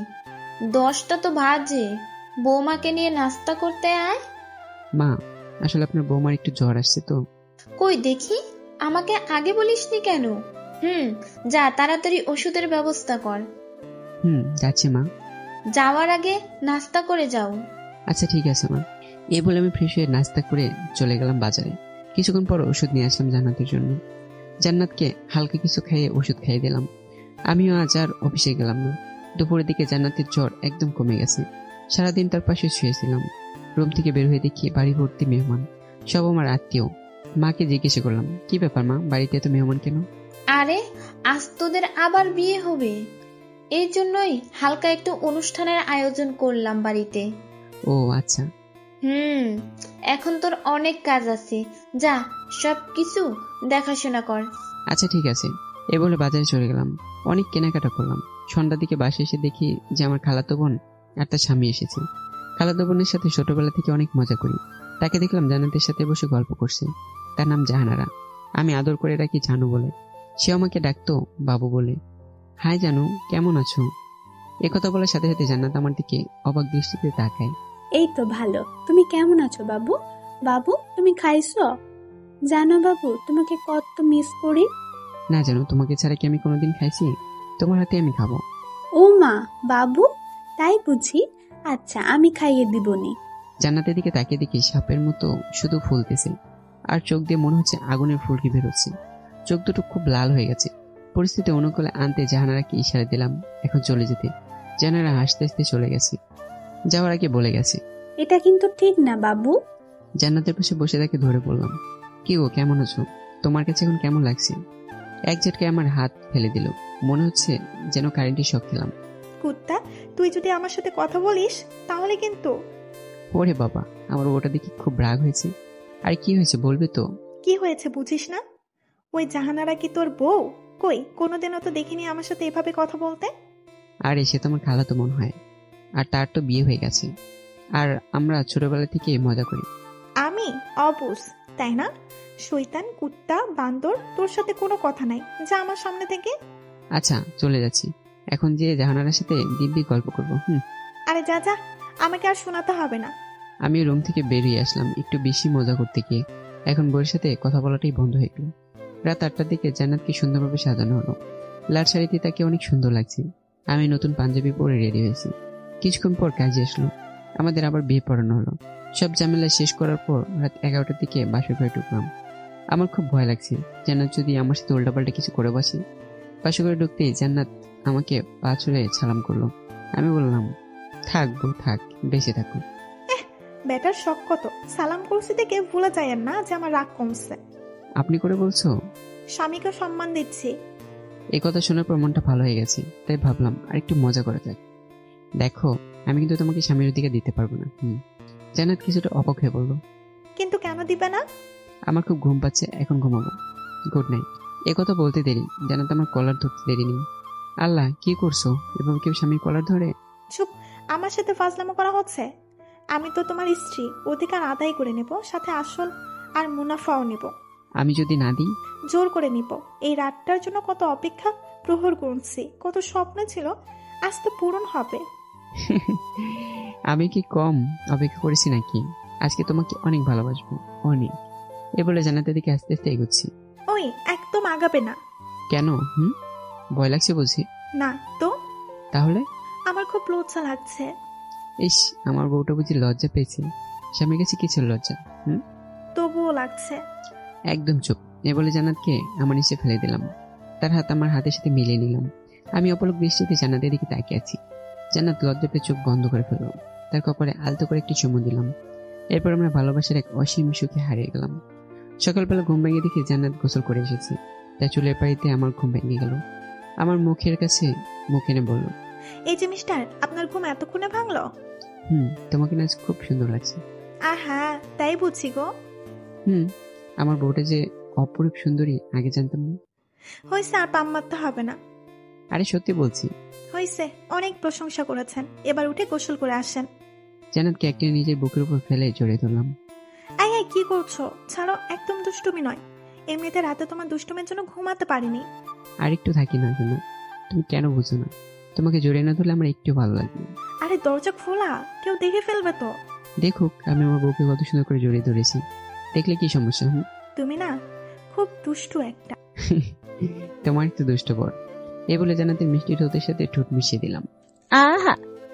[SPEAKER 3] 10টা তো বাজে। বৌমাকে নিয়ে নাস্তা করতে আয়।
[SPEAKER 2] মা, আসলে আপনার বৌমার একটু জ্বর আসছে তো।
[SPEAKER 3] কই দেখি, আমাকে আগে বলিসনি কেন? যা তাড়াতাড়ি ওষুধের ব্যবস্থা কর।
[SPEAKER 2] যাচ্ছি মা।
[SPEAKER 3] যাওয়ার আগে নাস্তা করে যাও।
[SPEAKER 2] আচ্ছা ঠিক আছে মা। এই বলে আমি ফ্রেশ হয়ে নাস্তা করে চলে গেলাম বাজারে। কিছুক্ষণ পর ওষুধ নিয়ে আসলাম জান্নাতের জন্য। জান্নাতকে হালকা কিছু খাইয়ে ওষুধ খাইয়ে দিলাম। আমিও আজ আর অফিসে গেলাম না। দুপুরের দিকে জান্নাতের জ্বর একদম কমে গেছে। সারাদিন তার পাশে শুয়েছিলাম। রুম থেকে বের হয়ে দেখি বাড়ি ভর্তি মেহমান, সব আমার আত্মীয়। মাকে জিজ্ঞেস করলাম, কি ব্যাপার মা, বাড়িতে এত মেহমান কেন?
[SPEAKER 3] আরে আজ তোদের আবার বিয়ে হবে, এই জন্যই হালকা একটু অনুষ্ঠানের আয়োজন করলাম বাড়িতে।
[SPEAKER 2] ও আচ্ছা।
[SPEAKER 3] এখন তোর অনেক কাজ আছে, যা সবকিছু দেখাশোনা কর।
[SPEAKER 2] আচ্ছা ঠিক আছে। এ বলে বাজারে চলে গেলাম। অনেক কেনাকাটা করলাম। সন্ধ্যার দিকে বাসায় এসে দেখি যে আমার খালাতো বোন আর তার স্বামী এসেছে। খালাতো বোনের সাথে ছোটবেলা থেকে অনেক মজা করি। তাকে দেখলাম জান্নাতের সাথে বসে গল্প করছে। তার নাম জাহানারা, আমি আদর করে রাখি জানু বলে। সে আমাকে ডাকতো বাবু বলে। হাই জানু, কেমন আছো? একথা বলার সাথে সাথে জান্নাত আমার দিকে অবাক দৃষ্টিতে তাকায়।
[SPEAKER 8] এই তো ভালো, তুমি কেমন আছো বাবু? বাবু তুমি খাইছো? জানো বাবু, তোমাকে কত মিস করি।
[SPEAKER 2] না জানো, তোমাকে ছাড়া কি আমি কোনোদিন খাইছি? তোমার হাতে আমি খাবো।
[SPEAKER 8] ও মা, বাবু, তাই বুঝি? আচ্ছা, আমি খাইয়ে দিবনি।
[SPEAKER 2] জান্নাতের দিকে তাকিয়ে দেখি সাপের মতো শুধু ফুলতেছে, আর চোখ দিয়ে মনে হচ্ছে আগুনের ফুলকি বেরোচ্ছে। চোখ দুটো খুব লাল হয়ে গেছে। পরিস্থিতি অনুকূলে আনতে জাহানারাকে ইশারা দিলাম এখন চলে যেতে। জাহানারা হাসতে হাসতে চলে গেছে। যাওয়ার আগে বলে গেছে,
[SPEAKER 8] এটা কিন্তু ঠিক না বাবু।
[SPEAKER 2] জান্নাতের পাশে বসে তাকে ধরে বললাম, কি গো, কেমন আছো? তোমার কাছে এখন কেমন লাগছে? এক ঝটকায় আমার হাত ফেলে দিল। মনে হচ্ছে যেন কারেন্টের শক খেলাম।
[SPEAKER 1] কুত্তা, তুই যদি আমার সাথে কথা বলিস তাহলে কিন্তু।
[SPEAKER 2] ওরে বাবা, আমার ওটা দেখি খুব রাগ হয়েছে। আর কি হয়েছে বলবে তো?
[SPEAKER 1] কি হয়েছে বুঝিস না? ওই জাহানারা কি তোর বউ? কই, কোনোদিনও তো দেখিনি আমার সাথে এভাবে কথা বলতে।
[SPEAKER 2] আর এসে তো আমার খালাতো মন হয়, আর তার তো বিয়ে হয়ে গেছে। আর আমরা ছোটবেলা থেকে মজা করি।
[SPEAKER 1] আমি অবুঝ, তাই না? শয়তান, কুত্তা, বান্দর, তোর সাথে কোনো কথা নাই, যা আমার সামনে থেকে।
[SPEAKER 2] আচ্ছা, চলে যাচ্ছি। এখন যে জাহানারার সাথে দিব্যি গল্প করবো।
[SPEAKER 1] আরে যা যা, আমাকে আর শোনাতে হবে না।
[SPEAKER 2] আমি রুম থেকে বেরিয়ে আসলাম একটু বেশি মজা করতে গিয়ে। এখন বউয়ের সাথে কথা বলাটাই বন্ধ হয়ে গেল। রাত 8টার দিকে জান্নাতকে সুন্দরভাবে সাজানো হলো। লাল শাড়িতে তাকে অনেক সুন্দর লাগছে। আমি নতুন পাঞ্জাবি পরে রেডি হয়েছি। কিছুক্ষণ পর কাজে আসলো। আমাদের আবার বিয়ে পড়ানো হলো। সব ঝামেলা শেষ করার পর রাত 11টার দিকে বাসর ঘরে ঢুকলাম। আমার খুব ভয় লাগছে, জান্নাত যদি আমার সাথে উল্টাপাল্টা কিছু করে বসে। বাসর ঘরে ঢুকতেই জান্নাত আমাকে পা ছুঁড়ে সালাম করলো। আমি বললাম, থাকবো, থাক, বেঁচে থাকো।
[SPEAKER 1] বেটার শখ কত! সালাম করছি দেখে ভুলে যায় না যে আমার রাগ কমছে।
[SPEAKER 2] আপনি করে বলছো?
[SPEAKER 1] স্বামীকে সম্মান দিচ্ছি।
[SPEAKER 2] এই কথা শোনার পর মনটা ভালো হয়ে গেছে, তাই ভাবলাম আর একটু মজা করা যাক। দেখো, আমি কিন্তু তোমাকে স্বামীর দিকে দিতে পারবো না। জান্নাত কিছুটা অবাক হয়ে বললো,
[SPEAKER 1] কিন্তু কেন দিবে না?
[SPEAKER 2] আমার খুব ঘুম পাচ্ছে, এখন ঘুমাবো। Good night. এ কথা বলতে দেরি জান্নাত আমার কলার ধরতে দেরি নেই। আল্লাহ, কি করছো? এভাবে কেউ স্বামীর কলার ধরে?
[SPEAKER 1] চুপ, আমার সাথে ফাজলামো করা হচ্ছে। আমি তো তোমার স্ত্রী, অধিকার আদায় করে নেব, সাথে আসল আর মুনাফাও নেব।
[SPEAKER 2] আমি যদি না দিই?
[SPEAKER 1] জোর করে নিব। এই রাতটার জন্য কত অপেক্ষা প্রহর করছি, কত স্বপ্ন ছিল, আজ তো পূরণ হবে।
[SPEAKER 2] আমি কি কম অপেক্ষা করেছি নাকি? আজকে তোমাকে অনেক ভালোবাসবো, অনেক। এ বলে জান্নাতের দিকে আস্তে আস্তে এগোচ্ছি।
[SPEAKER 1] ওই, একদম আগাবে না।
[SPEAKER 2] কেন? ভয় লাগছে বলছি।
[SPEAKER 1] না তো।
[SPEAKER 2] তাহলে?
[SPEAKER 1] আমার খুব লজ্জা লাগছে।
[SPEAKER 2] ইস, আমার বউটা বুঝি লজ্জা পেয়েছে। স্বামীর কাছে কি ছিল লজ্জা?
[SPEAKER 1] তবুও লাগছে।
[SPEAKER 2] একদম চুপ। এ বলে জান্নাতকে আমার নিচে ফেলে দিলাম। তার হাত আমার হাতের সাথে মিলিয়ে নিলাম। আমি অপলক দৃষ্টিতে জান্নাতের দিকে তাকিয়ে আছি। জান্নাত লজ্জা পেয়ে চোখ বন্ধ করে ফেলল। তার কপালে আলতো করে একটি চুমু দিলাম। এরপর আমরা ভালোবাসার এক অসীম সুখে হারিয়ে গেলাম। সকালবেলা ঘুম ভেঙে দেখি জান্নাত গোসল করে এসেছে। তার চুলের পাড়িতে আমার ঘুম ভেঙে গেল। আমার মুখের কাছে মুখ এনে বলল,
[SPEAKER 1] এই যে মিস্টার, আপনার ঘুম এতক্ষণে ভাঙলো?
[SPEAKER 2] তোমাকে না আজ খুব সুন্দর লাগছে।
[SPEAKER 1] আহা, তাই বুঝি গো।
[SPEAKER 2] আমার বউটা যে অপরূপ সুন্দরী আগে জানতাম না।
[SPEAKER 1] হয়েছে, আর পাম মারতে হবে না।
[SPEAKER 2] আরে সত্যি বলছি।
[SPEAKER 1] হয়েছে, অনেক প্রশংসা করেছেন, এবার উঠে গোসল করে আসেন।
[SPEAKER 2] জান্নাতকে একটি নিজের বুকের উপর ফেলে জড়িয়ে ধরলাম।
[SPEAKER 1] আই আই, কি করছো? ছাড়ো, একদম দুষ্টুমি নয়। এমনিতে রাতে তোমার দুষ্টুমের জন্য ঘুমাতে পারিনি।
[SPEAKER 2] আর একটু থাকি না জানো? তুমি কেন বুঝো না? তোমাকে জড়িয়ে না ধরলে আমার একটু ভালো লাগবে।
[SPEAKER 1] আরে দরজা খোলা, কেউ দেখে ফেলবে তো।
[SPEAKER 2] দেখুক আমি আমার বউকে কত সুন্দর করে জড়িয়ে ধরেছি। দেখলে কি সমস্যা?
[SPEAKER 1] তুমি না খুব দুষ্টু একটা।
[SPEAKER 2] তোমার একটু দুষ্ট বর। এ বলে জান্নাতের মিষ্টি ঠোঁটের সাথে ঠোঁট মিশিয়ে দিলাম।
[SPEAKER 5] আহা,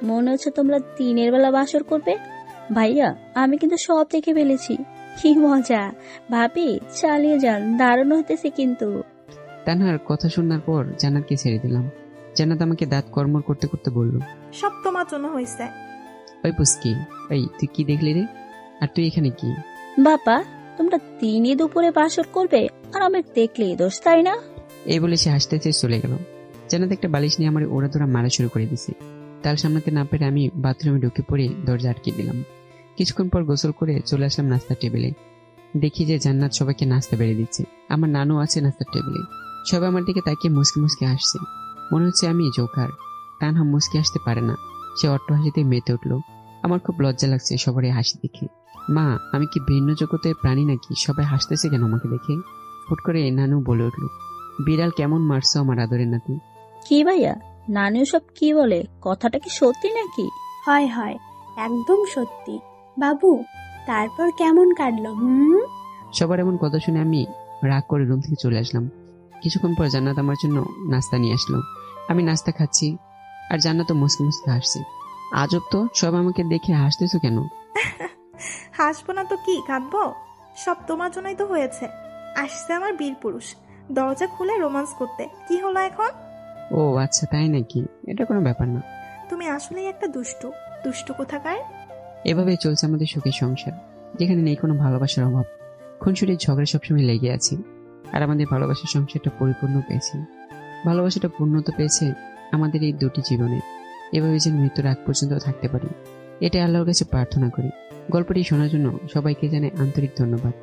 [SPEAKER 5] মনে হচ্ছে তোমরা দিনের বেলা বাসর করবে। ভাইয়া, আমি কিন্তু সব দেখে ফেলেছি। কি মজা! ভাবি, চালিয়ে যান, দারুণ হতেছে কিন্তু।
[SPEAKER 2] তানহার কথা শোনার পর জান্নাতকে ছেড়ে দিলাম। জান্নাত আমাকে দাঁত কর্মর করতে করতে বলল,
[SPEAKER 1] সব তোমার জন্য হয়েছে।
[SPEAKER 2] ওই পুস্কি, এই তুই কি দেখলি রে? আর তুই এখানে কি?
[SPEAKER 5] বাবা, তোমরা দিনে দুপুরে বাসর করবে আর আমি দেখলেই দোষ, তাই না?
[SPEAKER 2] এই বলে সে হাসতে হাসতে চলে গেল। জান্নাত একটা বালিশ নিয়ে আমার ওরা ধরা মারা শুরু করে দিছে। তাল সামলাতে না পেরে আমি বাথরুমে ঢুকে পড়ে দরজা আটকে দিলাম। কিছুক্ষণ পর গোসল করে চলে আসলাম নাস্তার টেবিলে। দেখি যে জান্নাত সবাইকে নাস্তা বেড়ে দিচ্ছে। আমার নানু আছে নাস্তার টেবিলে। সবাই আমার দিকে তাকিয়ে মুসকি মুসকি হাসছে। মনে হচ্ছে আমি জোকার। তানহা মুসকি হাসতে পারে না, সে অট্ট হাসিতে মেতে উঠলো। আমার খুব লজ্জা লাগছে সবারই হাসি দেখে। মা, আমি কি ভিন্ন জগতের প্রাণী নাকি? সবাই হাসতেছে কেন আমাকে দেখে? হুট করে নানু বলে উঠলো, বিড়াল কেমন মারছো আমার আদরের নাতি।
[SPEAKER 5] কি ভাইয়া, নানু সব কি বলে? কথাটা কি সত্যি নাকি?
[SPEAKER 8] হয় হয়, একদম সত্যি। বাবু, তারপর কেমন কাটলো?
[SPEAKER 2] সবার এমন কথা শুনে আমি রাগ করে রুম থেকে চলে আসলাম। কিছুক্ষণ পর জান্নাত আমার জন্য নাস্তা নিয়ে আসলো। আমি নাস্তা খাচ্ছি আর জান্নাত তো মুসকে মুসকে হাসছে। আজব তো, সব আমাকে দেখে হাসতেছো কেন?
[SPEAKER 1] হাসবো না তো কি, কাঁদবো? সব তোমার জন্যই তো হয়েছে। আসছে আমার বীর পুরুষ দরজা খুলে রোমান্স করতে। কি হলো এখন?
[SPEAKER 2] ও আচ্ছা, তাই নাকি? এটা কোনো ব্যাপার না।
[SPEAKER 1] তুমি আসলেই একটা দুষ্টু, দুষ্টু কোথাকার।
[SPEAKER 2] এভাবেই চলছে আমাদের সুখের সংসার, যেখানে নেই কোনো ভালোবাসার অভাব। খুনসুটির ঝগড়া সবসময় লেগে আছি, আর আমাদের ভালোবাসার সংসারটা পরিপূর্ণ পেয়েছে। ভালোবাসাটা পূর্ণতা পেয়েছে আমাদের এই দুটি জীবনে। এভাবে যেন মৃত্যুর আগ পর্যন্ত থাকতে পারি, এটাই আল্লাহর কাছে প্রার্থনা করি। গল্পটি শোনার জন্য সবাইকে জানাই আন্তরিক ধন্যবাদ।